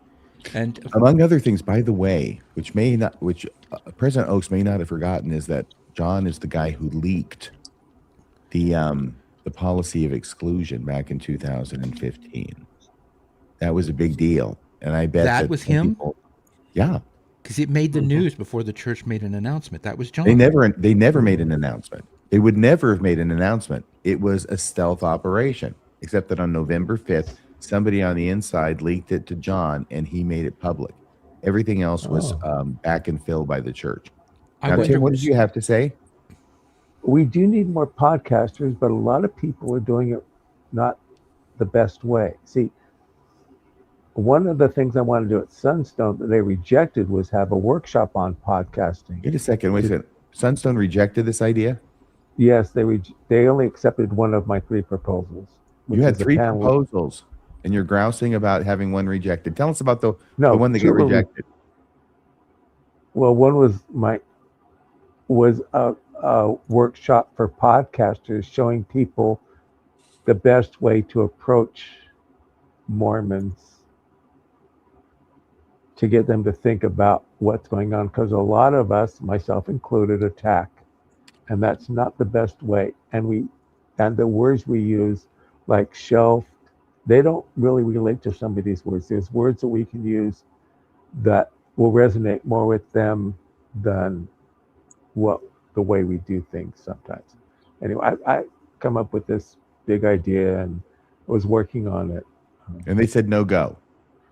And among other things, by the way, which President Oaks may not have forgotten, is that John is the guy who leaked the the policy of exclusion back in 2015. That was a big deal. And I bet That was him? People, yeah. Because it made the news before the church made an announcement. That was John. They never made an announcement. They would never have made an announcement. It was a stealth operation, except that on November 5th, somebody on the inside leaked it to John and he made it public. Everything else was back and filled by the church. Now, Tim, what did you have to say? We do need more podcasters, but a lot of people are doing it not the best way. See, one of the things I wanted to do at Sunstone that they rejected was have a workshop on podcasting. Wait a second. Sunstone rejected this idea? Yes, they only accepted one of my 3 proposals. You had 3 proposals, and you're grousing about having one rejected. Tell us about the one that got rejected. Well, one was a workshop for podcasters showing people the best way to approach Mormons to get them to think about what's going on, because a lot of us, myself included, attack, and that's not the best way. And the words we use, like shelf, they don't really relate to some of these words. There's words that we can use that will resonate more with them than the way we do things sometimes. Anyway, I come up with this big idea and was working on it. And they said no go.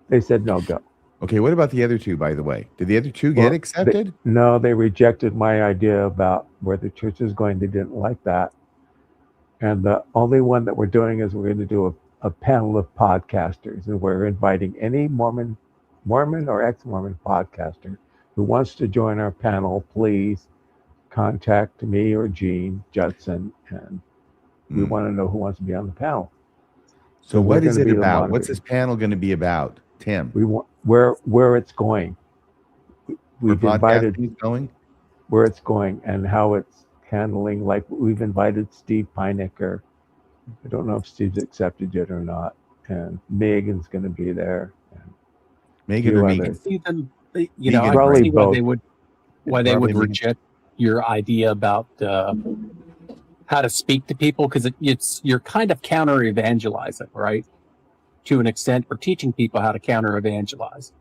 They said no go. Okay, what about the other 2, by the way? Did the other 2 get accepted? No, they rejected my idea about where the church is going. They didn't like that. And the only one that we're doing is we're going to do a panel of podcasters, and we're inviting any Mormon or ex-Mormon podcaster who wants to join our panel. Please contact me or Gene Judson, and we want to know who wants to be on the panel. So what is it about? What's this panel going to be about, Tim? We want where it's going. We've invited going, where it's going and how it's handling. Like we've invited Steve Pinecker. I don't know if Steve's accepted yet or not. And Megan's going to be there. And Megan or Megan? See them, you know, I can see why they would reject your idea about how to speak to people, because you're kind of counter evangelizing, right? To an extent, or teaching people how to counter evangelize.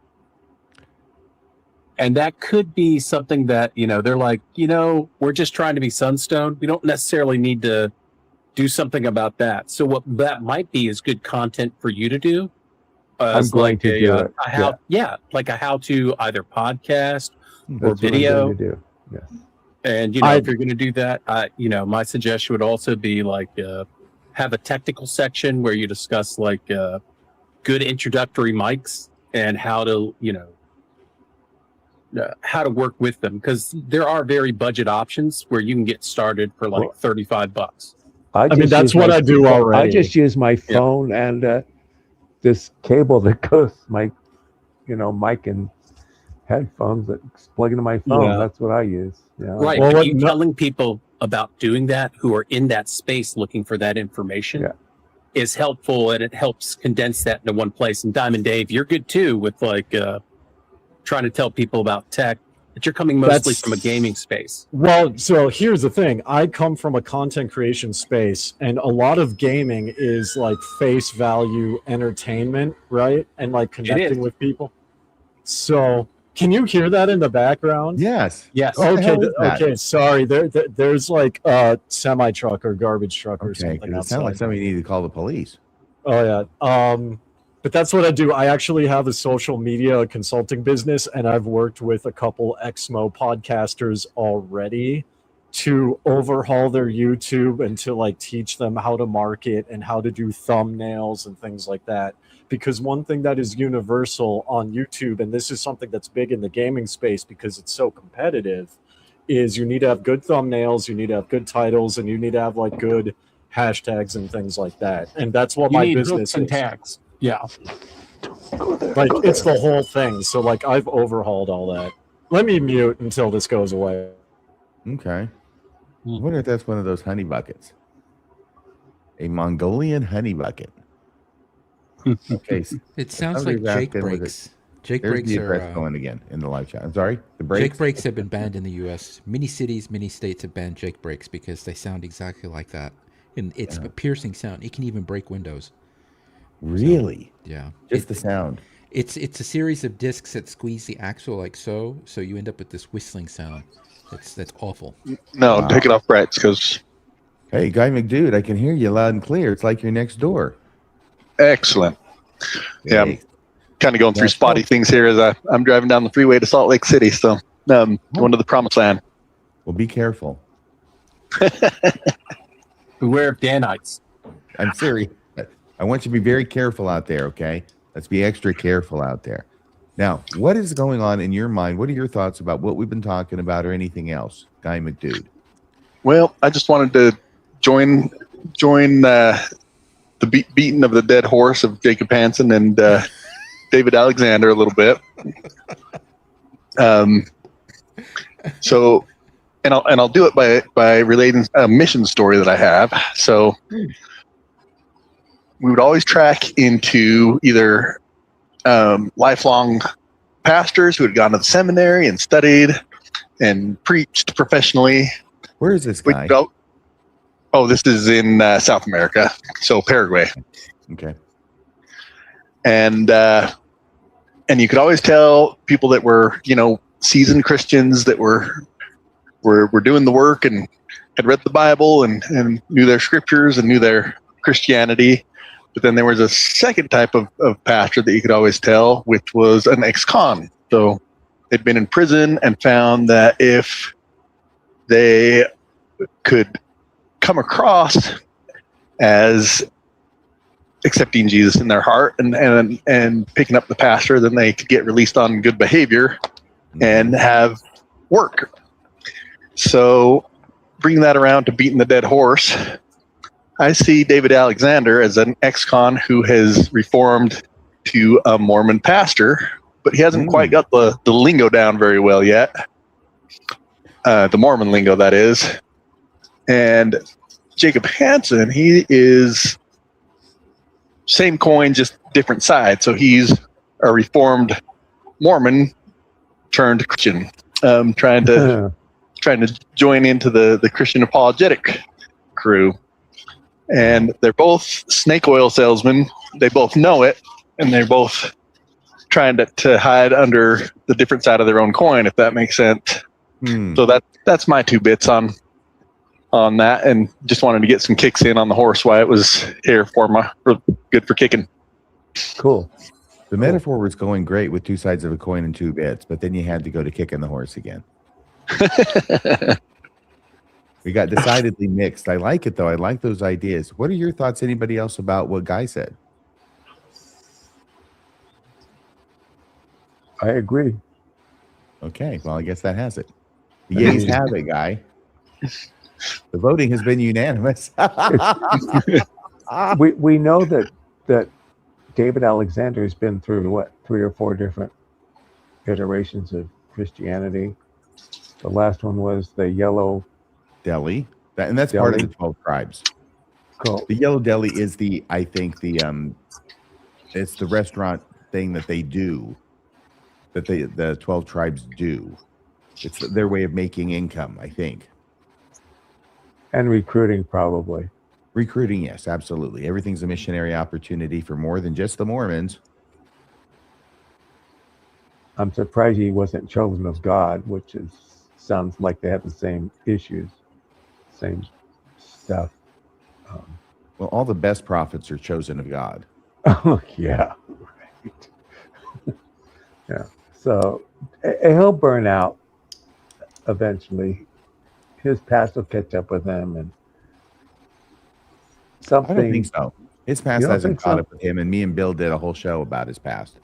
And that could be something that, they're like, we're just trying to be Sunstone. We don't necessarily need to do something about that. So what that might be is good content for you to do. I'm going to do it. Like a how-to either podcast or video. Yes. And, if you're going to do that, my suggestion would also be like have a technical section where you discuss like good introductory mics and how to, how to work with them, because there are very budget options where you can get started for like $35. I mean, that's what I do already. I just use my phone and this cable that goes my, mic and headphones that plug into my phone. Yeah. That's what I use. Yeah. Right. Well, you telling people about doing that who are in that space looking for that information is helpful, and it helps condense that into one place. And Diamond Dave, you're good too with like trying to tell people about tech, but you're coming mostly from a gaming space. Well, so here's the thing. I come from a content creation space, and a lot of gaming is like face value entertainment, right? And like connecting with people. So can you hear that in the background? Yes. Okay. Sorry. There's like a semi truck or garbage truck or something. It sounds like somebody needed to call the police. Oh yeah. But that's what I do. I actually have a social media consulting business, and I've worked with a couple ex-Mo podcasters already to overhaul their YouTube and to like teach them how to market and how to do thumbnails and things like that. Because one thing that is universal on YouTube, and this is something that's big in the gaming space because it's so competitive, is you need to have good thumbnails, you need to have good titles, and you need to have like good hashtags and things like that. And that's what my business is. Tags. Yeah. Like it's the whole thing. So like I've overhauled all that. Let me mute until this goes away. Okay. I wonder if that's one of those honey buckets. A Mongolian honey bucket. Okay. It sounds like Jake breaks. Jake breaks are going again in the live chat. I'm sorry. The breaks. Jake breaks have been banned in the U.S. Many cities, many states have banned Jake breaks because they sound exactly like that. And it's a piercing sound. It can even break windows. Really? So, yeah. Just the sound. It's a series of discs that squeeze the axle like so you end up with this whistling sound. That's awful. No, Wow. take it off Brett's because. Hey, Guy McDude, I can hear you loud and clear. It's like you're next door. Excellent. Yeah, I'm kind of going through spotty things here as I'm driving down the freeway to Salt Lake City. So going to the promised land. Well, be careful. Beware of Danites. I'm serious. I want you to be very careful out there, okay? Let's be extra careful out there. Now, what is going on in your mind? What are your thoughts about what we've been talking about or anything else, Guy McDude? Well, I just wanted to join the beating of the dead horse of Jacob Hansen and David Alexander a little bit. So, and I'll do it by relating a mission story that I have. So, we would always track into either lifelong pastors who had gone to the seminary and studied and preached professionally. Where is this guy? Oh, this is in South America, so Paraguay. Okay. And you could always tell people that were, seasoned Christians that were doing the work and had read the Bible and knew their scriptures and knew their Christianity. But then there was a second type of pastor that you could always tell, which was an ex-con. So they'd been in prison and found that if they could come across as accepting Jesus in their heart and picking up the pastor, then they could get released on good behavior and have work. So bringing that around to beating the dead horse, I see David Alexander as an ex-con who has reformed to a Mormon pastor, but he hasn't quite got the lingo down very well yet. The Mormon lingo, that is. And Jacob Hansen, he is same coin, just different side. So he's a reformed Mormon turned Christian, trying to join into the Christian apologetic crew. And they're both snake oil salesmen. They both know it, and they're both trying to hide under the different side of their own coin, if that makes sense. So that's my 2 bits on that, and just wanted to get some kicks in on the horse while it was here good for kicking. Cool. The metaphor was going great with 2 sides of a coin and 2 bits, but then you had to go to kicking the horse again. We got decidedly mixed. I like it, though. I like those ideas. What are your thoughts? Anybody else about what Guy said? I agree. Okay. Well, I guess that has it. The yeas have it, Guy. The voting has been unanimous. we know that David Alexander has been through 3 or 4 different iterations of Christianity. The last one was the Yellow Deli, and that's part of the 12 tribes. Cool. The Yellow Deli is it's the restaurant thing that they do, that the 12 tribes do. It's their way of making income, I think. And recruiting, probably. Recruiting, yes, absolutely. Everything's a missionary opportunity for more than just the Mormons. I'm surprised he wasn't chosen of God, which sounds like they have the same issues, same stuff. Well, all the best prophets are chosen of God. Oh, yeah. Right. Yeah. So he'll burn out eventually. His past will catch up with him, and something. I don't think so. His past hasn't caught up with him, and me and Bill did a whole show about his past.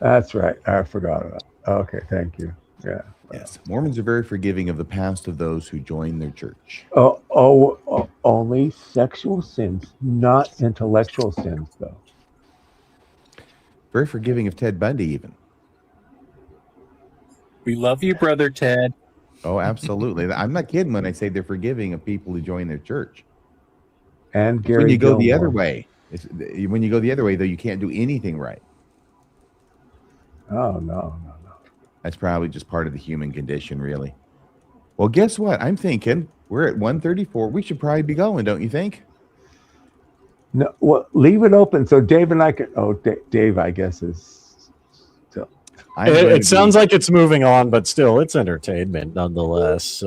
That's right. I forgot about it. Okay, thank you. Yeah. Yes. Mormons are very forgiving of the past of those who join their church. Only sexual sins, not intellectual sins, though. Very forgiving of Ted Bundy, even. We love you, Brother Ted. Oh, absolutely. I'm not kidding when I say they're forgiving of people who join their church. And Gary when you go Gilmore. the other way, when you go the other way, though, you can't do anything right. Oh, no. That's probably just part of the human condition, really. Well, guess what? I'm thinking we're at 1:34. We should probably be going, don't you think? No, well, leave it open so Dave and I can. Oh, Dave, I guess is. So. It sounds like it's moving on, but still, it's entertainment nonetheless.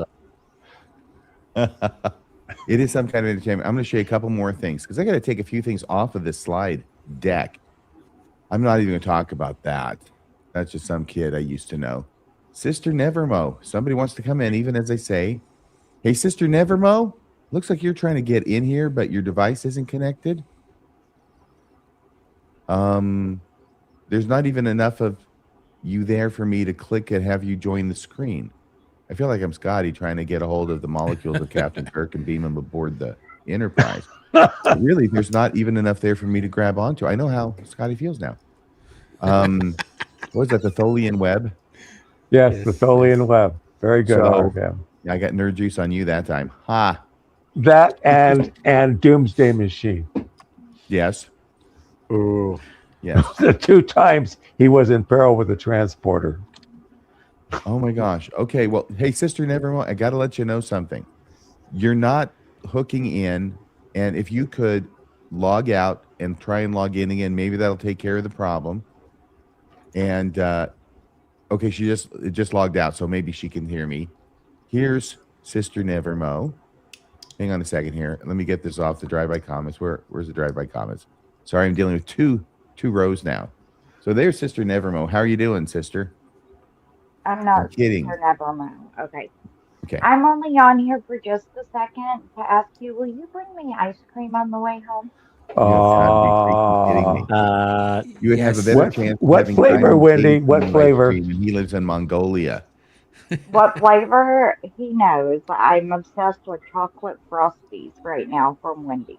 It is some kind of entertainment. I'm going to show you a couple more things because I got to take a few things off of this slide deck. I'm not even going to talk about that. That's just some kid I used to know. Sister Nevermo. Somebody wants to come in, even as they say, "Hey, Sister Nevermo, looks like you're trying to get in here, but your device isn't connected." There's not even enough of you there for me to click and have you join the screen. I feel like I'm Scotty trying to get a hold of the molecules of Captain Kirk and beam him aboard the Enterprise. Really, there's not even enough there for me to grab onto. I know how Scotty feels now. What was that, the Tholian web? Yes, the Tholian web. Very good. So, I got nerd juice on you that time. Ha! That and Doomsday Machine. Yes. Ooh. Yes. The 2 times he was in peril with a transporter. Oh my gosh. Okay. Well, hey, Sister Nevermore, I got to let you know something. You're not hooking in, and if you could log out and try and log in again, maybe that'll take care of the problem. And okay, she just logged out, so maybe she can hear me. Here's Sister Nevermo. Hang on a second here. Let me get this off the drive-by comments. Where's the drive-by comments? Sorry, I'm dealing with two rows now. So there's Sister Nevermo. How are you doing, sister? I'm not I'm kidding. Sister Nevermo. Okay. Okay. I'm only on here for just a second to ask you, will you bring me ice cream on the way home? You have got to be kidding me. You would have a better chance. What flavor, Wendy? What flavor? And he lives in Mongolia. What flavor? He knows. I'm obsessed with chocolate frosties right now from Wendy's.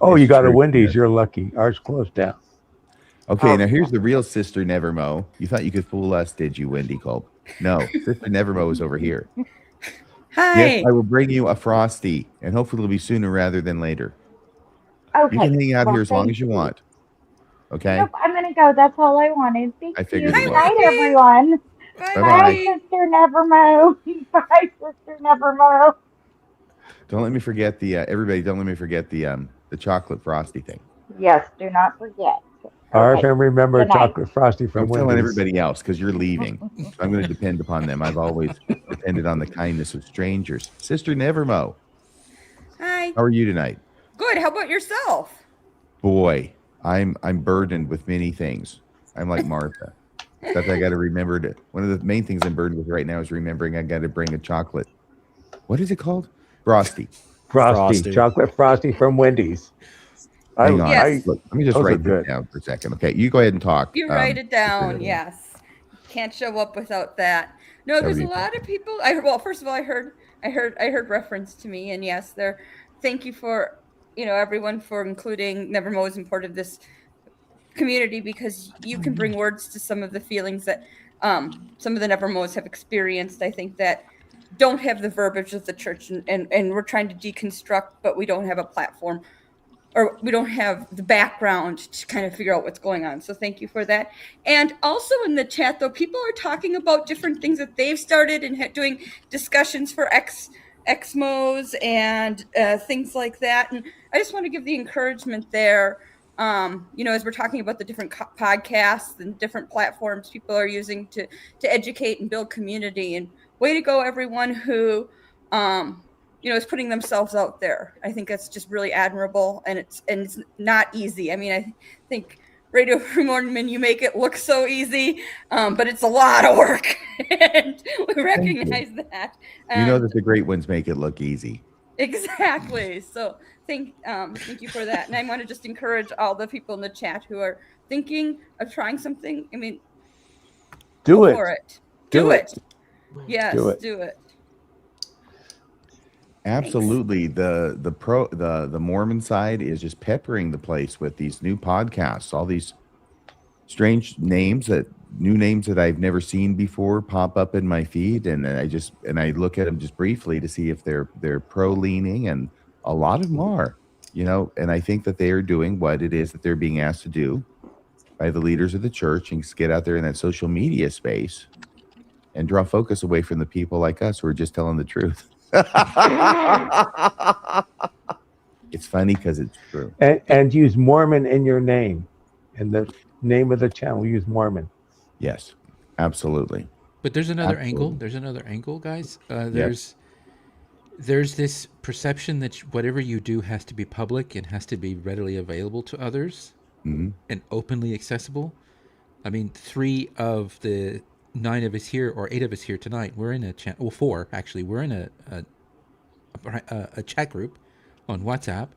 Oh, you got a Wendy's. You're lucky. Ours closed down. Okay, now here's the real Sister Nevermo. You thought you could fool us, did you, Wendy Culp? No, Sister Nevermo is over here. Hi. Yes, I will bring you a Frosty, and hopefully it'll be sooner rather than later. Okay. You can hang out well, here as long thank as you you. want. Okay? Nope, I'm going to go. That's all I wanted. Thank I you. figured Good it was. night, everyone. Bye-bye. Bye, Sister Nevermo. Bye, Sister Nevermo. Don't let me forget the everybody. Don't let me forget the chocolate Frosty thing. Yes, do not forget. I can remember Good night. chocolate frosty from I'm telling Wendy's. everybody else because you're leaving. So I'm going to depend upon them. I've always depended on the kindness of strangers. Sister Nevermo, Hi. how are you tonight? Good. How about yourself? Boy, I'm burdened with many things. I'm like Martha. Except I got to remember to. One of the main things I'm burdened with right now is remembering I got to bring a chocolate. What is it called? Frosty. Frosty. Chocolate frosty from Wendy's. Hang on. Yes. Look, let me just Those are write this good. down for a second. Okay, you go ahead and talk. You write it down. Sister Nevermo. Yes. Can't show up without that. No, That there's would a be lot of people. Well, first of all, I heard reference to me, and yes, there. Thank you for everyone for including Nevermo as part of this community, because you can bring words to some of the feelings that some of the Nevermos have experienced. I think that don't have the verbiage of the church, and we're trying to deconstruct, but we don't have a platform, or we don't have the background to kind of figure out what's going on. So thank you for that. And also in the chat, though, people are talking about different things that they've started and doing discussions for ex-Mos and things like that. And I just want to give the encouragement there. As we're talking about the different podcasts and different platforms people are using to educate and build community. And way to go, everyone who is putting themselves out there. I think that's just really admirable, and it's not easy. I mean, I think Radio Free Mormon, you make it look so easy, but it's a lot of work, and we recognize that. You know that the great ones make it look easy. Exactly. So thank you for that. And I want to just encourage all the people in the chat who are thinking of trying something. I mean, do it. For it. Do it. Yes, do it. Absolutely. The Mormon side is just peppering the place with these new podcasts, all these strange names new names that I've never seen before pop up in my feed, and I look at them just briefly to see if they're pro leaning, and a lot of them are, and I think that they are doing what it is that they're being asked to do by the leaders of the church, and get out there in that social media space and draw focus away from the people like us who are just telling the truth. It's funny because it's true. And use Mormon in your name. In the name of the channel, use Mormon. Yes, absolutely. But there's another angle. Absolutely. There's another angle, guys. Yes. There's this perception that whatever you do has to be public and has to be readily available to others and openly accessible. I mean, 3 of the 9 of us here, or 8 of us here tonight, we're in a chat. Well, 4 actually. We're in a chat group on WhatsApp.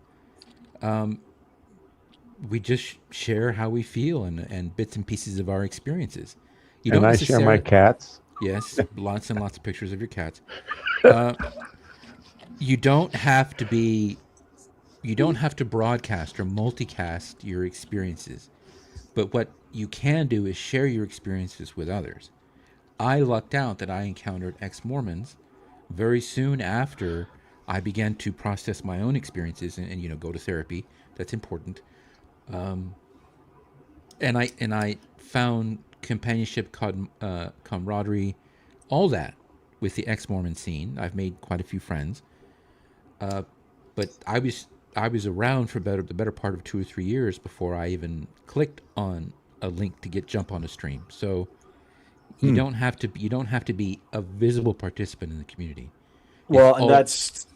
We just share how we feel and bits and pieces of our experiences. And I share my cats. Yes, lots and lots of pictures of your cats. You don't have to broadcast or multicast your experiences, but what you can do is share your experiences with others. I lucked out that I encountered ex-Mormons very soon after I began to process my own experiences and go to therapy. That's important. And I found companionship, camaraderie, all that with the ex-Mormon scene. I've made quite a few friends, but I was around for the better part of 2 or 3 years before I even clicked on a link to jump on a stream. So you don't have to be a visible participant in the community. Well, and that's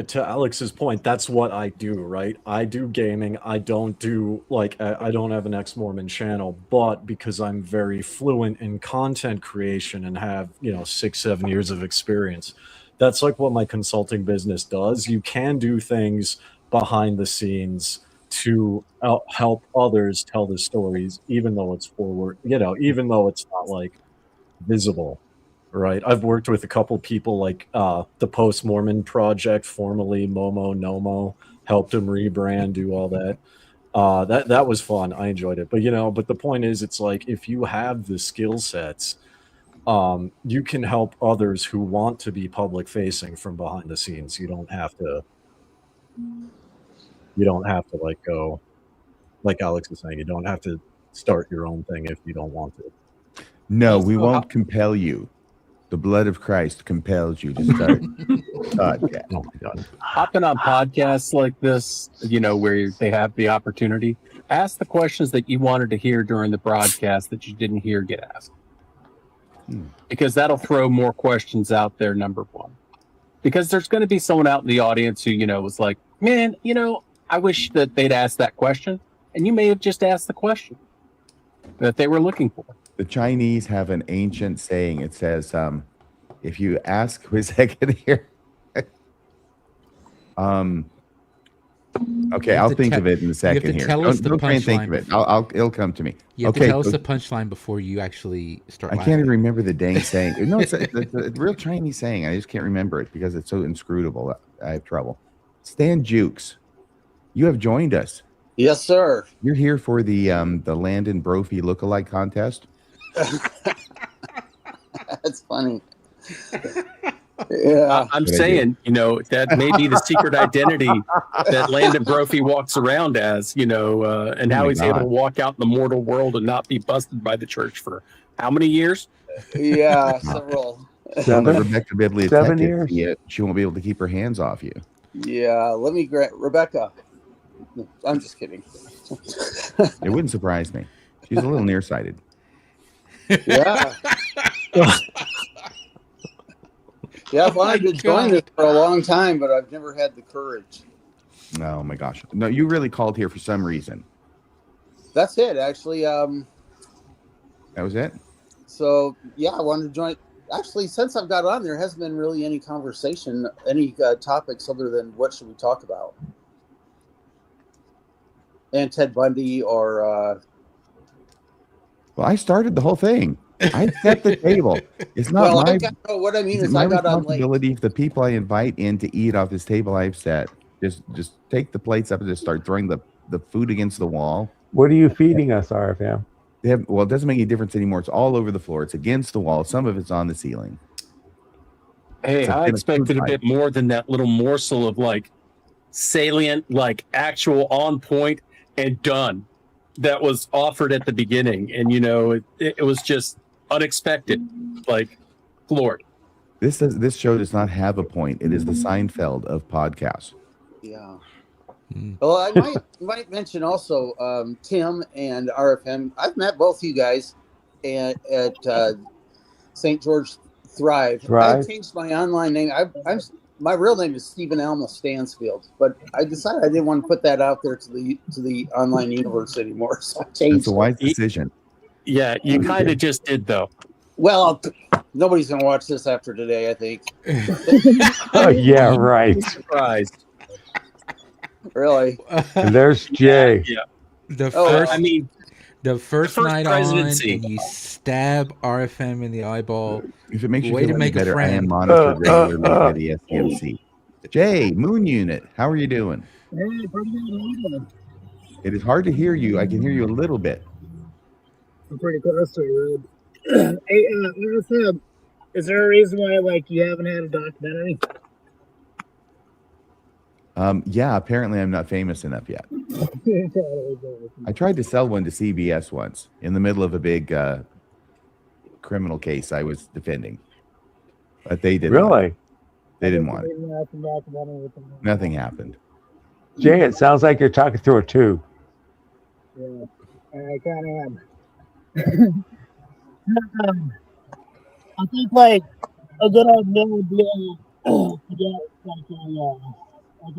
to Alex's point, that's what I do, right? I do gaming. I don't do I don't have an ex-Mormon channel, but because I'm very fluent in content creation and have 6-7 years of experience, that's like what my consulting business does. You can do things behind the scenes to help others tell the stories, even though it's forward, even though it's not visible. Right. I've worked with a couple people like the Post-Mormon Project, formerly Momo Nomo, helped them rebrand, do all that. That was fun. I enjoyed it. But but the point is, it's if you have the skill sets, you can help others who want to be public facing from behind the scenes. You don't have to go, like Alex is saying, you don't have to start your own thing if you don't want to. No, we won't compel you. The blood of Christ compels you to start podcast. Oh my God. Hopping on podcasts like this, where they have the opportunity, ask the questions that you wanted to hear during the broadcast that you didn't hear get asked. Because that'll throw more questions out there, number one. Because there's going to be someone out in the audience who, was like, man, I wish that they'd asked that question. And you may have just asked the question that they were looking for. The Chinese have an ancient saying. It says, if you ask, wait a second here. Okay, I'll think of it in a second here. Don't try and think of it. It'll come to me. You have to tell us the punchline before you actually start laughing. I can't even remember the dang saying. No, it's a real Chinese saying. I just can't remember it because it's so inscrutable. I have trouble. Stan Jukes, you have joined us. Yes, sir. You're here for the Landon Brophy lookalike contest. That's funny. Yeah, I'm saying, that may be the secret identity that Landon Brophy walks around as, and how he's able to walk out in the mortal world and not be busted by the church for how many years? Yeah, several. Rebecca Bidley 7 years. She won't be able to keep her hands off you. Yeah, let me grab Rebecca. No, I'm just kidding. It wouldn't surprise me. She's a little nearsighted. Yeah. Yeah, I've wanted to join this for a long time, but I've never had the courage. Oh my gosh. No, you really called here for some reason. That's it, actually. That was it? So, yeah, I wanted to join. Actually, since I've got on, there hasn't been really any conversation, any topics other than what should we talk about? And Ted Bundy or... Well, I started the whole thing. I set the table. It's not what I mean is I got on late. If the people I invite in to eat off this table I've set, just take the plates up and just start throwing the food against the wall. What are you feeding us, RFM? Well, it doesn't make any difference anymore. It's all over the floor. It's against the wall. Some of it's on the ceiling. Hey, I expected a bit more than that little morsel of salient, actual on point and done that was offered at the beginning. And, it was just unexpected, floored. This show does not have a point. It is the Seinfeld of podcasts. Yeah. Mm. Well, I might mention also Tim and RFM. I've met both you guys at St. George Thrive. I changed my online name. My real name is Stephen Alma Stansfield, but I decided I didn't want to put that out there to the online universe anymore, so I changed. That's a wise decision. Yeah, you kind of just did though. Well, nobody's gonna watch this after today, I think. Oh yeah, right. Surprised. Really? And there's Jay. Yeah. The first, I mean, the first night on, presidency. and you stab RFM in the eyeball. If it makes you Way feel to any make a better, I am friend. monitored regularly by the SCMC. Jay, Moon Unit, how are you doing? Hey, pretty good. It is hard to hear you. I can hear you a little bit. I'm pretty close to it. Hey, RFM, is there a reason why you haven't had a documentary? Yeah, apparently I'm not famous enough yet. I tried to sell one to CBS once in the middle of a big criminal case I was defending, but they didn't. Really? They didn't want it. Nothing happened. Jay, it sounds like you're talking through a tube. Yeah, I kind of am. I think a good idea would be to get a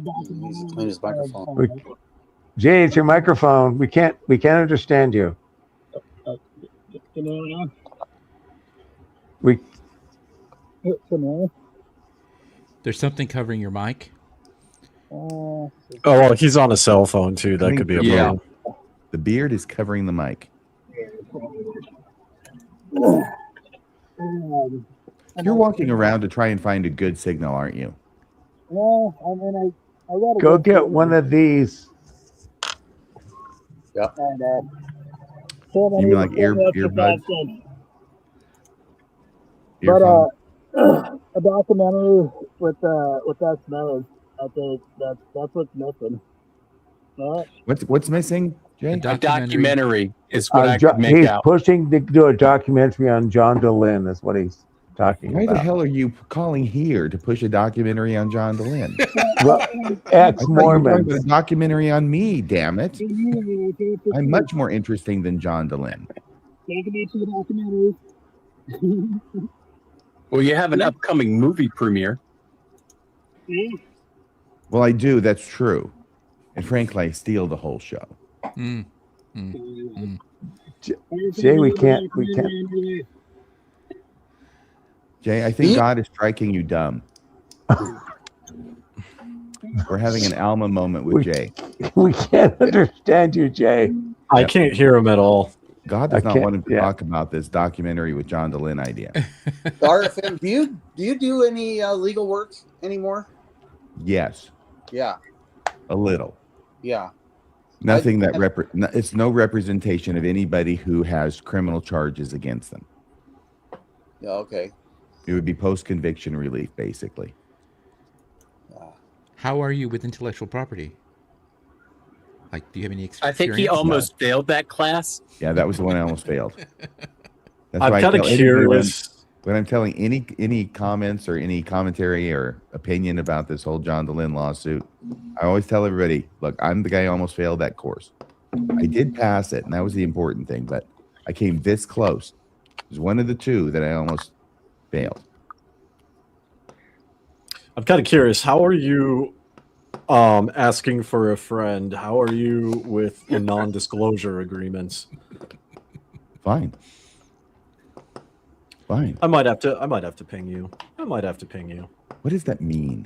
documentary. Clean his microphone. Jay, it's your microphone. We can't understand you. Can you hear me now? We Can you hear me? There's something covering your mic. Oh, well, he's on a cell phone too. That could be a problem. The beard is covering the mic. You're walking around to try and find a good signal, aren't you? Well, I mean, I gotta go get one of these. Yeah. And, You mean like earbuds? But a documentary with that smell, I think that's what's missing. Right? What's missing, Jay? A documentary is what I could make he's out. pushing to do a documentary on John DeLynn. Is what he's talking Why about. the hell are you calling here to push a documentary on John DeLynn? Well, ex-Mormon. A documentary on me, damn it. I'm much more interesting than John DeLynn. There can be 2 documentaries. Well, you have an upcoming movie premiere. Well, I do. That's true. And frankly, I steal the whole show. Jay, we can't. Jay, I think God is striking you dumb. We're having an Alma moment with Jay. We can't understand you, Jay. I can't hear him at all. God does not want him to talk about this documentary with John DeLynn idea. RFM, do you do any legal work anymore? Yes, Yeah. a little. Yeah. Nothing it's no representation of anybody who has criminal charges against them. Yeah. Okay. It would be post-conviction relief, basically. How are you with intellectual property? Like, do you have any experience? I think he almost failed that class. Yeah, that was the one I almost failed. That's I'm why I kind of tell everyone, curious. when I'm telling any comments or any commentary or opinion about this whole John DeLynn lawsuit, I always tell everybody, look, I'm the guy who almost failed that course. I did pass it, and that was the important thing, but I came this close. It was one of the 2 that I almost failed. I'm kind of curious. How are you asking for a friend? How are you with the non-disclosure agreements? Fine. I might have to ping you. What does that mean?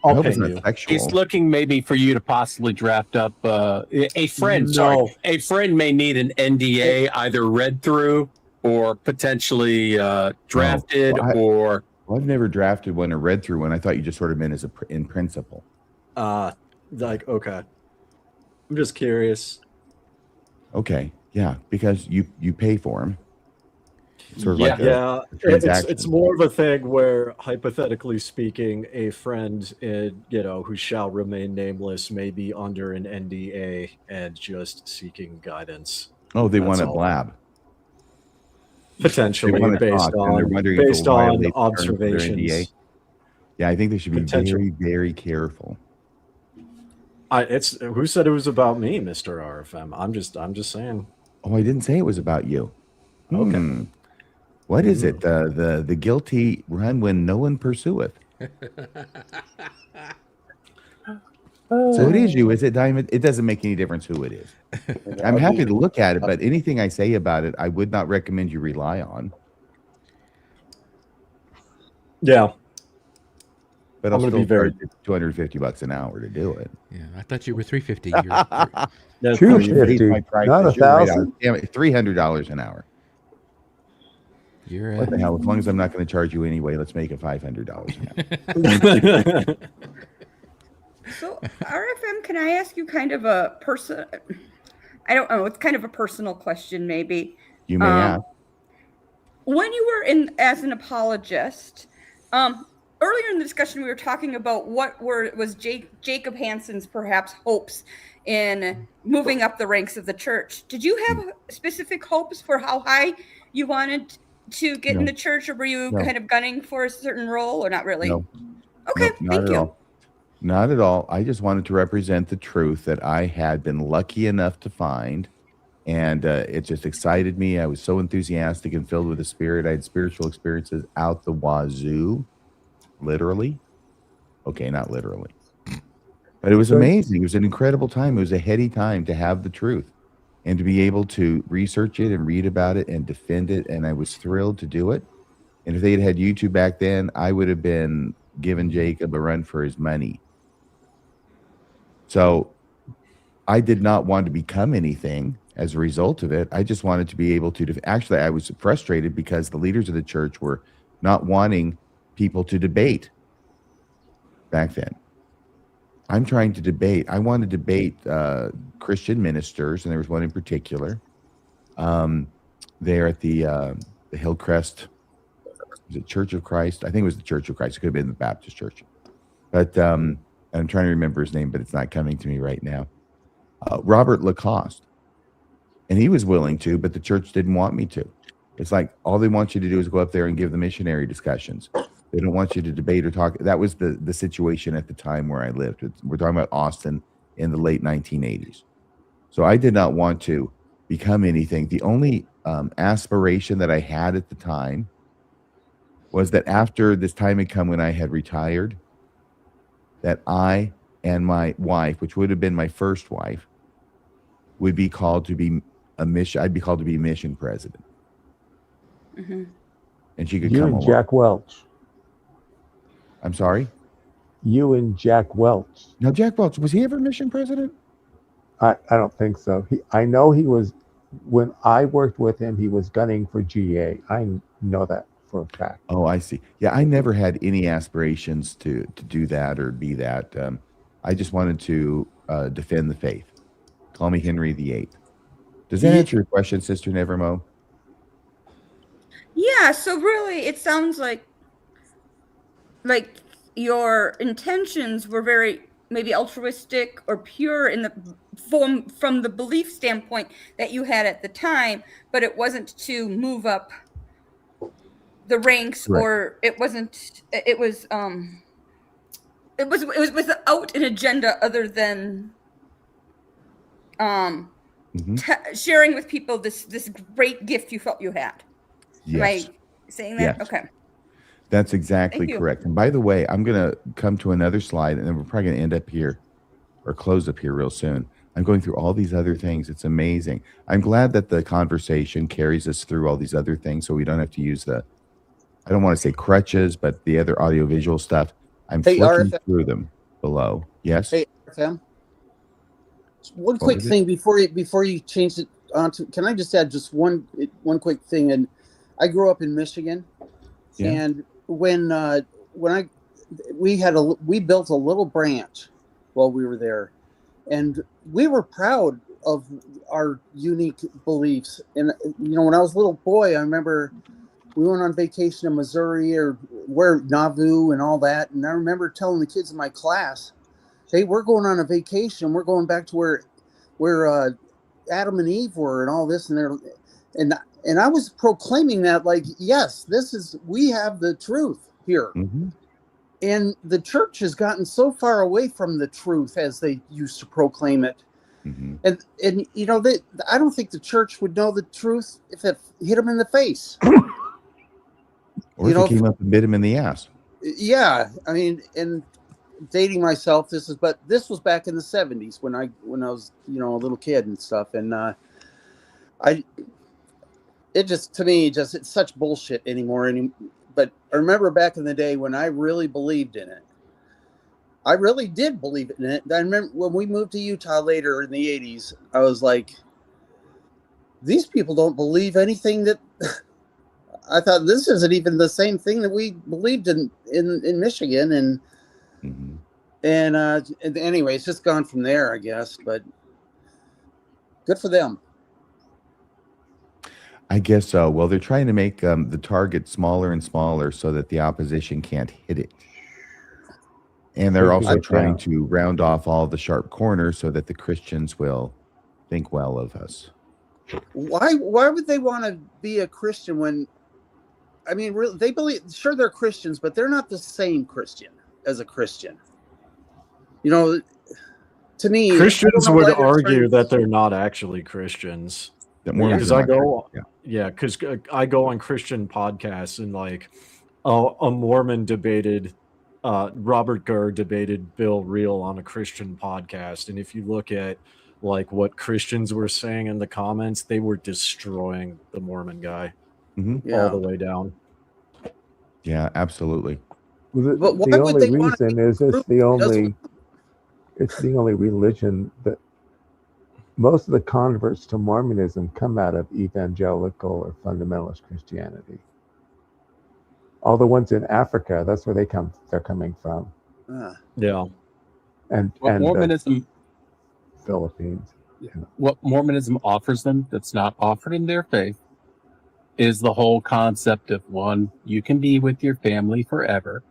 I'll ping you. He's looking maybe for you to possibly draft up a friend. No. Sorry, a friend may need an NDA either read through or potentially drafted or. Well, I've never drafted one or read through one. I thought you just sort of meant as in principle. Okay. I'm just curious. Okay, yeah, because you pay for them. Sort of Yeah, like a transaction. it's more of a thing where, hypothetically speaking, a friend, who shall remain nameless, may be under an NDA and just seeking guidance. Oh, they That's want a all. blab. Potentially, They want to based talk, and they're on wondering if based it'll on violate the terms of their NDA. observations. Yeah, I think they should be Potential. very, very careful. It's who said it was about me, Mr. RFM? I'm just saying. Oh, I didn't say it was about you. Okay. What is it? The guilty run when no one pursueth. So it is you, is it, Diamond? It doesn't make any difference who it is. I'm happy to look at it, but anything I say about it, I would not recommend you rely on. Yeah. But I'm I'll gonna be still very charge $250 an hour to do it. Yeah, I thought you were $350. That's $250, not $1,000. Damn it, $300 an hour. You're What the hell? As long as I'm not going to charge you anyway, let's make it $500 an hour. So, RFM, can I ask you kind of a I don't know, it's kind of a personal question, maybe. You may ask. When you were in as an apologist, earlier in the discussion, we were talking about what was Jacob Hansen's perhaps hopes in moving up the ranks of the church. Did you have specific hopes for how high you wanted to get in the church, or were you kind of gunning for a certain role, or not really? No. Okay, Nope, not thank at you. all. Not at all. I just wanted to represent the truth that I had been lucky enough to find. And it just excited me. I was so enthusiastic and filled with the Spirit. I had spiritual experiences out the wazoo, literally. Okay, not literally. But it was amazing. It was an incredible time. It was a heady time to have the truth and to be able to research it and read about it and defend it. And I was thrilled to do it. And if they had YouTube back then, I would have been giving Jacob a run for his money. So I did not want to become anything as a result of it. I just wanted to be able to actually, I was frustrated because the leaders of the church were not wanting people to debate back then. I'm trying to debate. I want to debate Christian ministers, and there was one in particular there at the Hillcrest. Was it Church of Christ? I think it was the Church of Christ. It could have been the Baptist Church. But I'm trying to remember his name, but it's not coming to me right now. Robert Lacoste. And he was willing to, but the church didn't want me to. It's like all they want you to do is go up there and give the missionary discussions. They don't want you to debate or talk. That was the situation at the time where I lived. We're talking about Austin in the late 1980s. So I did not want to become anything. The only aspiration that I had at the time was that after this time had come when I had retired, that I and my wife, which would have been my first wife, would be called to be a mission. I'd be called to be mission president. Mm-hmm. And she could You come and along. Jack Welch. I'm sorry? You and Jack Welch. Now, Jack Welch, was he ever mission president? I don't think so. I know he was, when I worked with him, he was gunning for GA. I know that for a fact. Oh, I see. Yeah, I never had any aspirations to do that or be that. I just wanted to defend the faith. Call me Henry VIII. Does that answer your question, Sister Nevermo? Yeah, so really it sounds like your intentions were very maybe altruistic or pure in the from the belief standpoint that you had at the time, but it wasn't to move up the ranks. Correct. Or it wasn't it was without an agenda other than sharing with people this great gift you felt you had. Yes. Am I saying that? Yes. Okay. That's exactly correct. And by the way, I'm going to come to another slide, and then we're probably going to end up here or close up here real soon. I'm going through all these other things. It's amazing. I'm glad that the conversation carries us through all these other things so we don't have to use I don't want to say crutches, but the other audiovisual stuff. I'm flicking RFM. through them below. Yes? Hey, RFM. One quick thing before you change it on to, can I just add just one quick thing? And I grew up in Michigan, and when we built a little branch while we were there, and we were proud of our unique beliefs. And when I was a little boy, I remember we went on vacation in Missouri or Nauvoo and all that, and I remember telling the kids in my class, "Hey, we're going on a vacation. We're going back to where Adam and Eve were, and all this." And I was proclaiming that, like, yes, we have the truth here. Mm-hmm. And the church has gotten so far away from the truth as they used to proclaim it. Mm-hmm. And you know, I don't think the church would know the truth if it hit them in the face. Or if it came up and bit him in the ass. Yeah, I mean, and dating myself, this was back in the 70s when I was, you know, a little kid and stuff, and it just, to me, just, it's such bullshit anymore. But I remember back in the day when I really believed in it. I really did believe in it. I remember when we moved to Utah later in the 80s, I was like, these people don't believe anything that I thought. This isn't even the same thing that we believed in Michigan. And anyway, it's just gone from there, I guess, but good for them. I guess so. Well, they're trying to make the target smaller and smaller so that the opposition can't hit it. And they're also trying to round off all the sharp corners so that the Christians will think well of us. Why would they want to be a Christian when, I mean, really, they believe, sure, they're Christians, but they're not the same Christian as a Christian. You know, to me, Christians would argue that they're not actually Christians. Because I go on Christian podcasts, and like a Mormon debated, Robert Gurr debated Bill Reel on a Christian podcast, and if you look at like what Christians were saying in the comments, they were destroying the Mormon guy all the way down. Yeah, absolutely. Well, the only reason is it's the only religion that most of the converts to Mormonism come out of evangelical or fundamentalist Christianity. All the ones in Africa, that's where they're coming from. Yeah. And Mormonism, Philippines. What Mormonism offers them that's not offered in their faith is the whole concept of, one, you can be with your family forever.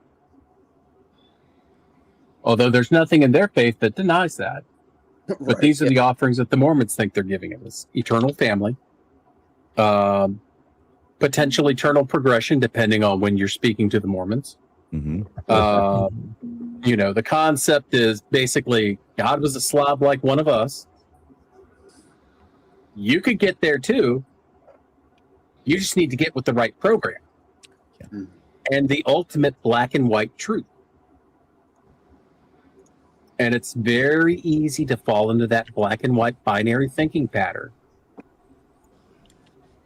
Although there's nothing in their faith that denies that. But these are the offerings that the Mormons think they're giving us: eternal family, potential eternal progression, depending on when you're speaking to the Mormons. You know, the concept is basically God was a slob like one of us. You could get there too. You just need to get with the right program. And the ultimate black and white truth. And it's very easy to fall into that black and white binary thinking pattern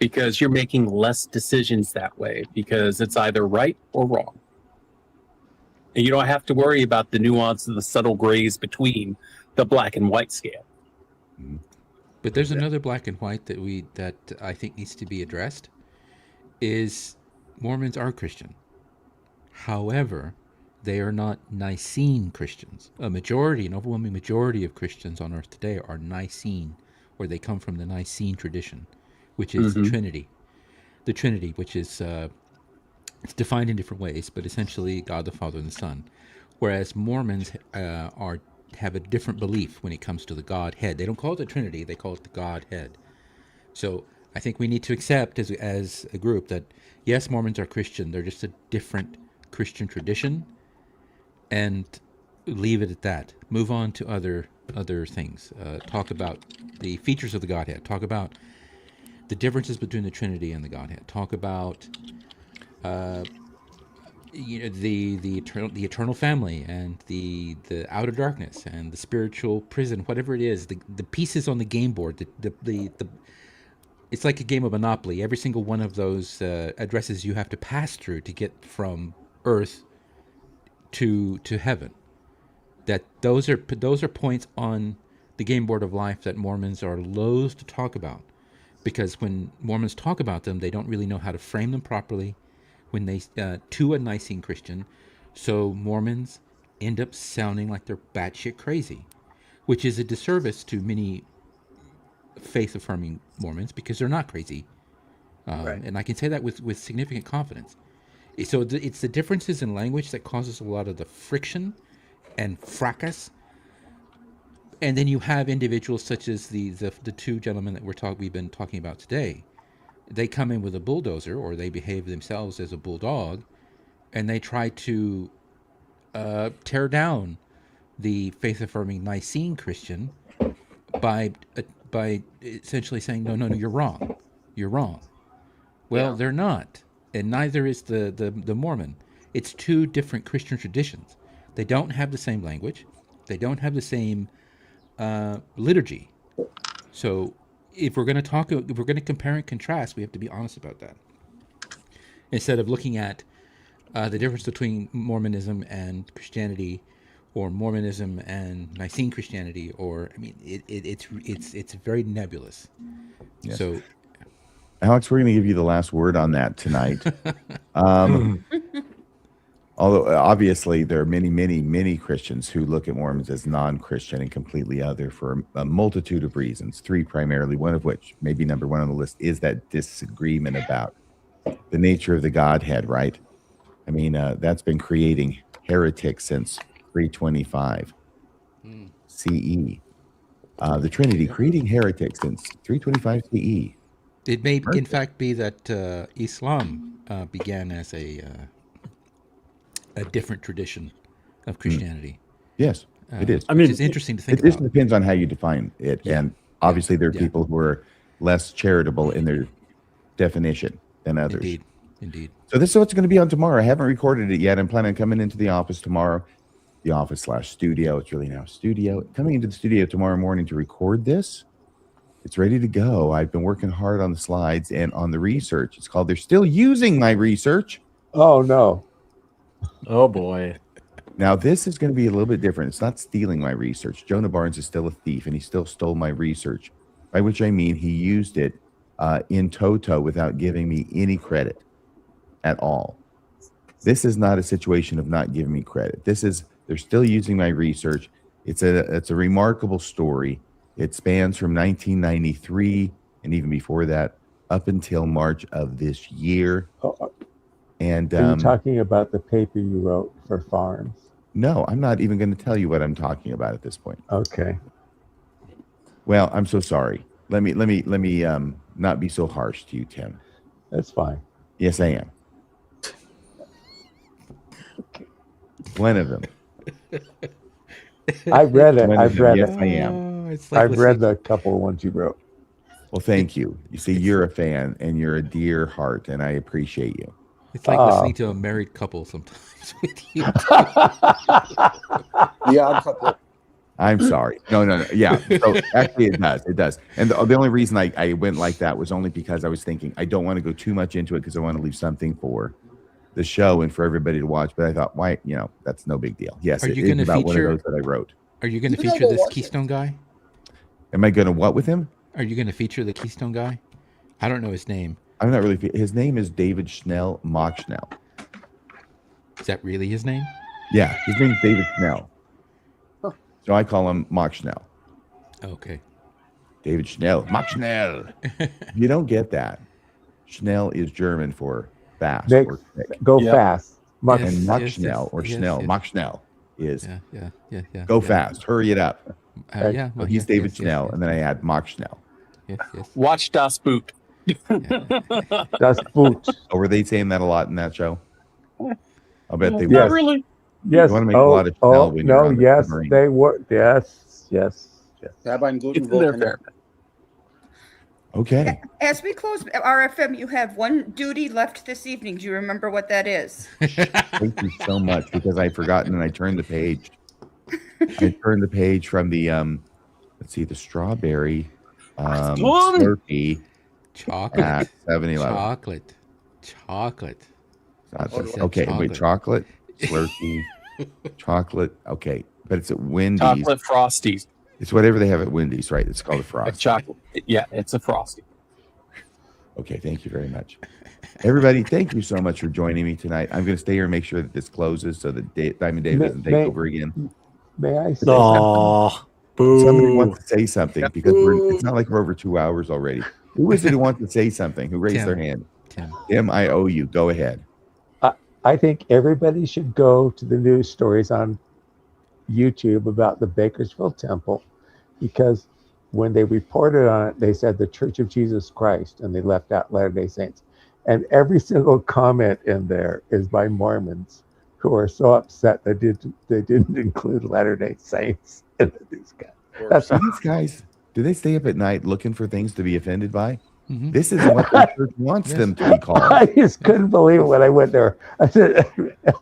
because you're making less decisions that way, because it's either right or wrong. And you don't have to worry about the nuance of the subtle grays between the black and white scale. But there's another black and white that I think needs to be addressed, is Mormons are Christian. However, they are not Nicene Christians. An overwhelming majority of Christians on earth today are Nicene, or they come from the Nicene tradition, which is the Trinity. The Trinity, which is it's defined in different ways, but essentially God the Father and the Son. Whereas Mormons have a different belief when it comes to the Godhead. They don't call it the Trinity; they call it the Godhead. So I think we need to accept as a group that yes, Mormons are Christian. They're just a different Christian tradition. And leave it at that. Move on to other things. Talk about the features of the Godhead. Talk about the differences between the Trinity and the Godhead. Talk about the eternal family and the outer darkness and the spiritual prison. Whatever it is, the pieces on the game board. It's like a game of Monopoly. Every single one of those addresses you have to pass through to get from Earth to heaven. That those are points on the game board of life that Mormons are loath to talk about, because when Mormons talk about them, they don't really know how to frame them properly when they to a Nicene Christian. So Mormons end up sounding like they're batshit crazy, which is a disservice to many faith-affirming Mormons, because they're not crazy, and I can say that with significant confidence. So it's the differences in language that causes a lot of the friction and fracas. And then you have individuals such as the two gentlemen that we've been talking about today. They come in with a bulldozer, or they behave themselves as a bulldog, and they try to tear down the faith-affirming Nicene Christian by essentially saying, no, you're wrong. You're wrong. Well, they're not. And neither is the Mormon. It's two different Christian traditions. They don't have the same language. They don't have the same liturgy. So if we're going to compare and contrast, we have to be honest about that. Instead of looking at the difference between Mormonism and Christianity, or Mormonism and Nicene Christianity, or I mean, it's very nebulous. Yes. So, Alex, we're going to give you the last word on that tonight. Although obviously there are many Christians who look at Mormons as non-Christian and completely other for a multitude of reasons. 3 primarily, one of which, maybe number 1 on the list, is that disagreement about the nature of the Godhead, right? I mean, that's been creating heretics since 325 CE. The Trinity creating heretics since 325 CE. It may, in fact, be that Islam began as a different tradition of Christianity. Yes, it is. I mean, it's interesting to think about. It just depends on how you define it. Yeah. And obviously there are people who are less charitable in their definition than others. Indeed. So this is what's going to be on tomorrow. I haven't recorded it yet. I'm planning on coming into the office tomorrow. The office/studio. It's really now studio. Coming into the studio tomorrow morning to record this. It's ready to go. I've been working hard on the slides and on the research. It's called They're Still Using My Research. Oh, no. Oh, boy. Now, this is going to be a little bit different. It's not stealing my research. Jonah Barnes is still a thief, and he still stole my research, by which I mean he used it in toto without giving me any credit at all. This is not a situation of not giving me credit. This is, they're still using my research. It's a remarkable story. It spans from 1993 and even before that up until March of this year. And are you talking about the paper you wrote for Farms? No, I'm not even going to tell you what I'm talking about at this point. Okay. Well, I'm so sorry. Let me not be so harsh to you, Tim. That's fine. Yes, I am. One of them. I've read it. I've read it. Yes, I am. I've read the couple of ones you wrote. Well, thank you. You see, you're a fan and you're a dear heart, and I appreciate you. It's like listening to a married couple sometimes with you. Yeah, couple. I'm sorry. No. Yeah. So actually, it does. It does. And the only reason I went like that was only because I was thinking I don't want to go too much into it because I want to leave something for the show and for everybody to watch. But I thought, why? That's no big deal. Yes, it is about one of those that I wrote. Are you going to feature this Keystone guy? Am I going to what with him? Are you going to feature the Keystone guy? I don't know his name. I'm not really. His name is David Schnell, Mock Schnell. Is that really his name? Yeah, his name's David Schnell. So I call him Mock Schnell. Okay. David Schnell, Mock Schnell. You don't get that. Schnell is German for fast. Or go fast. Mock Schnell or Schnell. Mock Schnell is go fast. Hurry it up. So he's David Schnell, and then I add Mock Schnell. Yes. Watch Das Boot. Das Boot. Oh, were they saying that a lot in that show? I'll bet they yes. were. Really? Yes. You want to make a lot of Schnell when you're on the yes, submarine. they were. Yes. Okay. As we close RFM, you have one duty left this evening. Do you remember what that is? Thank you so much, because I'd forgotten and I turned the page. I turned the page from the let's see, the strawberry Slurpee chocolate at 7-Eleven. Chocolate. Okay, wait, chocolate, Slurpee, chocolate. Okay, but it's at Wendy's. Chocolate Frosties. It's whatever they have at Wendy's, right? It's called a Frosty. Chocolate. Yeah, it's a Frosty. Okay, thank you very much. Everybody, thank you so much for joining me tonight. I'm going to stay here and make sure that this closes so that Diamond Dave doesn't take over again. May I say something? Somebody wants to say something because it's not like we're over 2 hours already. Who is it who wants to say something? Who raised their hand? Tim, I owe you. Go ahead. I think everybody should go to the news stories on YouTube about the Bakersfield Temple, because when they reported on it, they said the Church of Jesus Christ, and they left out Latter-day Saints. And every single comment in there is by Mormons who are so upset they didn't include Latter-day Saints in these guys. That's these guys. Do they stay up at night looking for things to be offended by? This is what the church wants them to be called. I just couldn't believe it when I went there. I said,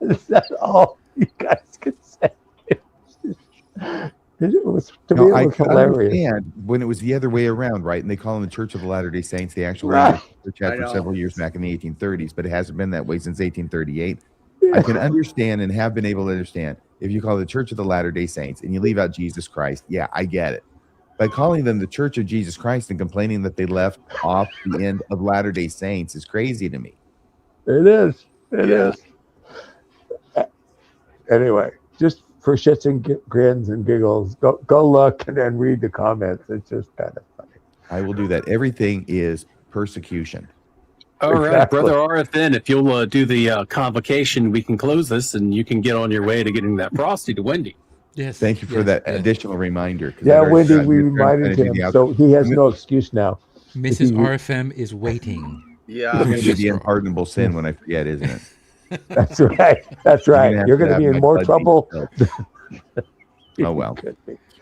"Is that all you guys could say?" It was to me. It was hilarious. Understand when it was the other way around, right? And they call them the Church of the Latter-day Saints. They actually church had for several years back in the 1830s, but it hasn't been that way since 1838. I can understand and have been able to understand if you call it the Church of the Latter-day Saints and you leave out Jesus Christ. Yeah, I get it. But calling them the Church of Jesus Christ and complaining that they left off the end of Latter-day Saints is crazy to me. It is. It is. Anyway, just for shits and grins and giggles, go look and then read the comments. It's just kind of funny. I will do that. Everything is persecution. All right, Brother RFN, if you'll do the convocation, we can close this and you can get on your way to getting that Frosty to Wendy. Yes. Thank you for that additional reminder. Yeah, Wendy, we reminded him, so he has no excuse now. Mrs. RFM is waiting. Yeah. It's going to be the unpardonable sin when I forget, isn't it? That's right. That's right. You're going to be in more trouble. Oh, well.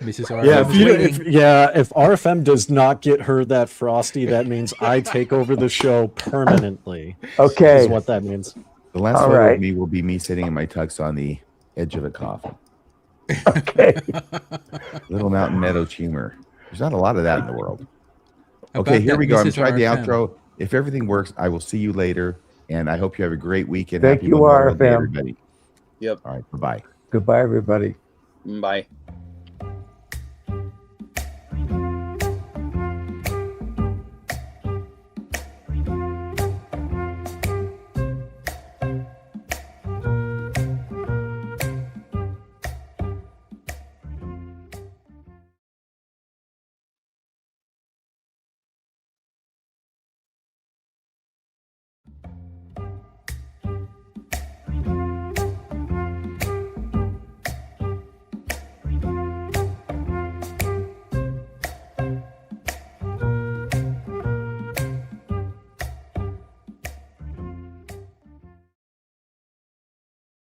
Mrs. RFM. If RFM does not get her that Frosty, that means I take over the show permanently. Okay. Is what that means. The last photo of me will be me sitting in my tux on the edge of a coffin. Okay. Little Mountain Meadows humor. There's not a lot of that in the world. Okay, here we go. I'm trying the outro. If everything works, I will see you later. And I hope you have a great weekend. Thank you, RFM. Everybody. Yep. All right. Bye-bye. Goodbye, everybody. Bye.